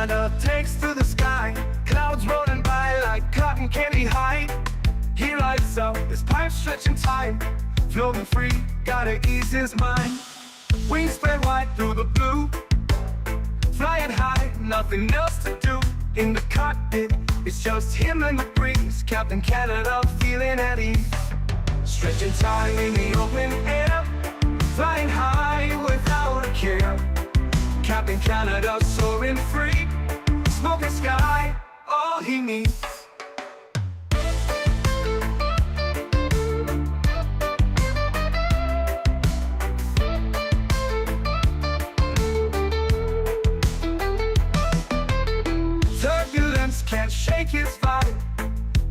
Canada takes to the sky, clouds rolling by like cotton candy high. He lights up, his pipe stretching time, floating free, gotta ease his mind. Wings spread wide through the blue, flying high, nothing else to do. In the cockpit, it's just him and the breeze, Captain Canada feeling at ease. Stretching time in the open air, flying high without a care. Captain Canada soaring free, smoking sky, all he needs. Turbulence can't shake his vibe,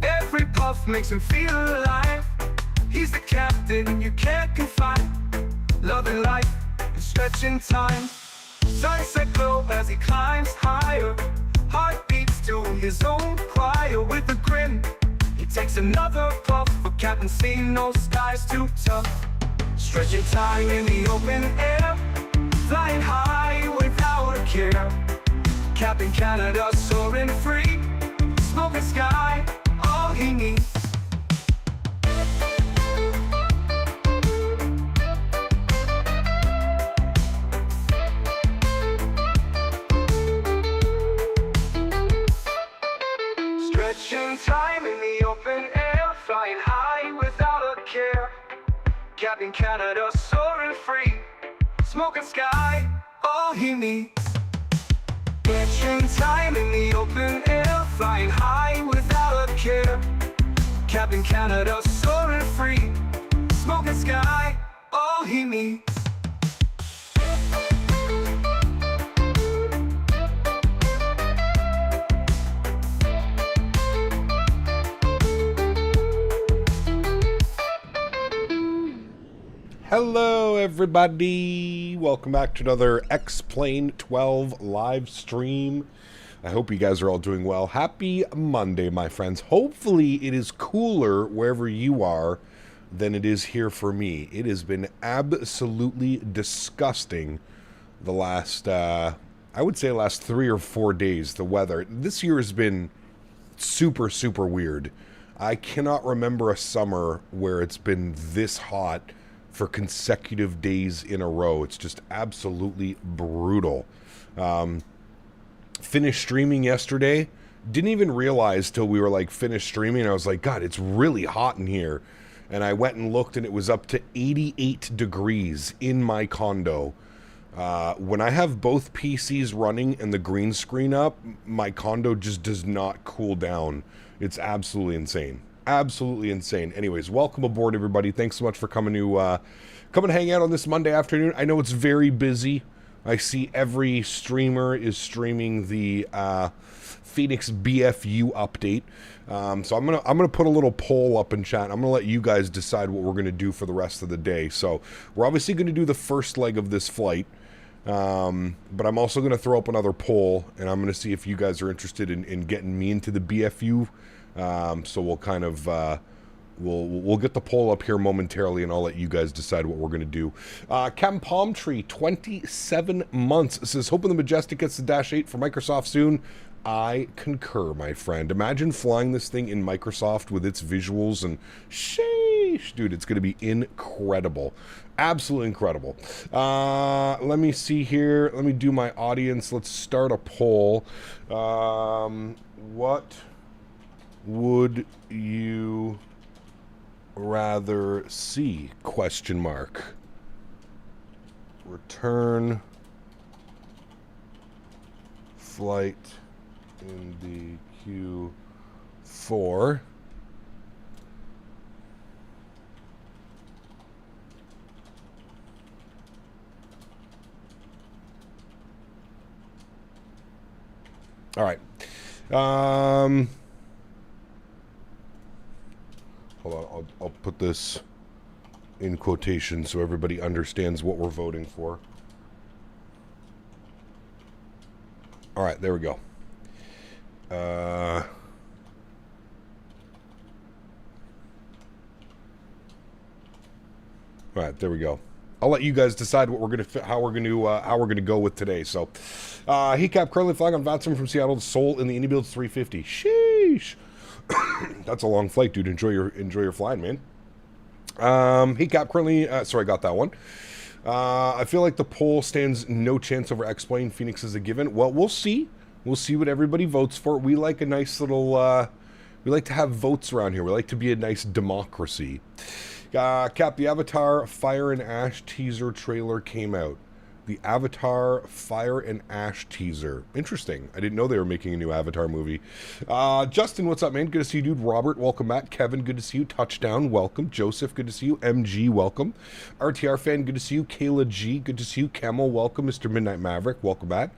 every puff makes him feel alive. He's the captain you can't confide, loving life and stretching time. Sunset glow as he climbs higher, heart beats to his own choir. With a grin, he takes another puff, for Captain seen no skies too tough. Stretching time in the open air, flying high without a care. Captain Canada soaring free, smoking sky, all he needs. Stretching time in the open air, flying high without a care. Captain Canada soaring free, smoking sky, all he needs. Stretching time in the open air, flying high without a care. Captain Canada soaring free, smoking sky, all he needs. Hello everybody, welcome back to another X-Plane 12 live stream. I hope you guys are all doing well. Happy Monday, my friends. Hopefully it is cooler wherever you are than it is here for me. It has been absolutely disgusting the last, I would say last 3 or 4 days, the weather. This year has been super, super weird. I cannot remember a summer where it's been this hot for consecutive days in a row. It's just absolutely brutal. Finished streaming yesterday. Didn't even realize till we were like finished streaming. I was like, God, it's really hot in here. And I went and looked and it was up to 88 degrees in my condo. When I have both PCs running and the green screen up, my condo just does not cool down. It's absolutely insane. Absolutely insane. Anyways, welcome aboard, everybody. Thanks so much for coming to hang out on this Monday afternoon. I know it's very busy. I see every streamer is streaming the Phoenix BFU update. So I'm gonna put a little poll up in chat. I'm gonna let you guys decide what we're gonna do for the rest of the day. So we're obviously gonna do the first leg of this flight. But I'm also gonna throw up another poll, and I'm gonna see if you guys are interested in getting me into the BFU. So we'll kind of we'll get the poll up here momentarily, and I'll let you guys decide what we're going to do. Captain Palm Tree, 27 months, says, hoping the Majestic gets the Dash 8 for Microsoft soon. I concur, my friend. Imagine flying this thing in Microsoft with its visuals, and sheesh, dude, it's going to be incredible. Absolutely incredible. Let me see here. Let me do my audience. Let's start a poll. What would you rather see? Question mark. Return flight in the Q4. All right. Hold on, I'll put this in quotation so everybody understands what we're voting for. All right, there we go. All right, there we go. I'll let you guys decide what we're gonna how we're gonna go with today. So, he capped currently flying on FlyJSim from Seattle to Seoul in the Indy Build 350. Sheesh, that's a long flight, dude. Enjoy your flying, man. He capped currently. Sorry, I got that one. I feel like the poll stands no chance over X-Plane. Phoenix is a given. Well, we'll see. We'll see what everybody votes for. We like a nice little. We like to have votes around here. We like to be a nice democracy. Cap, the Avatar Fire and Ash teaser trailer came out. The Avatar Fire and Ash teaser. Interesting. I didn't know they were making a new Avatar movie. Justin, what's up, man? Good to see you, dude. Robert, welcome back. Kevin, good to see you. Touchdown, welcome. Joseph, good to see you. MG, welcome. RTR fan, good to see you. Kayla G, good to see you. Camel, welcome. Mr. Midnight Maverick, welcome back.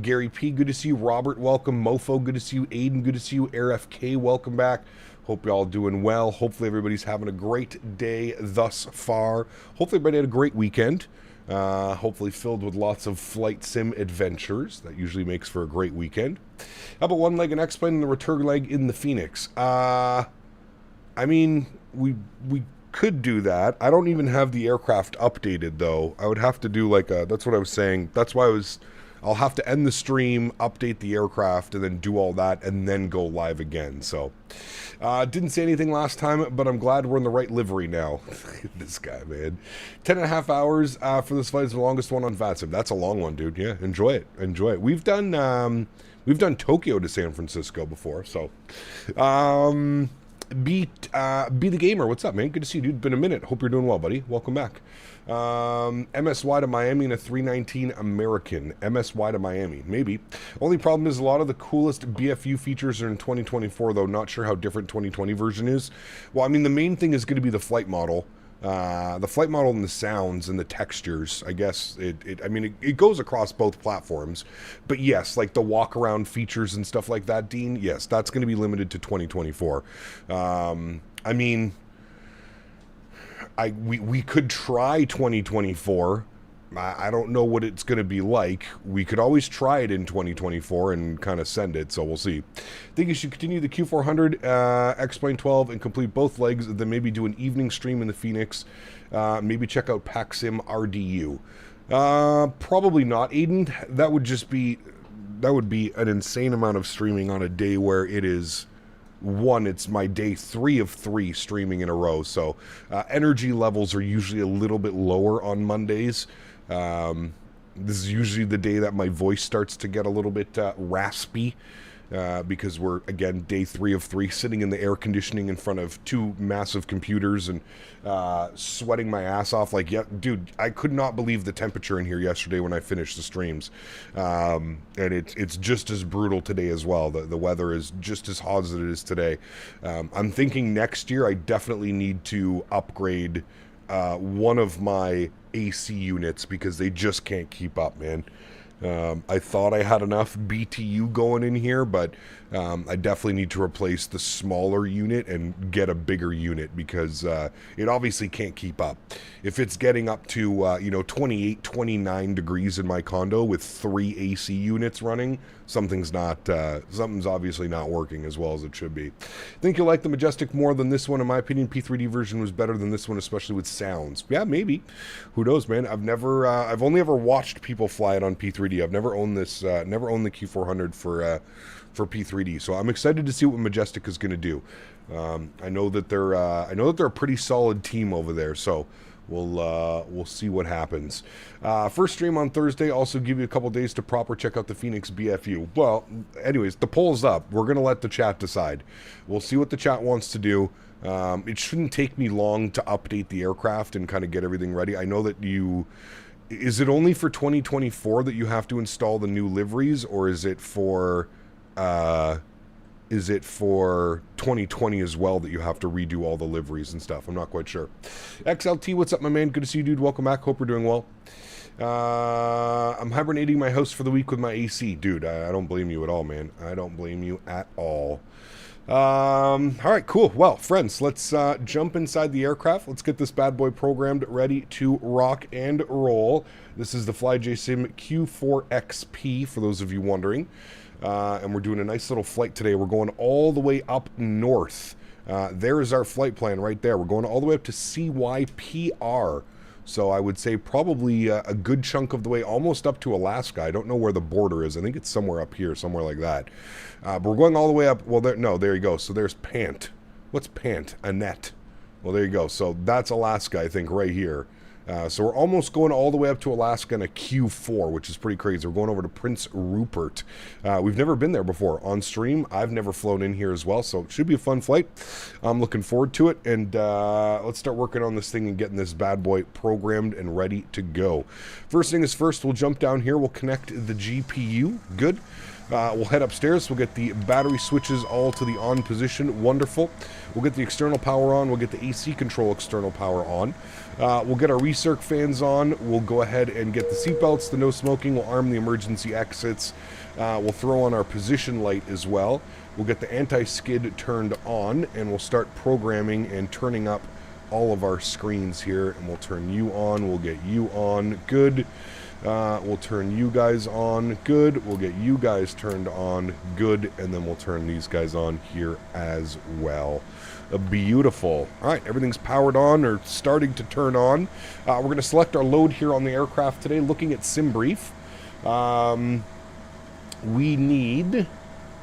Gary P, good to see you. Robert, welcome. Mofo, good to see you. Aiden, good to see you. RFK, welcome back. Hope y'all doing well. Hopefully everybody's having a great day thus far. Hopefully everybody had a great weekend. Hopefully filled with lots of flight sim adventures. That usually makes for a great weekend. How about one leg in X-Plane and the return leg in the Phoenix? I mean, we could do that. I don't even have the aircraft updated, though. I would have to do like a... That's what I was saying. That's why I'll have to end the stream, update the aircraft, and then do all that, and then go live again. So, didn't say anything last time, but I'm glad we're in the right livery now. This guy, man. 10.5 hours for this flight is the longest one on FlyJSim. That's a long one, dude. Yeah, enjoy it. Enjoy it. We've done Tokyo to San Francisco before, so... Be the gamer. What's up, man? Good to see you, dude. Been a minute. Hope you're doing well, buddy. Welcome back. MSY to Miami in a 319 American. MSY to Miami. Maybe. Only problem is a lot of the coolest BFU features are in 2024, though. Not sure how different 2020 version is. Well, I mean, the main thing is going to be the flight model. The flight model and the sounds and the textures. I guess it goes across both platforms. But yes, like the walk around features and stuff like that, Dean, yes, that's going to be limited to 2024. I mean, we could try 2024. I don't know what it's going to be like. We could always try it in 2024 and kind of send it, so we'll see. I think you should continue the Q400, X-Plane 12, and complete both legs, then maybe do an evening stream in the Phoenix. Maybe check out PackSim RDU. Probably not, Aiden. That would be an insane amount of streaming on a day where it is... One, it's my day 3 of 3 streaming in a row, so energy levels are usually a little bit lower on Mondays. This is usually the day that my voice starts to get a little bit raspy, because we're, again, day 3 of 3, sitting in the air conditioning in front of 2 massive computers and sweating my ass off. Like, yeah, dude, I could not believe the temperature in here yesterday when I finished the streams. And it's just as brutal today as well. The weather is just as hot as it is today. I'm thinking next year I definitely need to upgrade one of my AC units because they just can't keep up, man. I thought I had enough BTU going in here, but I definitely need to replace the smaller unit and get a bigger unit because it obviously can't keep up. If it's getting up to 28, 29 degrees in my condo with 3 AC units running, something's obviously not working as well as it should be. I think you'll like the Majestic more than this one. In my opinion, P3D version was better than this one, especially with sounds. Yeah, maybe. Who knows, man? I've only ever watched people fly it on P3D. I've never owned this, never owned the Q400 for P3D. So I'm excited to see what Majestic is going to do. I know that they're a pretty solid team over there. So we'll see what happens. First stream on Thursday. Also give you a couple days to proper check out the Phoenix BFU. Well, anyways, the poll's up. We're gonna let the chat decide. We'll see what the chat wants to do. It shouldn't take me long to update the aircraft and kind of get everything ready. I know that is it only for 2024 that you have to install the new liveries, or is it for 2020 as well that you have to redo all the liveries and stuff? I'm not quite sure. XLT, what's up, my man? Good to see you, dude. Welcome back. Hope you're doing well. I'm hibernating my house for the week with my AC. Dude, I don't blame you at all, man. I don't blame you at all. All right, cool. Well, friends, let's jump inside the aircraft. Let's get this bad boy programmed, ready to rock and roll. This is the FlyJSim Q4XP, for those of you wondering. And we're doing a nice little flight today. We're going all the way up north. There is our flight plan right there. We're going all the way up to CYPR. So I would say probably a good chunk of the way, almost up to Alaska. I don't know where the border is. I think it's somewhere up here, somewhere like that. But we're going all the way up. Well, there you go. So there's Pant. What's Pant? Annette. Well, there you go. So that's Alaska, I think, right here. So we're almost going all the way up to Alaska in a Q4, which is pretty crazy. We're going over to Prince Rupert. We've never been there before on stream. I've never flown in here as well, so it should be a fun flight. I'm looking forward to it, and let's start working on this thing and getting this bad boy programmed and ready to go. First thing is first, we'll jump down here. We'll connect the GPU. Good. We'll head upstairs. We'll get the battery switches all to the on position. Wonderful. We'll get the external power on. We'll get the AC control external power on. We'll get our recirc fans on. We'll go ahead and get the seatbelts, the no smoking. We'll arm the emergency exits. We'll throw on our position light as well. We'll get the anti-skid turned on, and we'll start programming and turning up all of our screens here. And we'll turn you on. We'll get you on. Good. We'll turn you guys on. Good. We'll get you guys turned on. Good. And then we'll turn these guys on here as well. Beautiful. All right, everything's powered on or starting to turn on. We're going to select our load here on the aircraft today, looking at sim brief. We need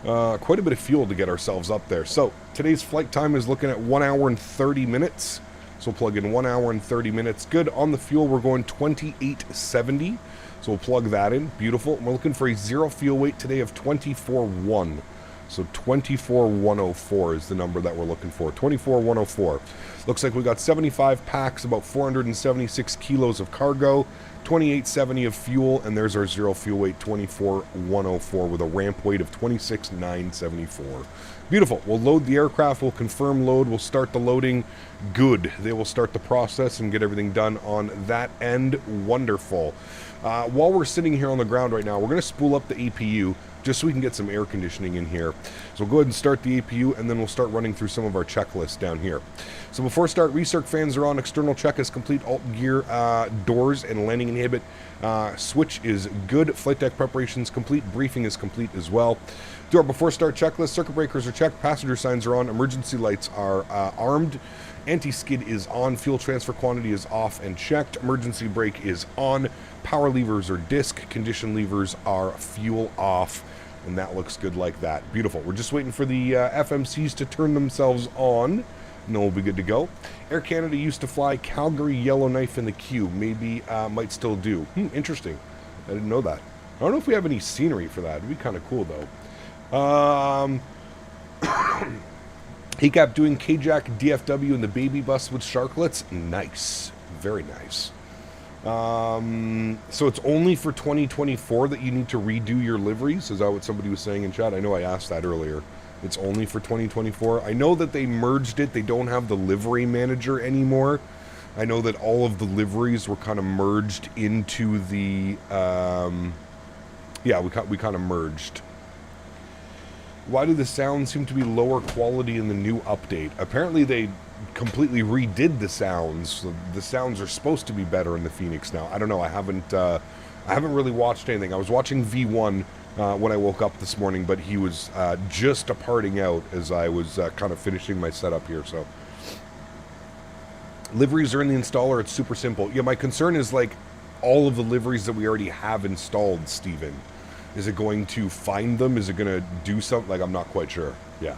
quite a bit of fuel to get ourselves up there. So today's flight time is looking at 1 hour and 30 minutes. So we'll plug in 1 hour and 30 minutes. Good. On the fuel, we're going 2870. So we'll plug that in. Beautiful. We're looking for a zero fuel weight today of 24.1. So 24,104 is the number that we're looking for. 24,104. Looks like we got 75 packs, about 476 kilos of cargo, 2870 of fuel, and there's our zero fuel weight, 24,104, with a ramp weight of 26,974. Beautiful. We'll load the aircraft. We'll confirm load. We'll start the loading. Good. They will start the process and get everything done on that end. Wonderful. While we're sitting here on the ground right now, we're going to spool up the APU just so we can get some air conditioning in here. So we'll go ahead and start the APU, and then we'll start running through some of our checklists down here. So before start, recirc fans are on. External check is complete. Alt gear, doors, and landing inhibit. Switch is good. Flight deck preparations complete. Briefing is complete as well. Do our before start checklist. Circuit breakers are checked. Passenger signs are on. Emergency lights are armed. Anti-skid is on. Fuel transfer quantity is off and checked. Emergency brake is on. Power levers are disc. Condition levers are fuel off. And that looks good like that. Beautiful. We're just waiting for the FMCs to turn themselves on. And then we'll be good to go. Air Canada used to fly Calgary Yellowknife in the Q. Maybe might still do. Interesting. I didn't know that. I don't know if we have any scenery for that. It'd be kind of cool, though. HACAP doing K-Jack DFW in the baby bus with sharklets. Nice. Very nice. So it's only for 2024 that you need to redo your liveries? Is that what somebody was saying in chat? I know I asked that earlier. It's only for 2024. I know that they merged it. They don't have the livery manager anymore. I know that all of the liveries were kind of merged into the... yeah, we kind of merged. Why do the sounds seem to be lower quality in the new update? Apparently they completely redid the sounds. The sounds are supposed to be better in the Phoenix now. I don't know. I haven't really watched anything. I was watching V1 when I woke up this morning, but he was just departing out as I was kind of finishing my setup here. So liveries are in the installer. It's super simple. Yeah, my concern is like all of the liveries that we already have installed, Steven. Is it going to find them? Is it going to do something? Like, I'm not quite sure. Yeah.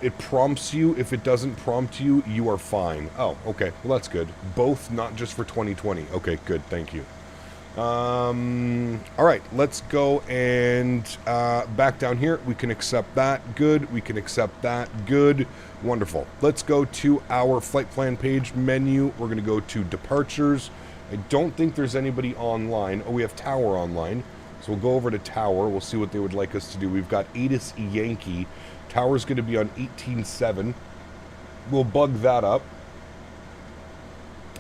It prompts you. If it doesn't prompt you, you are fine. Oh, okay. Well, that's good. Both, not just for 2020. Okay, good. Thank you. All right. Let's go and back down here. We can accept that. Good. We can accept that. Good. Wonderful. Let's go to our flight plan page menu. We're going to go to departures. I don't think there's anybody online. Oh, we have Tower online. So we'll go over to Tower. We'll see what they would like us to do. We've got Atis Yankee. Tower's going to be on 18.7. We'll bug that up.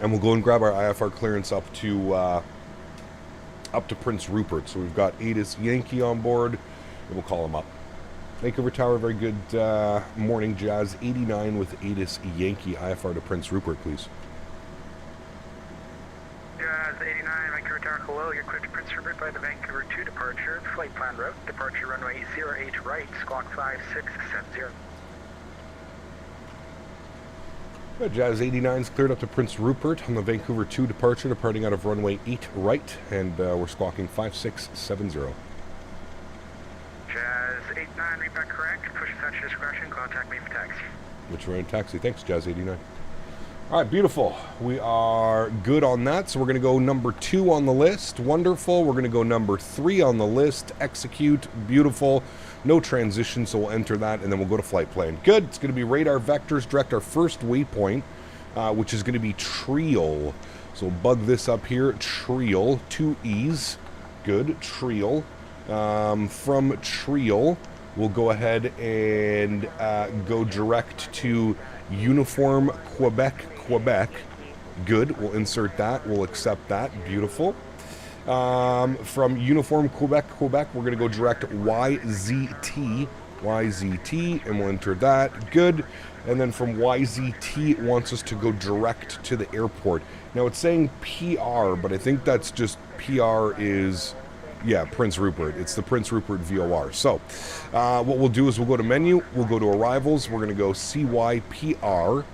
And we'll go and grab our IFR clearance up to Prince Rupert. So we've got Atis Yankee on board. And we'll call him up. Vancouver Tower, very good morning, Jazz. 89 with Atis Yankee. IFR to Prince Rupert, please. Jazz 89, Vancouver Tower, hello. You're clear to Prince Rupert by the Vancouver 2 departure. Flight plan route, departure runway 08 right, squawk 5670. Jazz 89's cleared up to Prince Rupert on the Vancouver 2 departure, departing out of runway 8 right, and we're squawking 5670. Jazz 89, read back correct. Push at your discretion. Contact me for taxi. Which we're in taxi. Thanks, Jazz 89. All right, beautiful. We are good on that, so we're going to go number 2 on the list. Wonderful. We're going to go number 3 on the list. Execute. Beautiful. No transition, so we'll enter that, and then we'll go to flight plan. Good. It's going to be radar vectors, direct our first waypoint, which is going to be Trial. So we'll bug this up here. Trial. 2 E's. Good. Trial. From Trial, we'll go ahead and go direct to Uniform Quebec. Good. We'll insert that. We'll accept that. Beautiful. From Uniform Quebec, we're going to go direct YZT, and we'll enter that. Good. And then from YZT, it wants us to go direct to the airport. Now, it's saying PR, but I think that's just PR is, yeah, Prince Rupert. It's the Prince Rupert VOR. So, what we'll do is we'll go to menu, we'll go to arrivals, we're going to go CYPR.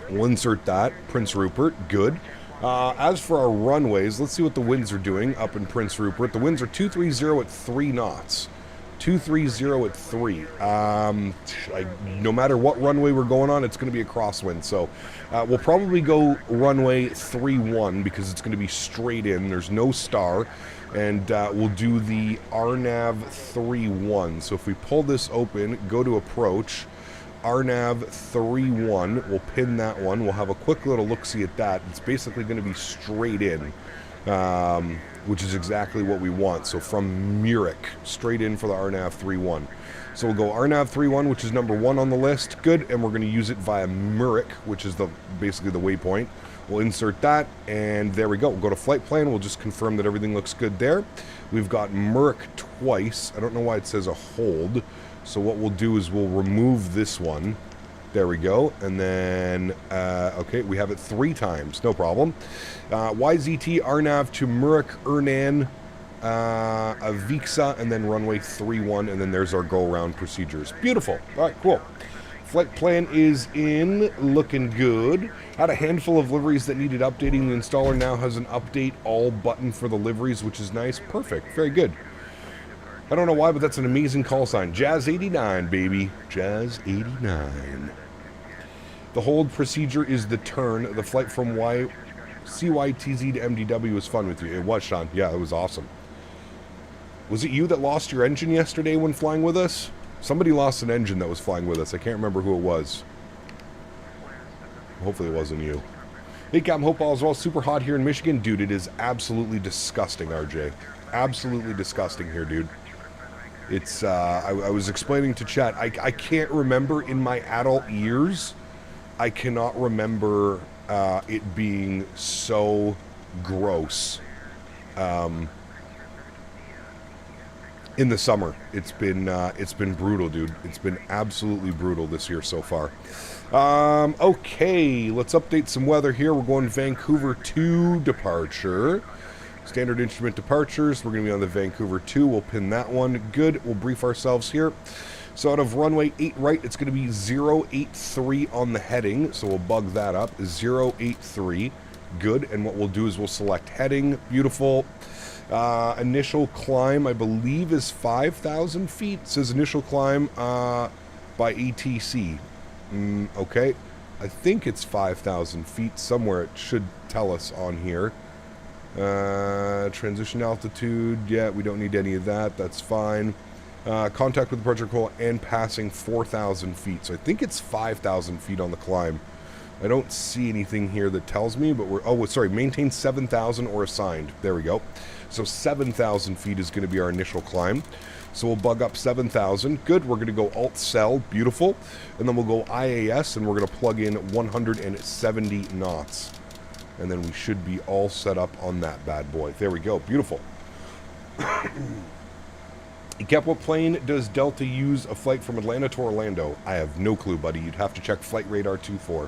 We'll insert that, Prince Rupert. Good. As for our runways, let's see what the winds are doing up in Prince Rupert. The winds are 230 at 3 knots. 230 at 3. No matter what runway we're going on, it's going to be a crosswind. So we'll probably go runway 31 because it's going to be straight in. There's no star. And we'll do the RNAV 31. So if we pull this open, go to approach, RNAV 31, we'll pin that one. We'll have a quick little look-see at that. It's basically going to be straight in, which is exactly what we want. So from Murick, straight in for the RNAV 31. So we'll go RNAV 31, which is number 1 on the list. Good, and we're going to use it via Murick, which is basically the waypoint. We'll insert that, and there we go. We'll go to flight plan. We'll just confirm that everything looks good there. We've got Murick twice. I don't know why it says a hold. So what we'll do is we'll remove this one. There we go. And then, okay, we have it 3 times. No problem. YZT RNAV to Murick, Ernan, Avixa, and then runway 31. And then there's our go-around procedures. Beautiful. All right, cool. Flight plan is in. Looking good. Had a handful of liveries that needed updating. The installer now has an update all button for the liveries, which is nice. Perfect. Very good. I don't know why, but that's an amazing call sign. Jazz 89, baby. Jazz 89. The hold procedure is the turn. The flight from CYTZ to MDW was fun with you. It was, Sean. Yeah, it was awesome. Was it you that lost your engine yesterday when flying with us? Somebody lost an engine that was flying with us. I can't remember who it was. Hopefully it wasn't you. Hey, Captain Hope all is well. Super hot here in Michigan. Dude, it is absolutely disgusting, RJ. Absolutely disgusting here, dude. It's, I was explaining to chat, I can't remember in my adult years, I cannot remember it being so gross in the summer. It's been brutal, dude. It's been absolutely brutal this year so far. Okay, let's update some weather here. We're going Vancouver 2 departure. Standard instrument departures. We're going to be on the Vancouver 2. We'll pin that one. Good. We'll brief ourselves here. So out of runway 8 right, it's going to be 083 on the heading. So we'll bug that up. 083. Good. And what we'll do is we'll select heading. Beautiful. Initial climb, I believe, is 5,000 feet. It says initial climb by ATC. Okay. I think it's 5,000 feet. Somewhere it should tell us on here. Transition altitude, yeah, we don't need any of that. That's fine. Contact with departure control and passing 4,000 feet. So I think it's 5,000 feet on the climb. I don't see anything here that tells me, but maintain 7,000 or assigned. There we go. So 7,000 feet is going to be our initial climb. So we'll bug up 7,000. Good. We're going to go alt-cell. Beautiful. And then we'll go IAS, and we're going to plug in 170 knots. And then we should be all set up on that bad boy. There we go. Beautiful. Cap, what plane does Delta use a flight from Atlanta to Orlando? I have no clue, buddy. You'd have to check Flight Radar 24.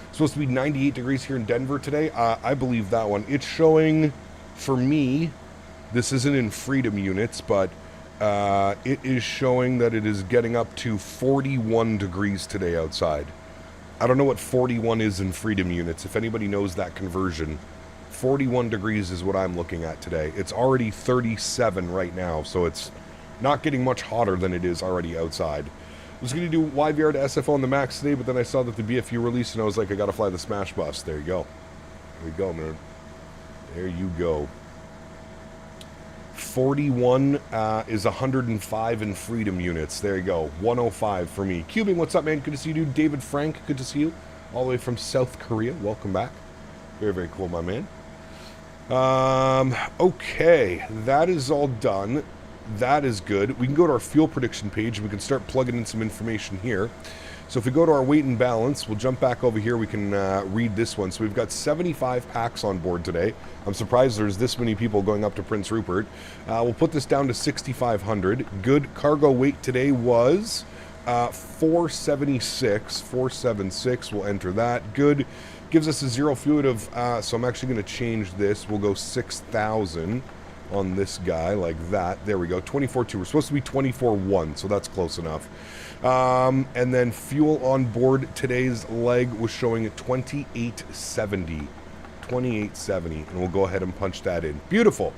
It's supposed to be 98 degrees here in Denver today. I believe that one. It's showing, for me, this isn't in freedom units, but it is showing that it is getting up to 41 degrees today outside. I don't know what 41 is in freedom units. If anybody knows that conversion, 41 degrees is what I'm looking at today. It's already 37 right now, so it's not getting much hotter than it is already outside. I was going to do YVR to SFO on the max today, but then I saw that the BFU released, and I was like, I got to fly the Smash Bus. There you go. There you go, man. There you go. 41 is 105 in freedom units. There you go. 105 for me. Cubing, what's up, man? Good to see you, dude. David Frank, good to see you. All the way from South Korea. Welcome back. Very, very cool, my man. Okay. That is all done. That is good. We can go to our fuel prediction page and we can start plugging in some information here. So if we go to our weight and balance, we'll jump back over here. We can read this one. So we've got 75 packs on board today. I'm surprised there's this many people going up to Prince Rupert. We'll put this down to 6,500. Good cargo weight today was 476. 476. We'll enter that. Good. Gives us a zero fluid of, so I'm actually going to change this. We'll go 6,000 on this guy like that. There we go. 24.2. We're supposed to be 24.1, so that's close enough. And then fuel on board today's leg was showing at 28.70. 28.70, and we'll go ahead and punch that in. Beautiful.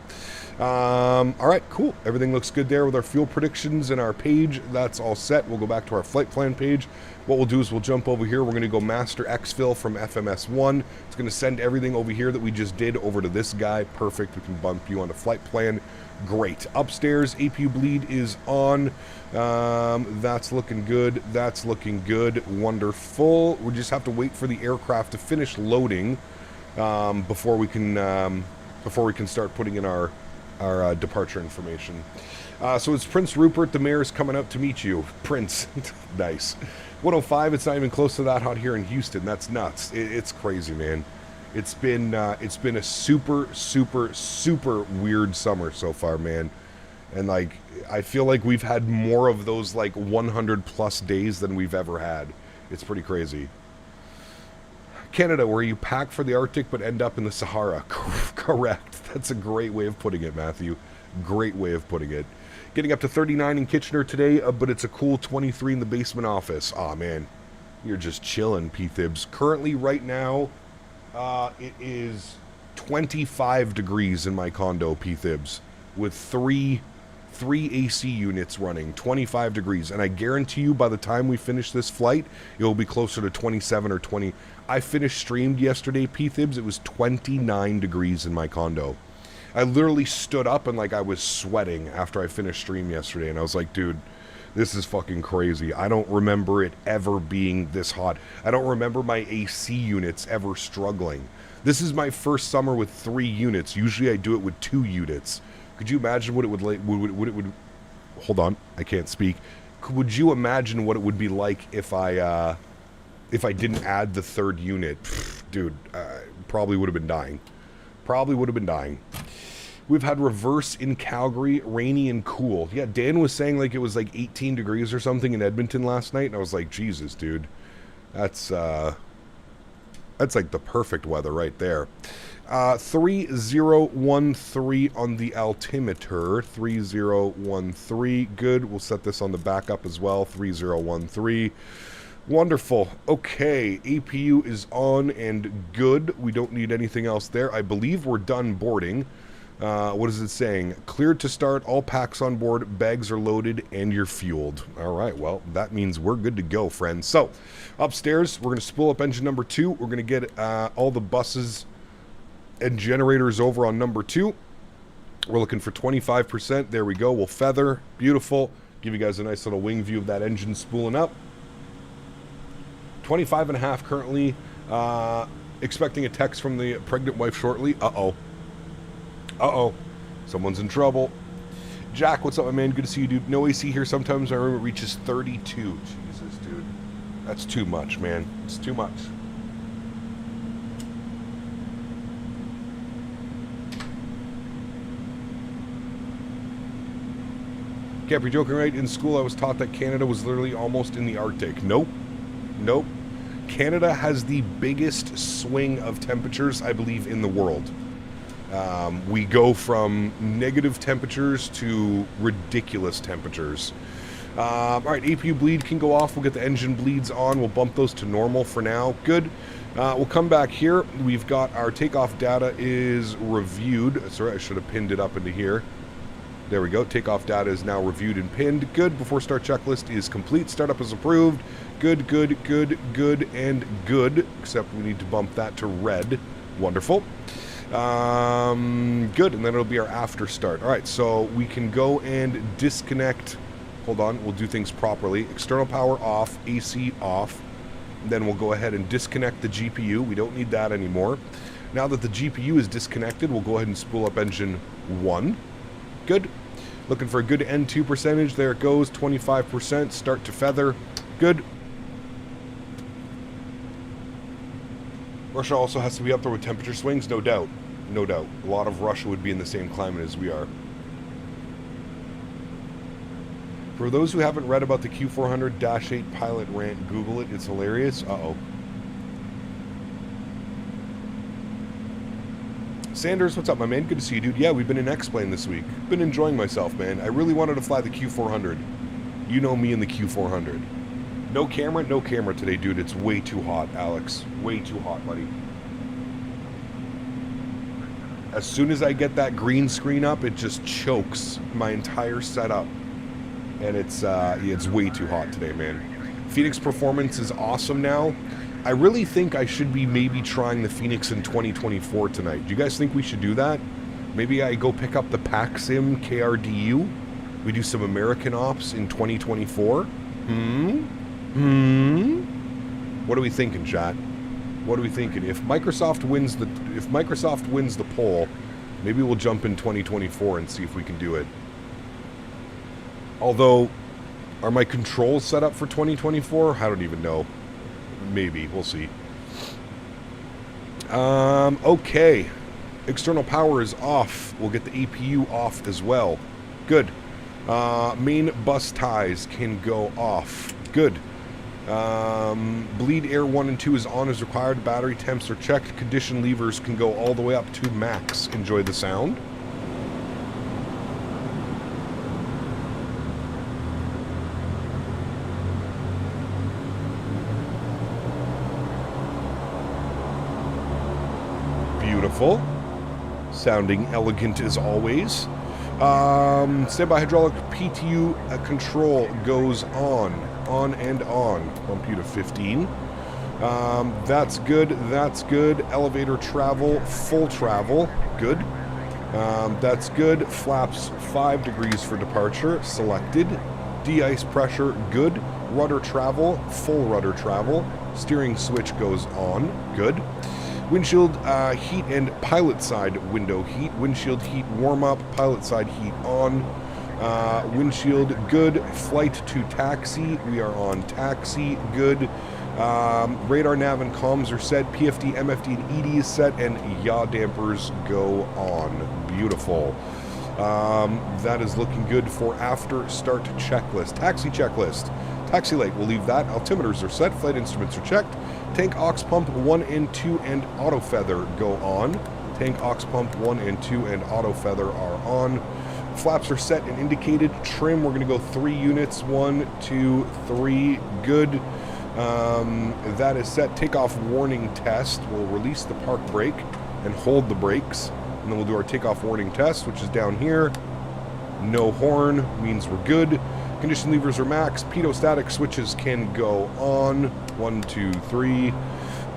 All right, cool. Everything looks good there with our fuel predictions and our page. That's all set. We'll go back to our flight plan page. What we'll do is we'll jump over here. We're going to go master exfil from FMS1. It's going to send everything over here that we just did over to this guy. Perfect. We can bump you onto flight plan. Great. Upstairs, APU bleed is on. That's looking good. That's looking good. Wonderful. We just have to wait for the aircraft to finish loading before we can start putting in our departure information. So it's Prince Rupert. The mayor's coming up to meet you. Prince. Nice. 105. It's not even close to that hot here in Houston. That's nuts. It's crazy, man. It's been a super, super, super weird summer so far, man. And like, I feel like we've had more of those like 100 plus days than we've ever had. It's pretty crazy. Canada, where you pack for the Arctic but end up in the Sahara. Correct. That's a great way of putting it, Matthew. Great way of putting it. Getting up to 39 in Kitchener today, but it's a cool 23 in the basement office. Aw, man. You're just chilling, P-Thibs. Currently, right now, it is 25 degrees in my condo, P-Thibs, with three AC units running, 25 degrees. And I guarantee you by the time we finish this flight, it will be closer to 27 or 20. I finished streamed yesterday, P-Thibs. It was 29 degrees in my condo. I literally stood up and like I was sweating after I finished stream yesterday. And I was like, dude, this is fucking crazy. I don't remember it ever being this hot. I don't remember my AC units ever struggling. This is my first summer with 3 units. Usually I do it with 2 units. Could you imagine what it would like? Hold on, I can't speak. Would you imagine what it would be like if I didn't add the 3rd unit? Pfft, dude, probably would have been dying. Probably would have been dying. We've had reverse in Calgary, rainy and cool. Yeah, Dan was saying like it was like 18 degrees or something in Edmonton last night, and I was like, Jesus, dude, that's like the perfect weather right there. 3013 on the altimeter. 3013. Good. We'll set this on the backup as well. 3013. Wonderful. Okay. APU is on and good. We don't need anything else there. I believe we're done boarding. What is it saying? Cleared to start. All packs on board. Bags are loaded and you're fueled. All right. Well, that means we're good to go, friends. So upstairs, we're going to spool up engine number 2. We're going to get all the buses and generators over on number 2. We're looking for 25%. There we go. We'll feather. Beautiful. Give you guys a nice little wing view of that engine spooling up. 25.5 currently. Expecting a text from the pregnant wife shortly. Uh-oh. Uh-oh. Someone's in trouble. Jack, what's up, my man? Good to see you, dude. No AC here. Sometimes my room reaches 32. Jesus, dude. That's too much, man. It's too much. Can't be joking, right? In school, I was taught that Canada was literally almost in the Arctic. Nope. Nope. Canada has the biggest swing of temperatures, I believe, in the world. We go from negative temperatures to ridiculous temperatures. All right, APU bleed can go off. We'll get the engine bleeds on. We'll bump those to normal for now. Good. We'll come back here. We've got our takeoff data is reviewed. Sorry, I should have pinned it up into here. There we go. Takeoff data is now reviewed and pinned. Good. Before start checklist is complete. Startup is approved. Good, good, good, good, and good. Except we need to bump that to red. Wonderful. Good. And then it'll be our after start. All right, so we can go and disconnect. Hold on. We'll do things properly. External power off. AC off. Then we'll go ahead and disconnect the GPU. We don't need that anymore. Now that the GPU is disconnected, we'll go ahead and spool up engine 1. Good. Looking for a good N2 percentage. There it goes. 25%. Start to feather. Good. Russia also has to be up there with temperature swings, no doubt. No doubt. A lot of Russia would be in the same climate as we are. For those who haven't read about the Q400-8 pilot rant, Google it. It's hilarious. Uh-oh. Sanders, what's up, my man? Good to see you, dude. Yeah, we've been in X-Plane this week. Been enjoying myself, man. I really wanted to fly the Q400. You know me and the Q400. No camera today, dude. It's way too hot, Alex. Way too hot, buddy. As soon as I get that green screen up, it just chokes my entire setup. And it's way too hot today, man. Phoenix performance is awesome now. I really think I should be maybe trying the Phoenix in 2024 tonight. Do you guys think we should do that? Maybe I go pick up the FlyJSim KRDU. We do some American ops in 2024. What are we thinking, chat? What are we thinking? If Microsoft wins the poll, maybe we'll jump in 2024 and see if we can do it. Although, are my controls set up for 2024? I don't even know. Maybe. We'll see. Okay. External power is off. We'll get the APU off as well. Good. Main bus ties can go off. Good. Bleed air 1 and 2 is on as required. Battery temps are checked. Condition levers can go all the way up to max. Enjoy the sound. Beautiful. Sounding elegant as always. Standby hydraulic PTU control goes on and on. Bump you to 15. That's good. That's good. Elevator travel, full travel. Good. That's good. Flaps 5 degrees for departure. Selected. De-ice pressure. Good. Rudder travel, full rudder travel. Steering switch goes on. Good. Windshield heat and pilot side window heat. Windshield heat warm up. Pilot side heat on. Windshield good. Flight to taxi. We are on taxi. Good. Radar nav and comms are set. PFD, MFD, and ED is set. And yaw dampers go on. Beautiful. That is looking good for after start checklist. Taxi checklist. Taxi light, we'll leave that. Altimeters are set. Flight instruments are checked. Tank aux pump 1 and 2 and auto feather go on. Tank aux pump 1 and 2 and auto feather are on. Flaps are set and indicated. Trim, we're going to go 3 units. 1, 2, 3. Good. That is set. Takeoff warning test. We'll release the park brake and hold the brakes. And then we'll do our takeoff warning test, which is down here. No horn means we're good. Condition levers are max. Pedostatic switches can go on. 1, 2, 3.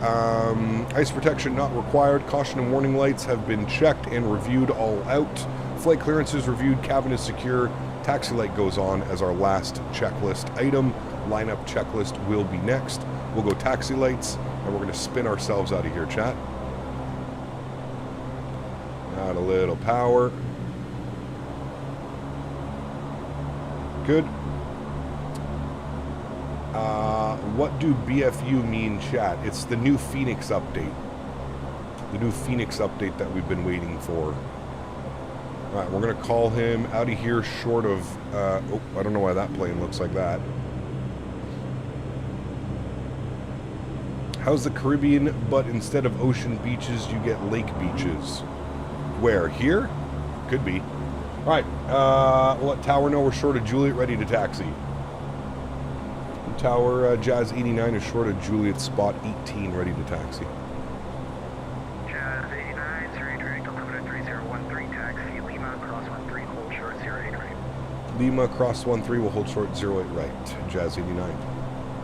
Ice protection not required. Caution and warning lights have been checked and reviewed all out. Flight clearance is reviewed. Cabin is secure. Taxi light goes on as our last checklist item. Lineup checklist will be next. We'll go taxi lights, and we're going to spin ourselves out of here, chat. Add a little power. Good. What do BFU mean, chat? It's the new Phoenix update. The new Phoenix update that we've been waiting for. Alright, we're going to call him out of here short of... oh, I don't know why that plane looks like that. How's the Caribbean, but instead of ocean beaches, you get lake beaches? Where? Here? Could be. Alright, we'll let Tower know we're short of Juliet, ready to taxi. Tower, Jazz 89 is short of Juliet spot 18, ready to taxi. Jazz 89, 083, altimeter 3013, taxi, Lima, cross 13, hold short 08 right. Lima, cross 13, will hold short 08 right, Jazz 89.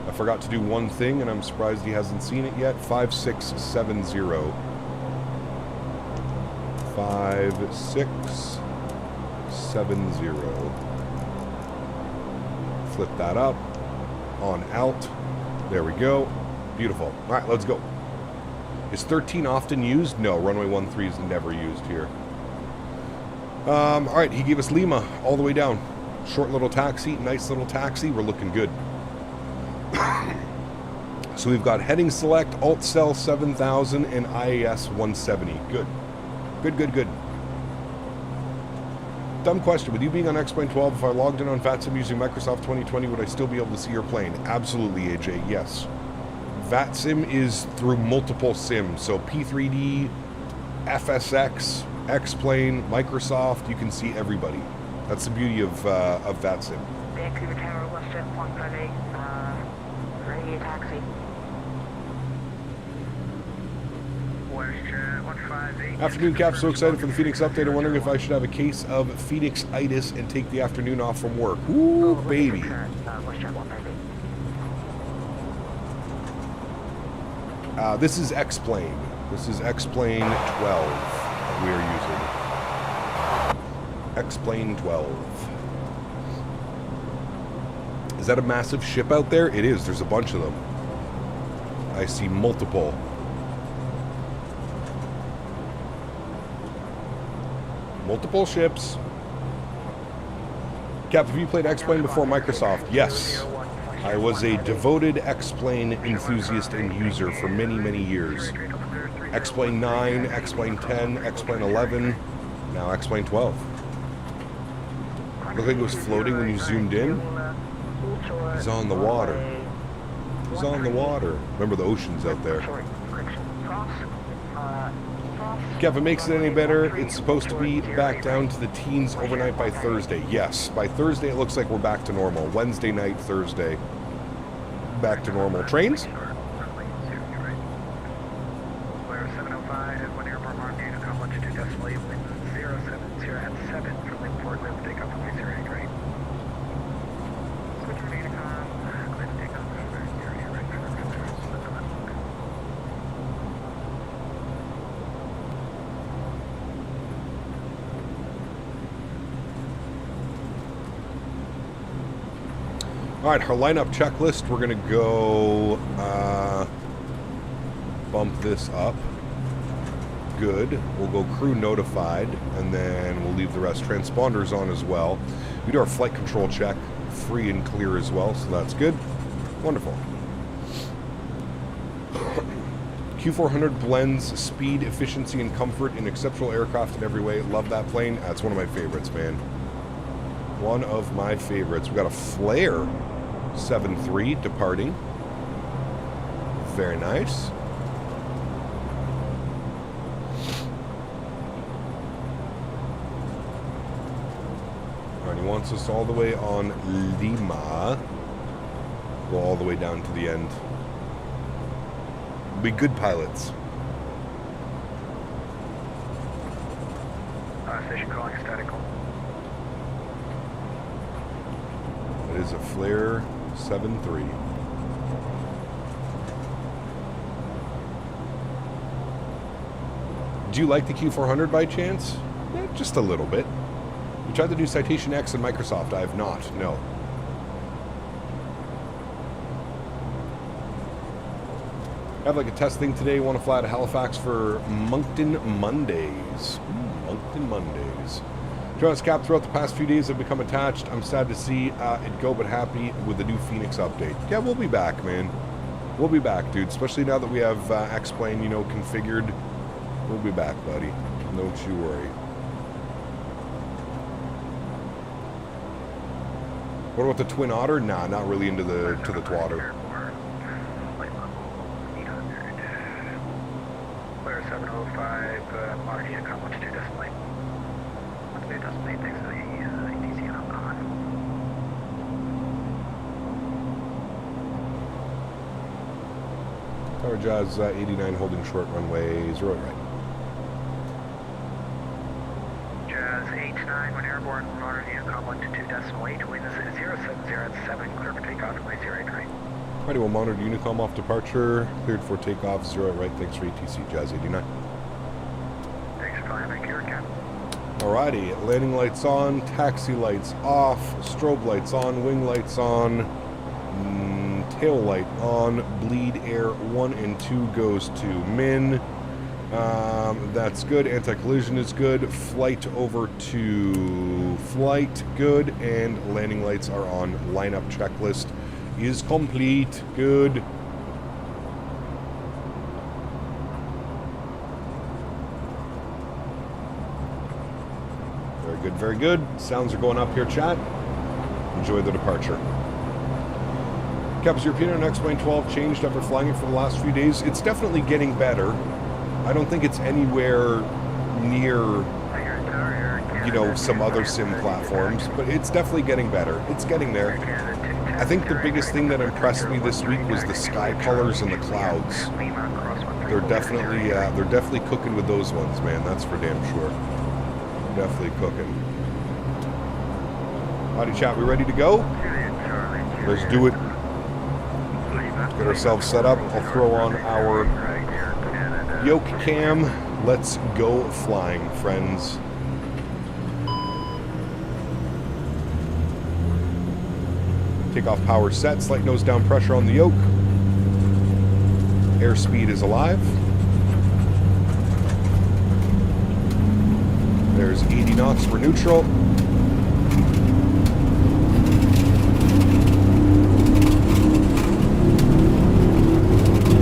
I forgot to do one thing, and I'm surprised he hasn't seen it yet. 5670. 5670. Flip that up. On out. There we go. Beautiful. All right, let's go. Is 13 often used? No, runway 13 is never used here. All right, he gave us Lima all the way down. Short little taxi, nice little taxi. We're looking good. So we've got heading select, alt cell 7000, and IAS 170. Good. Good, good, good. Dumb question. With you being on X-Plane 12, if I logged in on FatSim using Microsoft 2020, would I still be able to see your plane? Absolutely, AJ, yes. FatSim is through multiple sims. So P3D, FSX, X-Plane, Microsoft, you can see everybody. That's the beauty of FatSim. Vancouver Tower, WestJet 158, ready taxi. WestJet 158. Afternoon, Cap. So excited for the Phoenix update. I'm wondering if I should have a case of Phoenix-itis and take the afternoon off from work. Ooh, baby. WestJet 158. This is X-Plane. This is X-Plane 12 that we are using. X-Plane 12. Is that a massive ship out there? It is. There's a bunch of them. I see multiple. Multiple ships. Cap, have you played X-Plane before Microsoft? Yes. I was a devoted X-Plane enthusiast and user for many, many years. X-Plane 9, X-Plane 10, X-Plane 11, now X-Plane 12. Looked like it was floating when you zoomed in. He's on the water. He's on the water. Remember the ocean's out there. Kev, if it makes it any better, it's supposed to be back down to the teens overnight by Thursday. Yes, by Thursday it looks like we're back to normal. Wednesday night, Thursday, back to normal. Trains? 705, 1 airport mark, Takeoff, longitude decimal, wind 070 at 7 from Newport, lift takeoff from 08 right. Switch to Takeoff, clear takeoff, area right, All right, our lineup checklist, we're going to go bump this up. Good. We'll go crew notified, and then we'll leave the rest. Transponders on as well. We do our flight control check, free and clear as well, so that's good. Wonderful. Q400 blends speed, efficiency, and comfort in exceptional aircraft in every way. Love that plane. That's one of my favorites, man. One of my favorites. We got a Flare 7.3 departing. Very nice. Alright, he wants us all the way on Lima. Go all the way down to the end. We'll be good pilots. Station calling statical. That is a Flare 7.3. Do you like the Q400 by chance? Yeah, just a little bit. You tried to do Citation X in Microsoft. I have not, no. I have like a test thing today. Want to fly to Halifax for Moncton Mondays. Moncton Mondays. Jonas Cap, throughout the past few days I've become attached. I'm sad to see it go, but happy with the new Phoenix update. Yeah, we'll be back, man. We'll be back, dude. Especially now that we have X-Plane, you know, configured. We'll be back, buddy. Don't you worry. What about the Twin Otter? Nah, not really into the twatter. Flight level 800. Flare 705, modern Takeoff, longitude decimal. Longitude decimal, thanks for the ATC and on. Tower Jazz 89 holding short runway 0 right. Jazz 89, when airborne, monitor Unicom 122.8, wind is 070 at 7, clear for takeoff, runway 083. Alrighty, we'll monitor Unicom off departure, cleared for takeoff 0 right, thanks for ATC, Jazz 89. Thanks for flying, make your cap. Alrighty, landing lights on, taxi lights off, strobe lights on, wing lights on, tail light on, bleed air 1 and 2 goes to min. That's good, anti-collision is good, flight over to flight, good, and landing lights are on, lineup checklist is complete, good. Very good, very good. Sounds are going up here, chat. Enjoy the departure. Caps European on X-Plane 12 changed after flying it for the last few days. It's definitely getting better. I don't think it's anywhere near, you know, some other sim platforms, but it's definitely getting better. It's getting there. I think the biggest thing that impressed me this week was the sky colors and the clouds. They're definitely cooking with those ones, man. That's for damn sure. Definitely cooking. Howdy chat, we ready to go? Let's do it. Get ourselves set up. I'll throw on our yoke cam. Let's go flying, friends. Takeoff power set. Slight nose down pressure on the yoke. Airspeed is alive. There's 80 knots for neutral.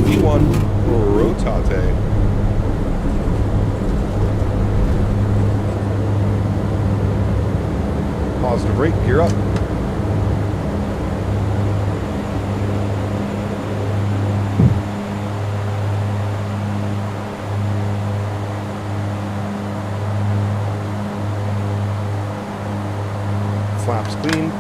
V1 rotate. Positive rate, gear up. Flaps clean.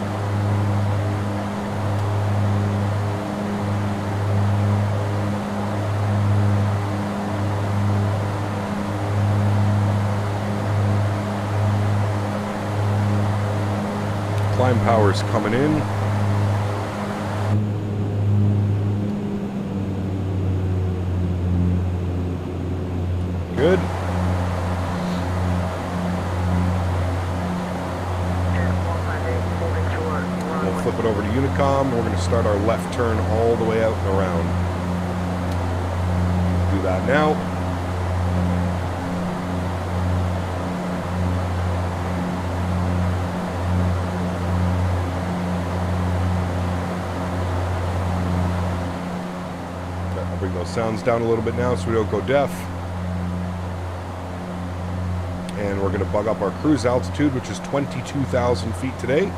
Climb power's coming in. Good. We'll flip it over to Unicom. We're going to start our left turn all the way out and around. Do that now. Bring those sounds down a little bit now so we don't go deaf. And we're going to bug up our cruise altitude, which is 22,000 feet today.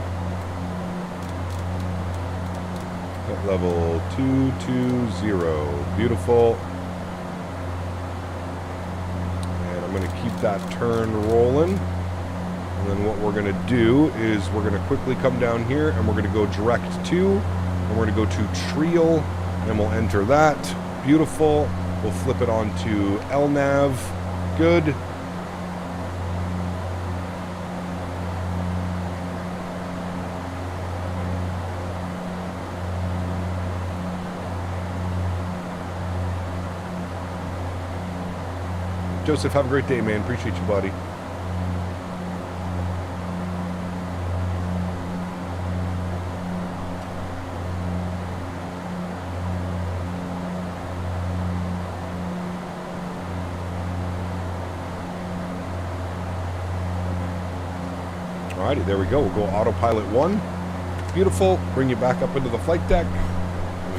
At level 220. Beautiful. And I'm going to keep that turn rolling. And then what we're going to do is we're going to quickly come down here and we're going to go direct to, and we're going to go to Trial, and we'll enter that. Beautiful. We'll flip it onto LNAV. Good. Joseph, have a great day, man. Appreciate you, buddy. Alrighty, there we go. We'll go autopilot 1. Beautiful. Bring you back up into the flight deck.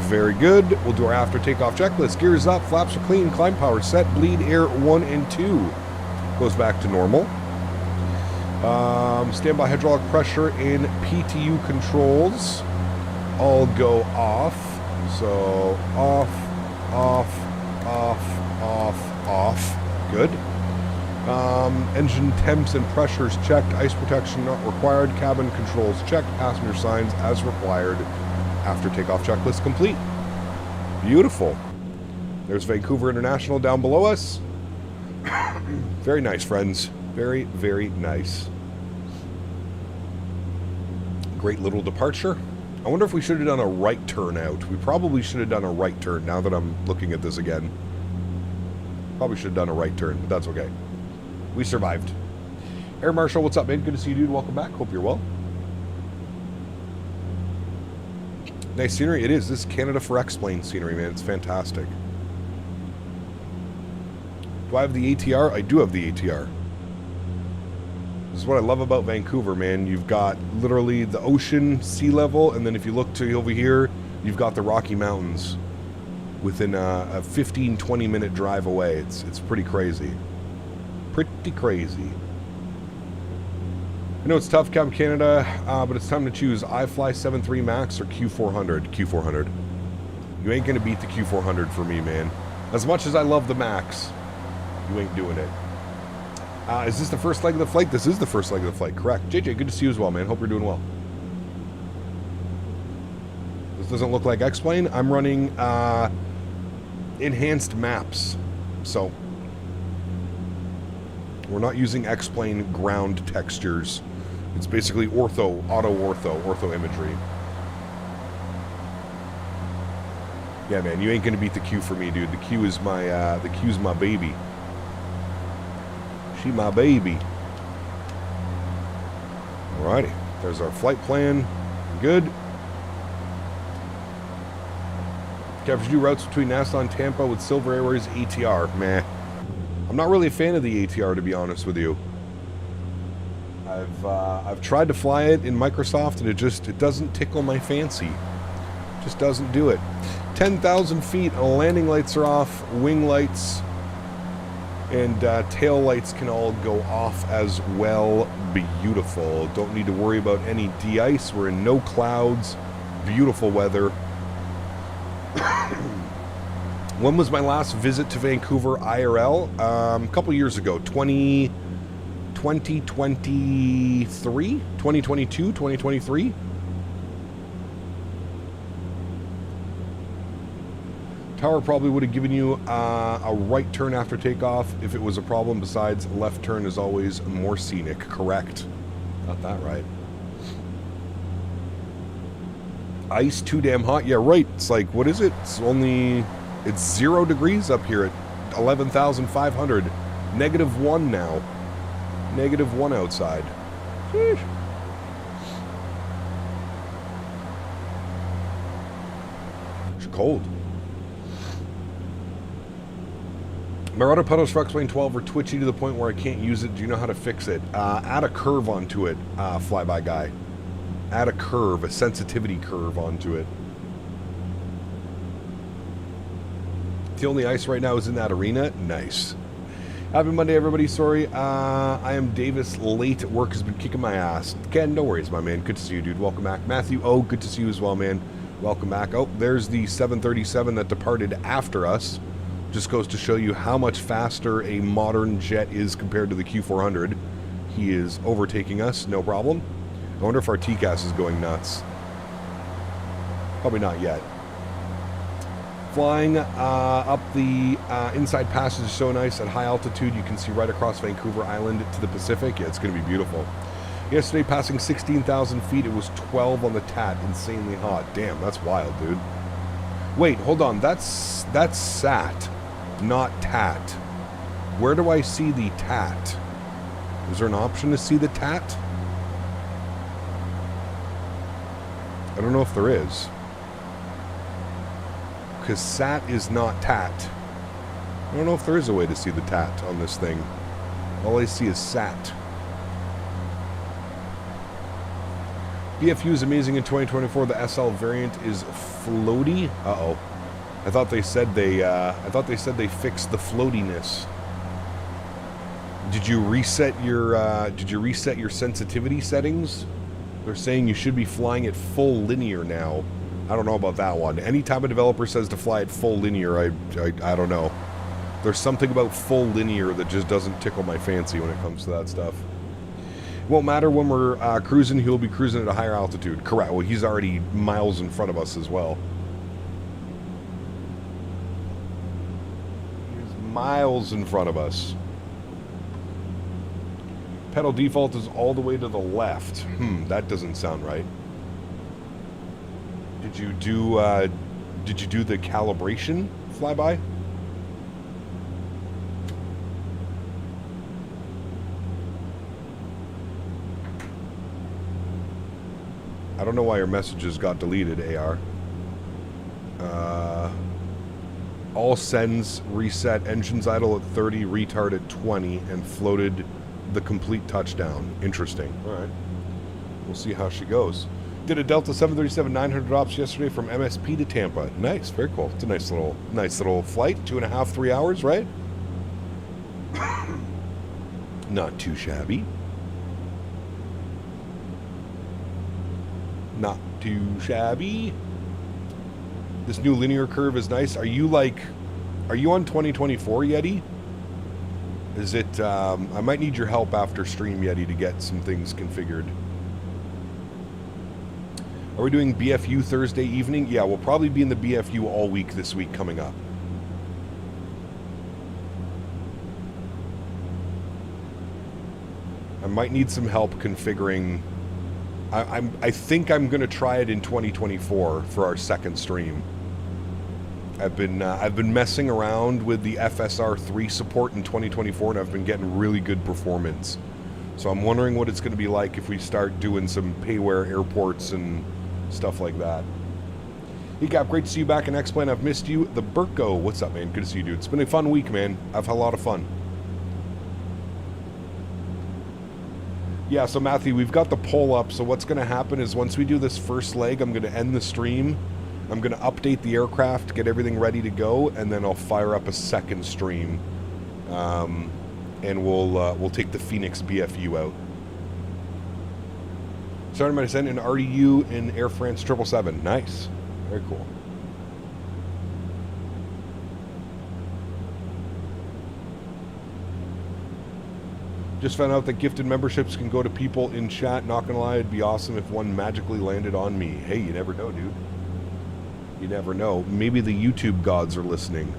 Very good. We'll do our after takeoff checklist. Gears up, flaps are clean, climb power set, bleed air 1 and 2. Goes back to normal. Standby hydraulic pressure and PTU controls all go off. So off, off, off, off, off. Good. Engine temps and pressures checked. Ice protection not required. Cabin controls checked. Passenger signs as required. After takeoff checklist complete. Beautiful. There's Vancouver International down below us. Very nice, friends. Very, very nice. Great little departure. I wonder if we should have done a right turn out. We probably should have done a right turn now that I'm looking at this again. Probably should have done a right turn, but that's okay. We survived. Air Marshal, what's up, man? Good to see you, dude. Welcome back. Hope you're well. Nice scenery. It is. This is Canada for X-Plane scenery, man. It's fantastic. Do I have the ATR? I do have the ATR. This is what I love about Vancouver, man. You've got literally the ocean, sea level, and then if you look to over here, you've got the Rocky Mountains within a 15-20 minute drive away. It's pretty crazy. Pretty crazy. I know it's tough, Cab Canada, but it's time to choose iFly 7.3 Max or Q400. Q400. You ain't gonna beat the Q400 for me, man. As much as I love the Max, you ain't doing it. Is this the first leg of the flight? This is the first leg of the flight, correct. JJ, good to see you as well, man. Hope you're doing well. This doesn't look like X-Plane. I'm running enhanced maps, so we're not using X-Plane ground textures. It's basically ortho imagery. Yeah, man, you ain't gonna beat the Q for me, dude. The Q is the Q's my baby. She my baby. Alrighty, there's our flight plan. Good. Capture do routes between Nassau and Tampa with Silver Airways ATR. Meh. I'm not really a fan of the ATR, to be honest with you. I've tried to fly it in Microsoft, and it doesn't tickle my fancy. Just doesn't do it. 10,000 feet, landing lights are off, wing lights and tail lights can all go off as well. Beautiful. Don't need to worry about any de-ice. We're in no clouds. Beautiful weather. When was my last visit to Vancouver IRL? A couple years ago. 2023? 2022? 2023? Tower probably would have given you a right turn after takeoff if it was a problem. Besides, left turn is always more scenic. Correct. Got that right. Ice too damn hot. Yeah, right. It's like, what is it? It's 0 degrees up here at 11,500. -1 now. -1 outside. Sheesh. It's cold. My rudder pedals for X-Plane 12 are twitchy to the point where I can't use it. Do you know how to fix it? Add a curve onto it, flyby guy. Add a curve, a sensitivity curve onto it. The only ice right now is in that arena. Nice. Happy Monday, everybody. Sorry, I am Davis. Late at work has been kicking my ass. Ken, no worries, my man. Good to see you, dude. Welcome back. Matthew, oh, good to see you as well, man. Welcome back. Oh, there's the 737 that departed after us. Just goes to show you how much faster a modern jet is compared to the Q400. He is overtaking us, no problem. I wonder if our TCAS is going nuts. Probably not yet. Flying up the inside passage is so nice. At high altitude, you can see right across Vancouver Island to the Pacific. Yeah, it's going to be beautiful. Yesterday, passing 16,000 feet, it was 12 on the TAT. Insanely hot. Damn, that's wild, dude. Wait, hold on. That's SAT, not TAT. Where do I see the TAT? Is there an option to see the TAT? I don't know if there is. Because SAT is not TAT. I don't know if there is a way to see the TAT on this thing. All I see is SAT. BFU is amazing in 2024. The SL variant is floaty. Uh-oh. I thought they said they fixed the floatiness. Did you reset your sensitivity settings? They're saying you should be flying at full linear now. I don't know about that one. Anytime a developer says to fly at full linear, I don't know. There's something about full linear that just doesn't tickle my fancy when it comes to that stuff. It won't matter when we're cruising. He'll be cruising at a higher altitude. Correct. Well, he's already miles in front of us as well. miles in front of us. Pedal default is all the way to the left. That doesn't sound right. Did you do the calibration flyby? I don't know why your messages got deleted, AR. All sends reset, engines idle at 30, retard at 20, and floated the complete touchdown. Interesting. All right. We'll see how she goes. Did a Delta 737-900 drops yesterday from MSP to Tampa. Nice, very cool. It's a nice little flight. 2.5, 3 hours, right? Not too shabby. Not too shabby. This new linear curve is nice. Are you on 2024, Yeti? Is it, I might need your help after stream, Yeti, to get some things configured. Are we doing BFU Thursday evening? Yeah, we'll probably be in the BFU all week this week coming up. I might need some help configuring. I think I'm going to try it in 2024 for our second stream. I've been messing around with the FSR3 support in 2024, and I've been getting really good performance. So I'm wondering what it's going to be like if we start doing some payware airports and stuff like that. Hey Cap, great to see you back in X-Plane. I've missed you. The Burko, what's up, man? Good to see you, dude. It's been a fun week, man. I've had a lot of fun. Yeah, so Matthew, we've got the poll up. So what's going to happen is once we do this first leg, I'm going to end the stream. I'm going to update the aircraft, get everything ready to go, and then I'll fire up a second stream. And we'll take the Phoenix BFU out. Started my descent in RDU in Air France 777. Nice. Very cool. Just found out that gifted memberships can go to people in chat. Not gonna lie, it'd be awesome if one magically landed on me. Hey, you never know, dude. You never know. Maybe the YouTube gods are listening.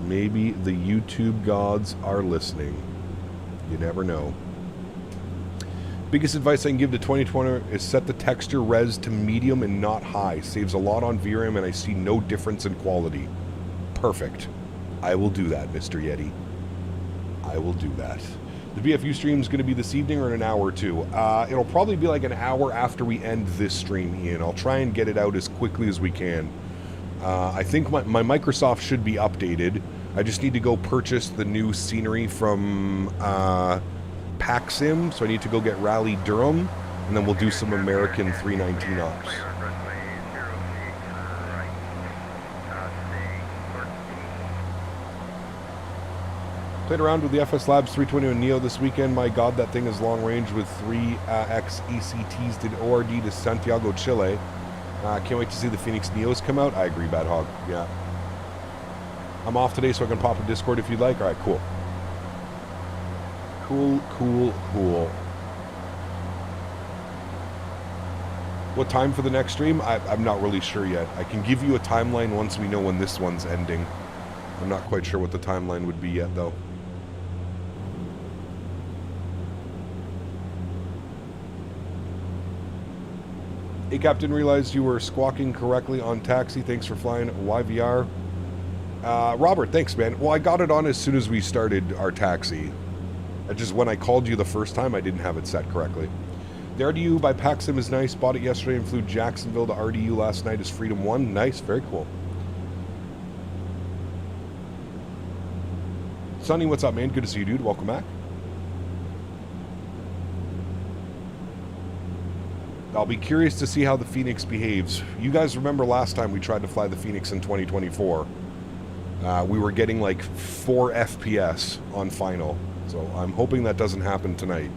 Maybe the YouTube gods are listening. You never know. Biggest advice I can give to 2020 is set the texture res to medium and not high. Saves a lot on VRAM and I see no difference in quality. Perfect. I will do that, Mr. Yeti. I will do that. The BFU stream is going to be this evening or in an hour or two. It'll probably be like an hour after we end this stream, Ian. I'll try and get it out as quickly as we can. I think my Microsoft should be updated. I just need to go purchase the new scenery from FlyJSim, so I need to go get Rally Durham, and then we'll do some American 319 ops. Played around with the FS Labs 320 and Neo this weekend. My God, that thing is long range with 3X ECTs. Did ORD to Santiago, Chile. Can't wait to see the Phoenix Neos come out. I agree, Bad Hog. Yeah. I'm off today, so I can pop a Discord if you'd like. All right, cool. Cool. What time for the next stream? I'm not really sure yet. I can give you a timeline once we know when this one's ending. I'm not quite sure what the timeline would be yet, though. Hey, Cap, didn't realize you were squawking correctly on taxi. Thanks for flying YVR. Robert, thanks, man. Well, I got it on as soon as we started our taxi. Just when I called you the first time, I didn't have it set correctly. The RDU by PAXIM is nice. Bought it yesterday and flew Jacksonville to RDU last night as Freedom 1. Nice, very cool. Sonny, what's up, man? Good to see you, dude. Welcome back. I'll be curious to see how the Phoenix behaves. You guys remember last time we tried to fly the Phoenix in 2024. We were getting like 4 FPS on final. So I'm hoping that doesn't happen tonight.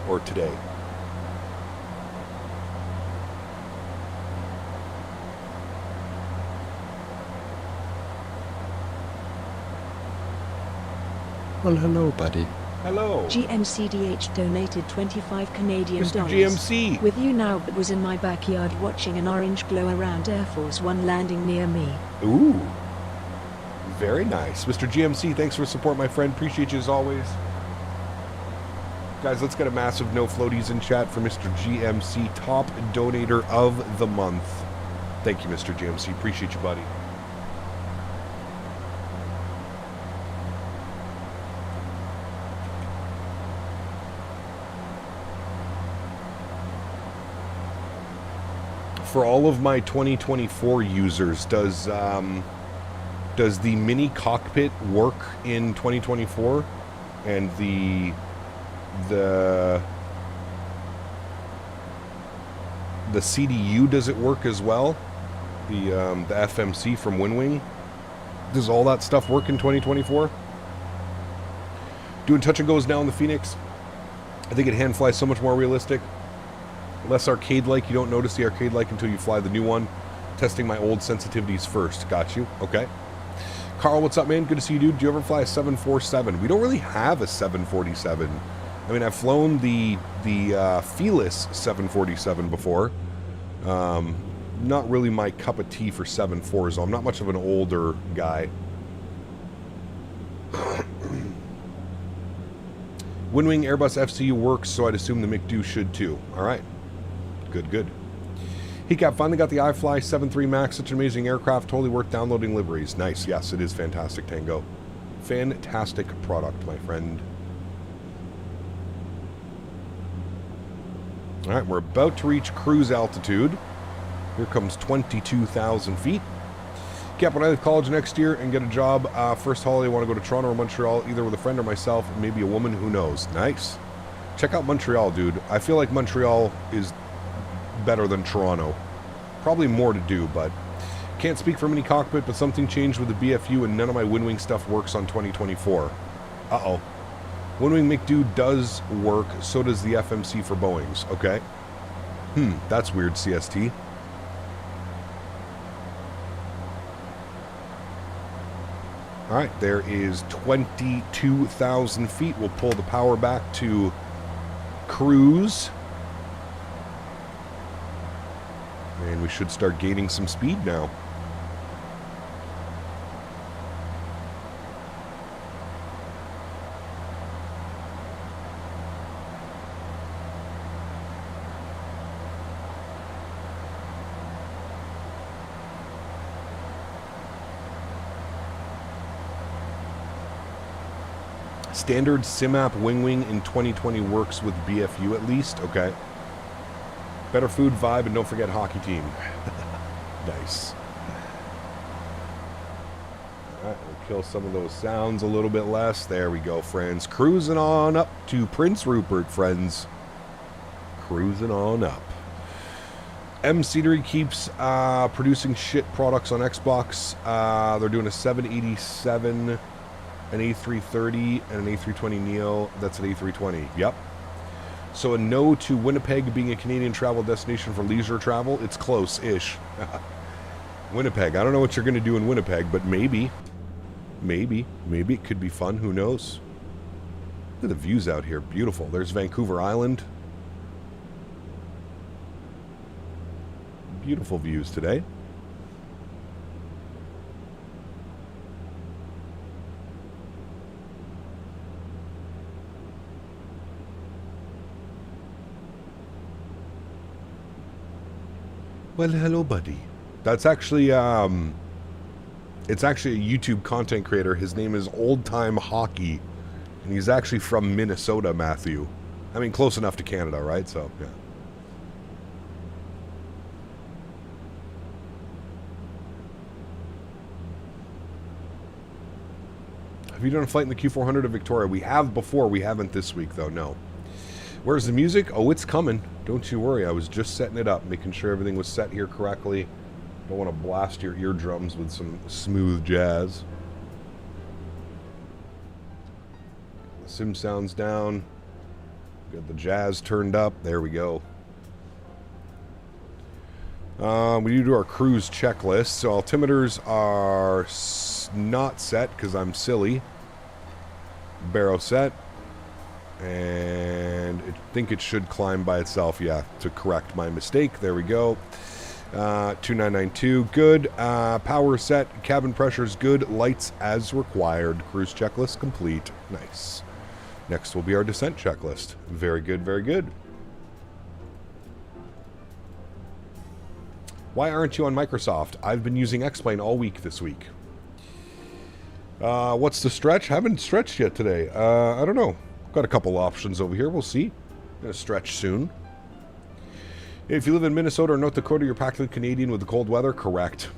Or today. Well, hello, buddy. Hello. GMCDH donated 25 Canadian Mr. dollars. GMC. With you now, but was in my backyard watching an orange glow around Air Force One landing near me. Ooh. Very nice. Mr. GMC, thanks for support, my friend. Appreciate you as always. Guys, let's get a massive no floaties in chat for Mr. GMC, top donator of the month. Thank you, Mr. GMC. Appreciate you, buddy. For all of my 2024 users, does the mini cockpit work in 2024? And the CDU, does it work as well? The FMC from WinWing, does all that stuff work in 2024? Doing touch and goes now in the Phoenix. I think it hand flies so much more realistic, less arcade-like. You don't notice the arcade-like until you fly the new one. Testing my old sensitivities first. Got you. Okay. Karl, what's up, man? Good to see you, dude. Do you ever fly a 747? We don't really have a 747. I mean, I've flown the Felis 747 before. Not really my cup of tea for 747s. I'm not much of an older guy. WinWing Airbus FCU works, so I'd assume the McDo should too. All right. Good, good. Hecap finally got the iFly 7.3 Max. Such an amazing aircraft. Totally worth downloading liveries. Nice. Yes, it is fantastic, Tango. Fantastic product, my friend. All right, we're about to reach cruise altitude. Here comes 22,000 feet. Cap, when I leave college next year and get a job, first holiday I want to go to Toronto or Montreal, either with a friend or myself, maybe a woman, who knows. Nice. Check out Montreal, dude. I feel like Montreal is better than Toronto. Probably more to do, but can't speak for mini cockpit, but something changed with the BFU and none of my WinWing stuff works on 2024. Uh-oh. WinWing McDo does work, so does the FMC for Boeings. Okay. That's weird, CST. All right, there is 22,000 feet. We'll pull the power back to cruise. And we should start gaining some speed now. Standard SimApp WingWing in 2020 works with BFU at least. Okay. Better food, vibe, and don't forget hockey team. Nice. Alright, we'll kill some of those sounds a little bit less. There we go, friends. Cruising on up to Prince Rupert, friends. Cruising on up. Smitty keeps producing shit products on Xbox. They're doing a 787... an A330 and an A320neo. That's an A320. Yep. So a no to Winnipeg being a Canadian travel destination for leisure travel. It's close-ish. Winnipeg. I don't know what you're going to do in Winnipeg, but maybe. Maybe it could be fun. Who knows? Look at the views out here. Beautiful. There's Vancouver Island. Beautiful views today. Well, hello, buddy. That's actually, it's actually a YouTube content creator. His name is Old Time Hockey, and he's actually from Minnesota, Matthew. I mean, close enough to Canada, right? So, yeah. Have you done a flight in the Q400 of Victoria? We have before. We haven't this week, though, no. Where's the music? Oh, it's coming. Don't you worry. I was just setting it up, making sure everything was set here correctly. Don't want to blast your eardrums with some smooth jazz. The sim sounds down. Got the jazz turned up. There we go. We need to do our cruise checklist. So altimeters are not set because I'm silly. Baro set. And I think it should climb by itself, yeah, to correct my mistake. There we go. 2992, good. Power set, cabin pressure's good, lights as required. Cruise checklist complete. Nice. Next will be our descent checklist. Very good, very good. Why aren't you on Microsoft? I've been using X-Plane all week this week. What's the stretch? Haven't stretched yet today. I don't know. Got a couple options over here. We'll see. Gonna stretch soon. If you live in Minnesota or North Dakota, you're practically Canadian with the cold weather. Correct.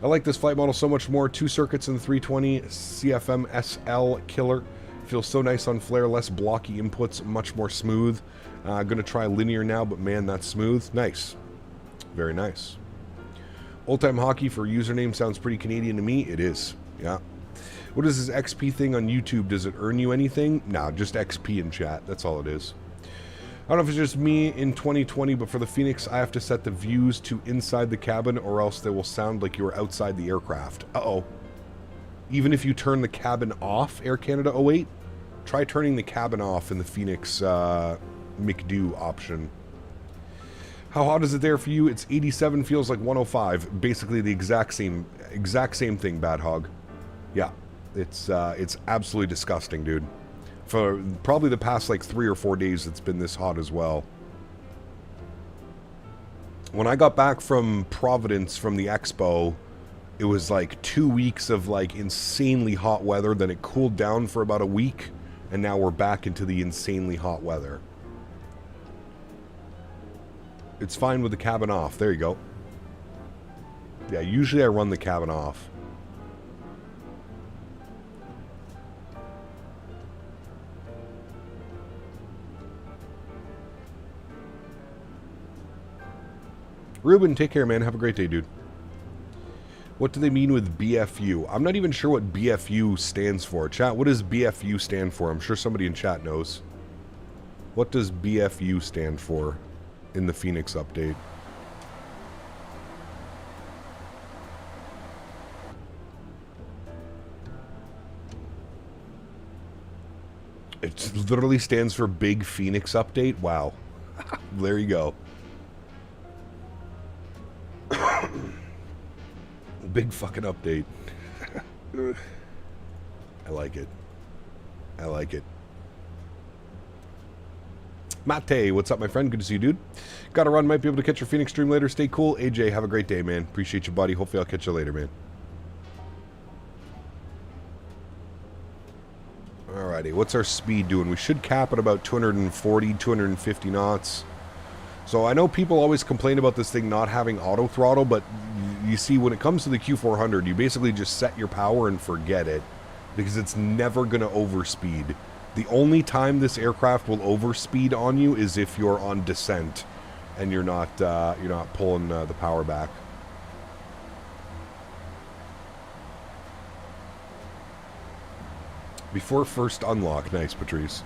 I like this flight model so much more. 2 circuits in the 320 CFM SL killer. Feels so nice on flare. Less blocky inputs. Much more smooth. Gonna try linear now, but man, that's smooth. Nice. Very nice. Old Time Hockey for username sounds pretty Canadian to me. It is. Yeah. What is this XP thing on YouTube? Does it earn you anything? Nah, just XP in chat. That's all it is. I don't know if it's just me in 2020, but for the Phoenix, I have to set the views to inside the cabin or else they will sound like you're outside the aircraft. Uh-oh. Even if you turn the cabin off, Air Canada 08, try turning the cabin off in the Phoenix McDo option. How hot is it there for you? It's 87, feels like 105. Basically the exact same thing, Bad Hog. Yeah, it's absolutely disgusting, dude. For probably the past like 3 or 4 days, it's been this hot as well. When I got back from Providence from the expo, it was like 2 weeks of like insanely hot weather. Then it cooled down for about a week, and now we're back into the insanely hot weather. It's fine with the cabin off. There you go. Yeah, usually I run the cabin off. Ruben, take care, man. Have a great day, dude. What do they mean with BFU? I'm not even sure what BFU stands for. Chat, what does BFU stand for? I'm sure somebody in chat knows. What does BFU stand for in the Phoenix update? It literally stands for Big Phoenix Update? Wow. There you go. Big fucking update. I like it. I like it. Mate, what's up, my friend? Good to see you, dude. Gotta run. Might be able to catch your Phoenix stream later. Stay cool. AJ, have a great day, man. Appreciate you, buddy. Hopefully I'll catch you later, man. Alrighty, what's our speed doing? We should cap at about 240, 250 knots. So I know people always complain about this thing not having auto throttle, but you see, when it comes to the Q400, you basically just set your power and forget it, because it's never going to overspeed. The only time this aircraft will overspeed on you is if you're on descent and you're not pulling the power back. Before first unlock. Nice, Patrice.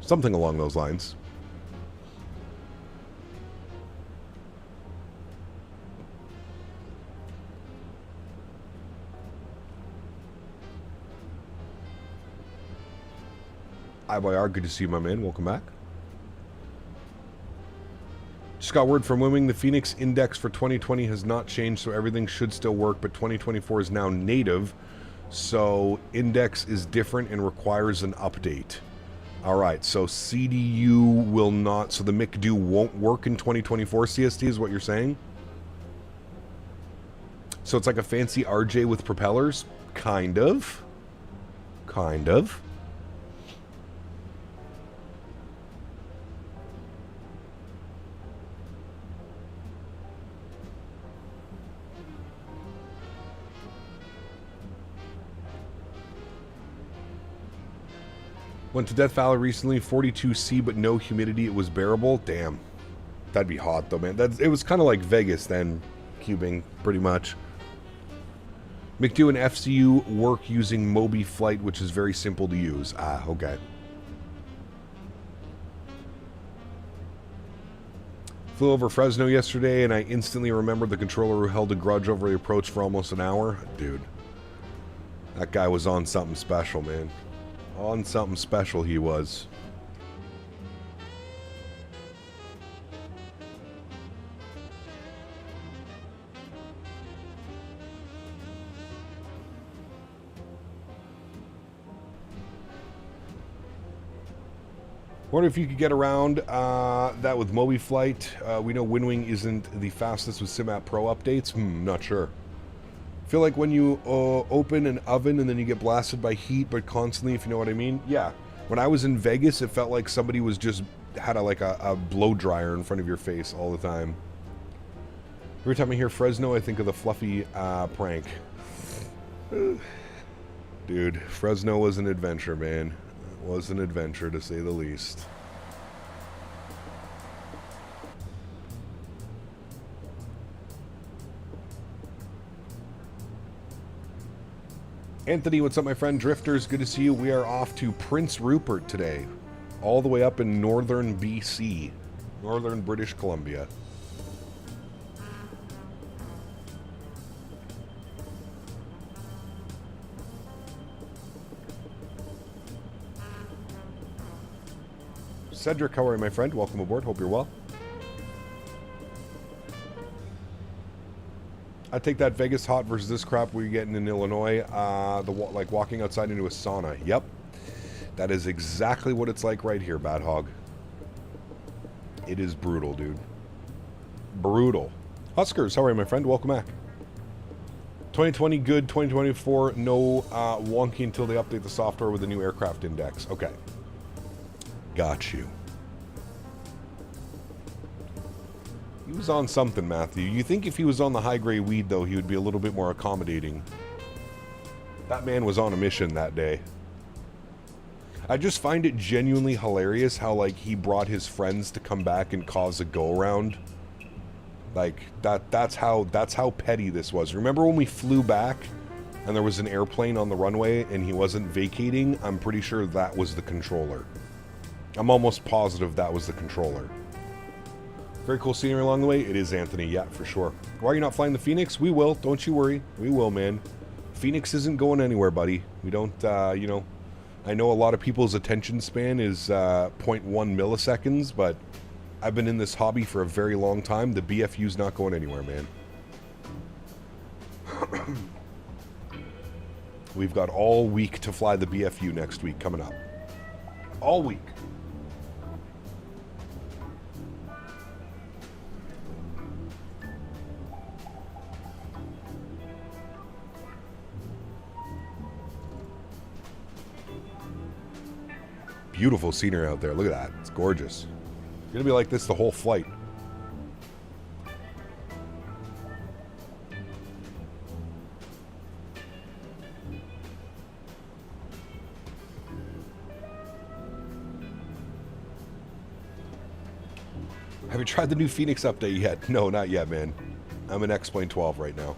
Something along those lines. IYR, good to see you, my man. Welcome back. Just got word from Wiming. The Phoenix index for 2020 has not changed, so everything should still work, but 2024 is now native, so index is different and requires an update. Alright, so CDU will not, so the McDo won't work in 2024 CST is what you're saying? So it's like a fancy RJ with propellers? Kind of. Kind of. Went to Death Valley recently, 42C, but no humidity. It was bearable. Damn. That'd be hot, though, man. It was kind of like Vegas then, cubing, pretty much. McDo and FCU work using Moby Flite, which is very simple to use. Ah, okay. Flew over Fresno yesterday, and I instantly remembered the controller who held a grudge over the approach for almost an hour. Dude. That guy was on something special, man. On something special he was. Wonder if you could get around that with Moby Flight. We know Windwing isn't the fastest with SimApp Pro updates. Not sure. Feel like when you open an oven and then you get blasted by heat, but constantly, if you know what I mean. Yeah. When I was in Vegas, it felt like somebody was just had a blow dryer in front of your face all the time. Every time I hear Fresno, I think of the Fluffy prank. Dude, Fresno was an adventure, man. It was an adventure, to say the least. Anthony, what's up, my friend? Drifters, good to see you. We are off to Prince Rupert today. All the way up in northern BC. Northern British Columbia. Cedric, how are you, my friend? Welcome aboard. Hope you're well. I take that Vegas hot versus this crap we're getting in Illinois. Like walking outside into a sauna. Yep. That is exactly what it's like right here, Bad Hog. It is brutal, dude. Brutal. Huskers, how are you, my friend? Welcome back. 2020 good. 2024 no wonky until they update the software with the new aircraft index. Okay. Got you. He was on something, Matthew. You think if he was on the high-grade weed, though, he would be a little bit more accommodating. That man was on a mission that day. I just find it genuinely hilarious how, like, he brought his friends to come back and cause a go-around. Like, that's how petty this was. Remember when we flew back and there was an airplane on the runway and he wasn't vacating? I'm pretty sure that was the controller. I'm almost positive that was the controller. Very cool scenery along the way. It is, Anthony. Yeah, for sure. Why are you not flying the Phoenix? We will. Don't you worry. We will, man. Phoenix isn't going anywhere, buddy. We don't, you know... I know a lot of people's attention span is 0.1 milliseconds, but I've been in this hobby for a very long time. The BFU's not going anywhere, man. We've got all week to fly the BFU next week coming up. All week. Beautiful scenery out there. Look at that. It's gorgeous. It's gonna be like this the whole flight. Have you tried the new Phoenix update yet? No, not yet, man. I'm in X-Plane 12 right now.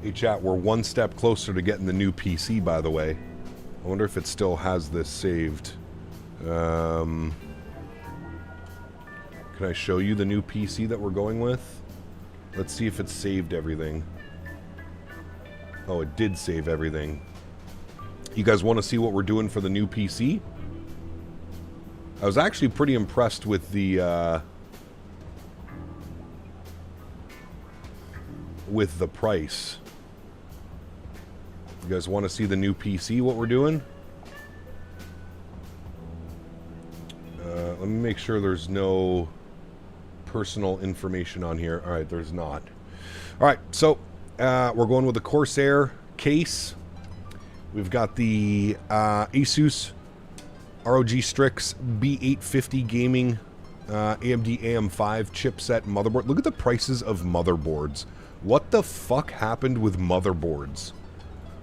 Hey chat, we're one step closer to getting the new PC, by the way. I wonder if it still has this saved. Can I show you the new PC that we're going with? Let's see if it saved everything. Oh, it did save everything. You guys want to see what we're doing for the new PC? I was actually pretty impressed with the price. You guys want to see the new PC, what we're doing? Let me make sure there's no personal information on here. All right, there's not. All right, so we're going with the Corsair case. We've got the Asus ROG Strix B850 gaming AMD AM5 chipset motherboard. Look at the prices of motherboards. What the fuck happened with motherboards?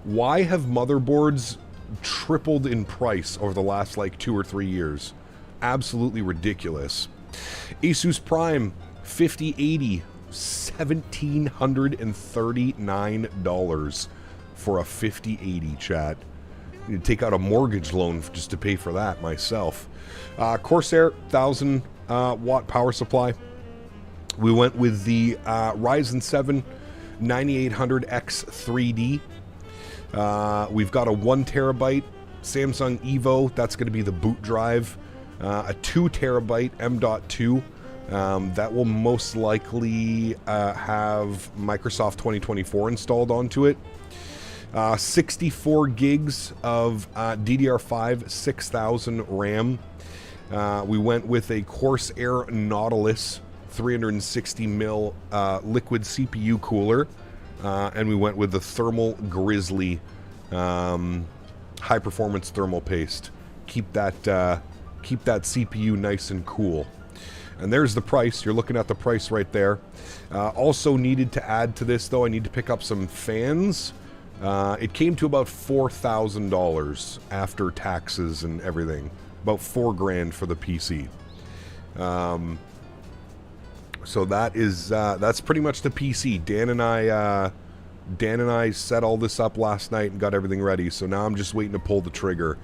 Why have motherboards tripled in price over the last like 2 or 3 years? Absolutely ridiculous. Asus Prime 5080, $1,739 for a 5080, chat. I need to take out a mortgage loan just to pay for that myself. Corsair 1000 watt power supply. We went with the Ryzen 7 9800X 3D. We've got a 1 terabyte Samsung Evo. That's going to be the boot drive. A 2 terabyte M.2 That will most likely have Microsoft 2024 installed onto it. 64 gigs of DDR5 6000 RAM. We went with a Corsair Nautilus 360 mil liquid CPU cooler, and we went with the Thermal Grizzly high performance thermal paste. Keep that CPU nice and cool. And there's the price. You're looking at the price right there. Also needed to add to this, though, I need to pick up some fans. It came to about $4,000 after taxes and everything. About $4,000 for the PC. So that is that's pretty much the PC. Dan and I set all this up last night and got everything ready. So now I'm just waiting to pull the trigger.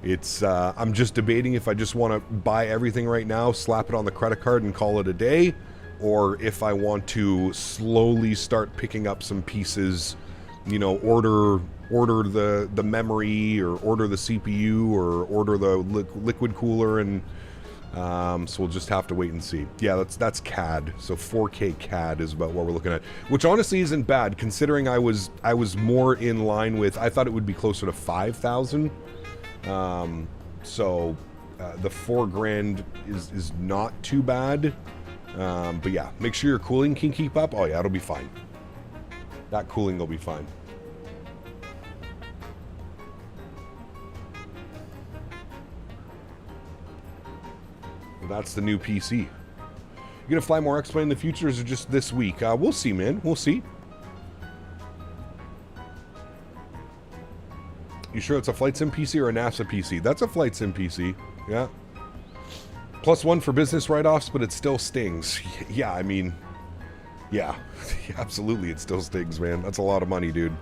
It's I'm just debating if I just want to buy everything right now, slap it on the credit card and call it a day, or if I want to slowly start picking up some pieces, you know, order the memory, or order the CPU, or order the liquid cooler, and so we'll just have to wait and see. Yeah, that's CAD. So 4K CAD is about what we're looking at, which honestly isn't bad considering I was more in line with, I thought it would be closer to 5,000. So the $4,000 is not too bad. But yeah, make sure your cooling can keep up. Oh yeah, it'll be fine. That cooling will be fine. That's the new PC. You gonna fly more X-Plane in the future, or is it just this week? We'll see, man. We'll see. You sure it's a FlyJSim PC or a NASA PC? That's a FlyJSim PC. Yeah. +1 for business write-offs, but it still stings. Yeah, I mean, yeah. Absolutely, it still stings, man. That's a lot of money, dude.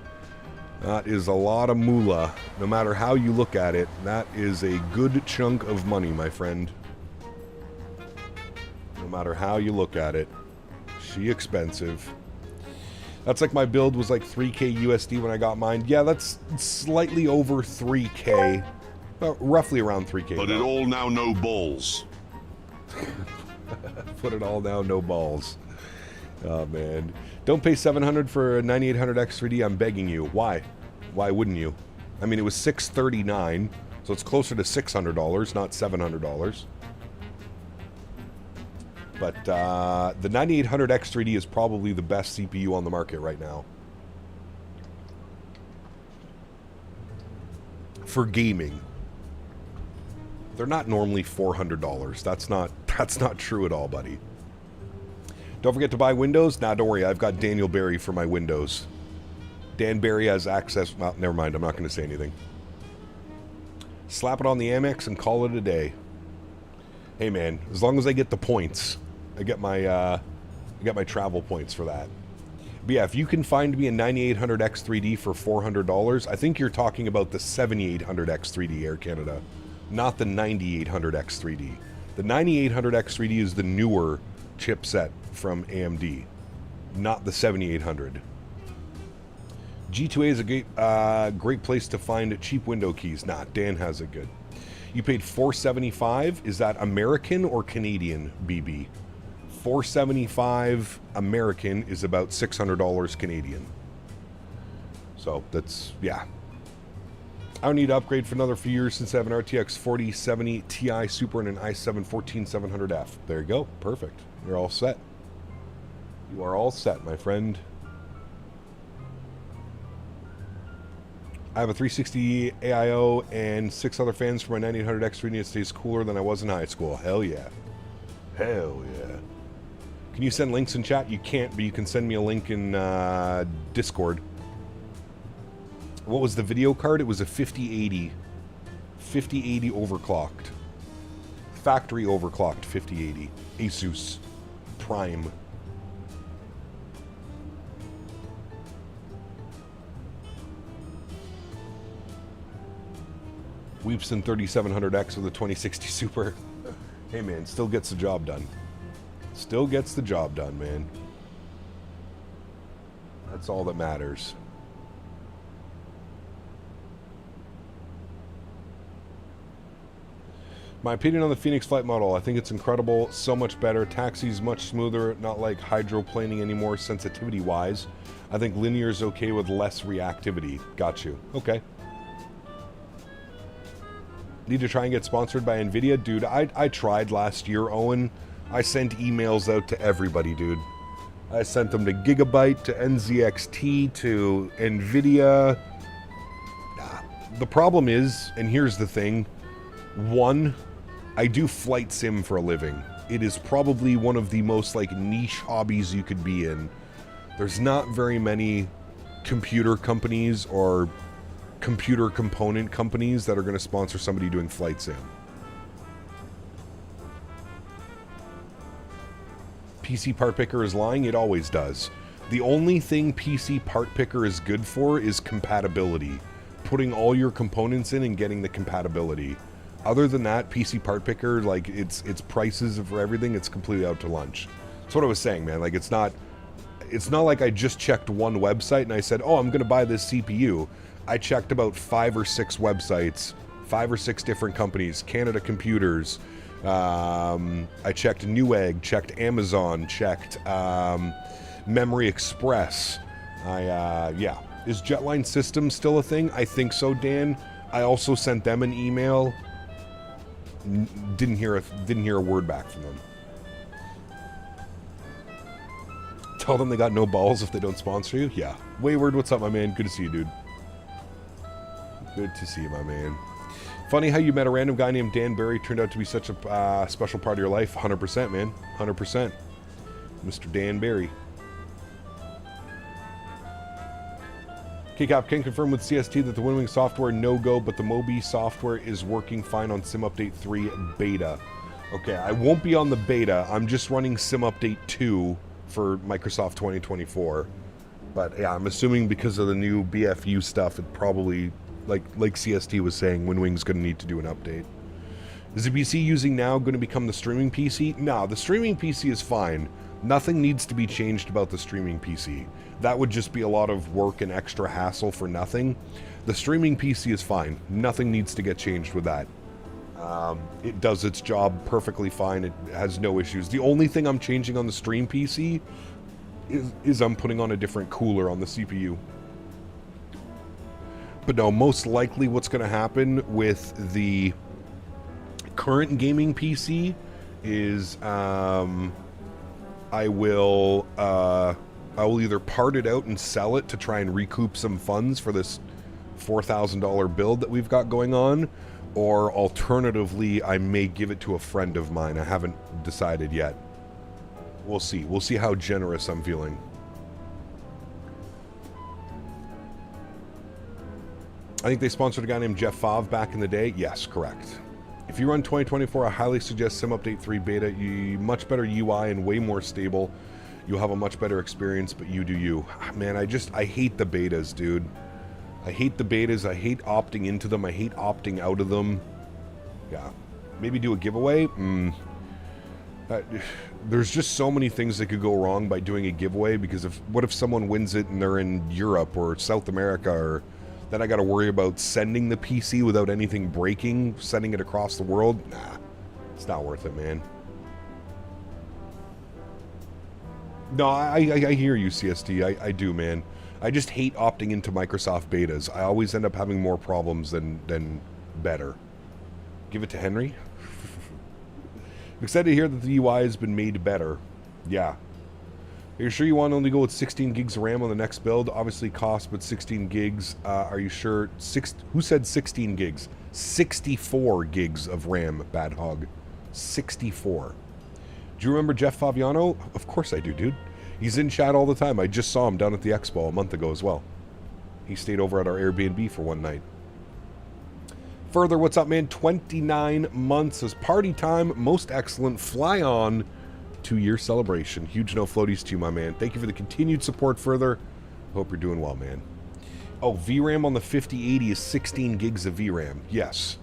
That is a lot of moolah. No matter how you look at it, that is a good chunk of money, my friend. No matter how you look at it. She expensive. That's like my build was like 3K USD when I got mine. Yeah, that's slightly over 3K. But roughly around 3K. But it all now no balls. Put it all down, no balls. Oh, man. Don't pay $700 for a 9800X 3D, I'm begging you. Why? Why wouldn't you? I mean, it was $639, so it's closer to $600, not $700. But the 9800X 3D is probably the best CPU on the market right now. For gaming. They're not normally $400. That's not true at all, buddy. Don't forget to buy Windows. Nah, don't worry. I've got Daniel Barry for my Windows. Dan Barry has access. Well, never mind. I'm not going to say anything. Slap it on the Amex and call it a day. Hey, man. As long as I get the points, I get my travel points for that. But yeah, if you can find me a 9800X 3D for $400, I think you're talking about the 7800X 3D Air Canada, not the 9800X 3D. The 9800X 3D is the newer chipset from AMD, not the 7800. G2A is a great place to find cheap window keys. Nah, Dan has it good. You paid $475. Is that American or Canadian, BB? $475 American is about $600 Canadian. So that's, yeah. I don't need to upgrade for another few years since I have an RTX 4070 Ti Super and an i7 14700F. There you go. Perfect. You're all set. You are all set, my friend. I have a 360 AIO and 6 other fans for my 9800X 3D. It stays cooler than I was in high school. Hell yeah. Hell yeah. Can you send links in chat? You can't, but you can send me a link in Discord. What was the video card? It was a 5080. 5080 overclocked. Factory overclocked 5080. Asus Prime. Weepson 3700X with a 2060 Super. Hey man, still gets the job done. Still gets the job done, man. That's all that matters. My opinion on the Phoenix flight model, I think it's incredible, so much better. Taxi's much smoother, not like hydroplaning anymore sensitivity-wise. I think linear is okay with less reactivity. Got you. Okay. Need to try and get sponsored by NVIDIA? Dude, I tried last year, Owen. I sent emails out to everybody, dude. I sent them to Gigabyte, to NZXT, to NVIDIA. The problem is, and here's the thing, one, I do flight sim for a living. It is probably one of the most like niche hobbies you could be in. There's not very many computer companies or computer component companies that are going to sponsor somebody doing flight sim. PC Part Picker is lying, it always does. The only thing PC Part Picker is good for is compatibility. Putting all your components in and getting the compatibility. Other than that, PC Part Picker, like, its prices for everything, it's completely out to lunch. That's what I was saying, man. Like, it's not like I just checked one website and I said, oh, I'm going to buy this CPU. I checked about 5 or 6 websites, 5 or 6 different companies, Canada Computers. I checked Newegg, checked Amazon, checked Memory Express. Yeah. Is Jetline Systems still a thing? I think so, Dan. I also sent them an email. Didn't hear a word back from them. Tell them they got no balls if they don't sponsor you? Yeah. Wayward, what's up, my man? Good to see you, dude. Good to see you, my man. Funny how you met a random guy named Dan Barry, turned out to be such a special part of your life. 100%, man. 100%. Mr. Dan Barry. Takeoff can confirm with CST that the Windwing software no-go, but the Mobi software is working fine on Sim Update 3 beta. Okay, I won't be on the beta. I'm just running Sim Update 2 for Microsoft 2024. But yeah, I'm assuming because of the new BFU stuff, it probably, like CST was saying, Windwing's going to need to do an update. Is the PC using now going to become the streaming PC? No, the streaming PC is fine. Nothing needs to be changed about the streaming PC. That would just be a lot of work and extra hassle for nothing. The streaming PC is fine. Nothing needs to get changed with that. It does its job perfectly fine. It has no issues. The only thing I'm changing on the stream PC is I'm putting on a different cooler on the CPU. But no, most likely what's going to happen with the current gaming PC is I will either part it out and sell it to try and recoup some funds for this $4,000 build that we've got going on, or alternatively, I may give it to a friend of mine. I haven't decided yet. We'll see. We'll see how generous I'm feeling. I think they sponsored a guy named Jeff Favre back in the day. Yes, correct. If you run 2024, I highly suggest Sim Update 3 Beta. Much better UI and way more stable. You'll have a much better experience, but you do you. Man, I hate the betas, dude. I hate the betas. I hate opting into them. I hate opting out of them. Yeah. Maybe do a giveaway? There's just so many things that could go wrong by doing a giveaway, because what if someone wins it and they're in Europe or South America, or then I got to worry about sending the PC without anything breaking, sending it across the world? Nah, it's not worth it, man. No, I hear you, CST. I do, man. I just hate opting into Microsoft betas. I always end up having more problems than better. Give it to Henry. I'm excited to hear that the UI has been made better. Yeah. Are you sure you want to only go with 16 gigs of RAM on the next build? Obviously cost, but 16 gigs. Are you sure? Who said 16 gigs? 64 gigs of RAM, Bad Hog. 64. Do you remember Jeff Faviano? Of course I do, dude. He's in chat all the time. I just saw him down at the expo a month ago as well. He stayed over at our Airbnb for one night. Further, what's up, man? 29 months is party time. Most excellent. Fly on. 2-year celebration. Huge no floaties to you, my man. Thank you for the continued support. Further, hope you're doing well, man. Oh, VRAM on the 5080 is 16 gigs of VRAM. Yes.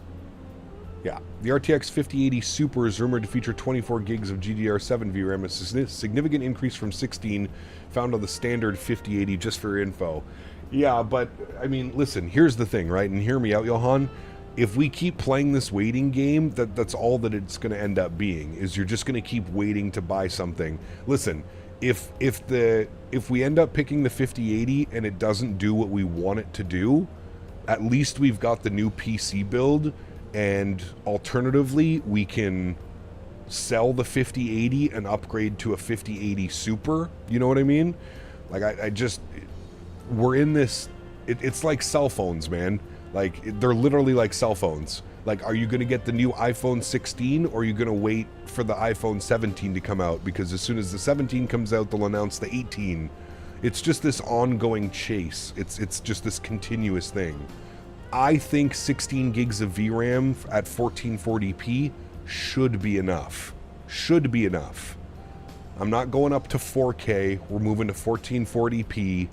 Yeah. The RTX 5080 Super is rumored to feature 24 gigs of GDDR7 VRAM, a significant increase from 16 found on the standard 5080, just for your info. Yeah, but, I mean, listen, here's the thing, right? And hear me out, Johan. if we keep playing this waiting game, that's all that it's going to end up being, is you're just going to keep waiting to buy something. Listen, if we end up picking the 5080 and it doesn't do what we want it to do, at least we've got the new PC build, and alternatively, we can sell the 5080 and upgrade to a 5080 Super. You know what I mean? Like, we're in this, it's like cell phones, man. Like, they're literally like cell phones. Like, are you going to get the new iPhone 16, or are you going to wait for the iPhone 17 to come out? Because as soon as the 17 comes out, they'll announce the 18. It's just this ongoing chase. It's just this continuous thing. I think 16 gigs of VRAM at 1440p should be enough. Should be enough. I'm not going up to 4K. We're moving to 1440p.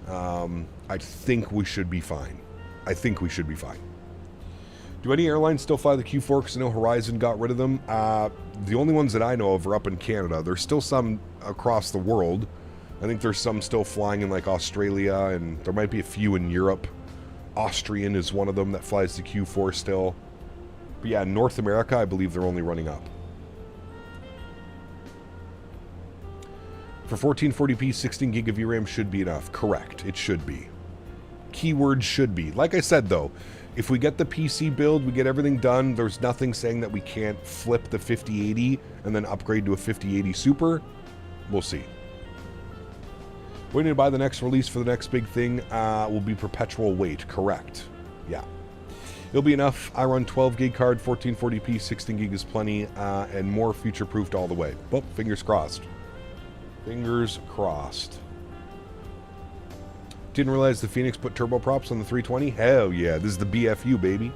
I think we should be fine. I think we should be fine. Do any airlines still fly the Q4? Because I know Horizon got rid of them. The only ones that I know of are up in Canada. There's still some across the world. I think there's some still flying in like Australia, and there might be a few in Europe. Austrian is one of them that flies the Q4 still. But yeah, North America, I believe they're only running up. For 1440p, 16 gig of VRAM should be enough. Correct. It should be. Keyword should be. Like I said, though, if we get the PC build, we get everything done, there's nothing saying that we can't flip the 5080 and then upgrade to a 5080 Super. We'll see. Waiting to buy the next release for the next big thing will be perpetual wait. Correct. Yeah. It'll be enough. I run 12 gig card, 1440p, 16 gig is plenty, and more future-proofed all the way. Well, fingers crossed. Fingers crossed. Didn't realize the Phoenix put turboprops on the 320. Hell yeah, this is the BFU, baby.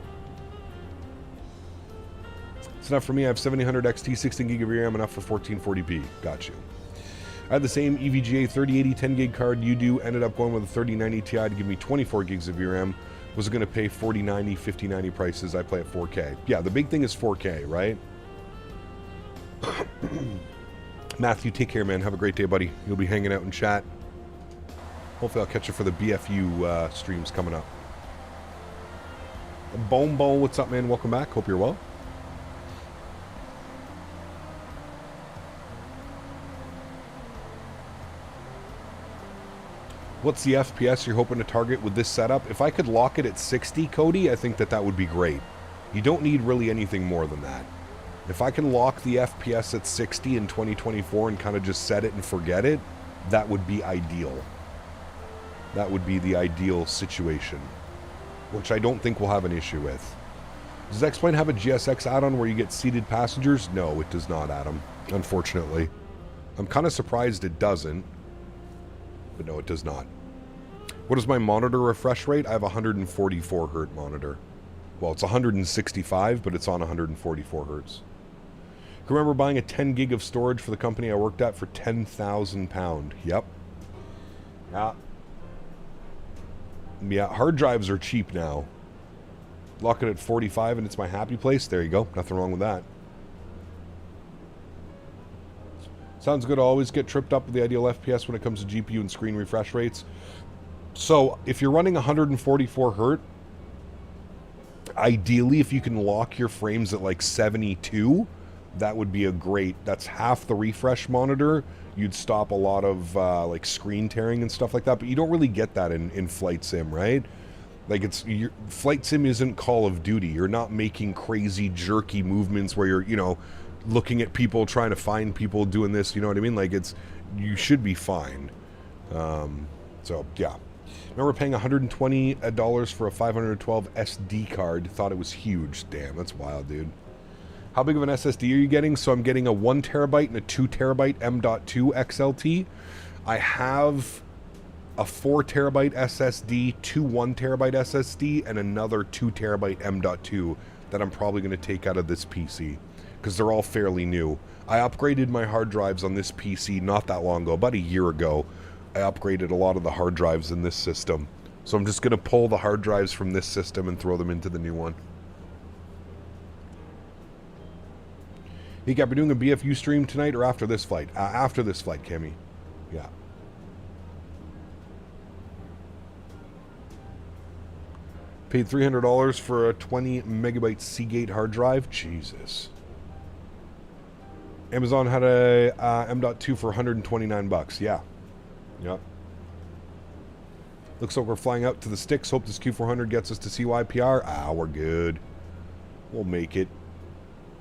It's enough for me. I have 7000 XT, 16 gig of RAM, enough for 1440p. Got you. I had the same EVGA 3080 10 gig card you do. Ended up going with a 3090 Ti to give me 24 gigs of VRAM. Was going to pay 4090, 5090 prices. I play at 4K. Yeah, the big thing is 4K, right? Matthew, take care, man. Have a great day, buddy. You'll be hanging out in chat. Hopefully I'll catch you for the BFU streams coming up. Bone, what's up, man? Welcome back. Hope you're well. What's the FPS you're hoping to target with this setup? If I could lock it at 60, Cody, I think that would be great. You don't need really anything more than that. If I can lock the FPS at 60 in 2024 and kind of just set it and forget it, that would be ideal. That would be the ideal situation, which I don't think we'll have an issue with. Does X-Plane have a GSX add-on where you get seated passengers? No, it does not, Adam, unfortunately. I'm kind of surprised it doesn't, but no, it does not. What is my monitor refresh rate? I have a 144 Hz monitor. Well, it's 165, but it's on 144 Hz. I remember buying a 10 gig of storage for the company I worked at for £10,000. Yep. Yeah, hard drives are cheap now. Lock it at 45 and it's my happy place. There you go. Nothing wrong with that. Sounds good. I always get tripped up with the ideal FPS when it comes to GPU and screen refresh rates. So, if you're running 144 Hz, ideally, if you can lock your frames at like 72, that would be a great, that's half the refresh monitor. You'd stop a lot of like screen tearing and stuff like that, but you don't really get that in FlyJSim, right? Like FlyJSim isn't Call of Duty. You're not making crazy jerky movements where you're, you know, looking at people, trying to find people doing this, you know what I mean? Like you should be fine. So yeah. Remember paying $120 for a 512 SD card. Thought it was huge. Damn, that's wild, dude. How big of an SSD are you getting? So I'm getting a 1 terabyte and a 2 terabyte M.2 XLT. I have a 4 terabyte SSD, 2 1 terabyte SSD, and another 2 terabyte M.2 that I'm probably going to take out of this PC because they're all fairly new. I upgraded my hard drives on this PC not that long ago, about a year ago. I upgraded a lot of the hard drives in this system. So I'm just going to pull the hard drives from this system and throw them into the new one. Hey, Cap, we're doing a BFU stream tonight or after this flight? After this flight, Kemi. Yeah. Paid $300 for a 20 megabyte Seagate hard drive. Jesus. Amazon had a M.2 for 129 bucks. Yeah. Yep. Looks like we're flying out to the sticks. Hope this Q400 gets us to CYPR. Ah, we're good. We'll make it.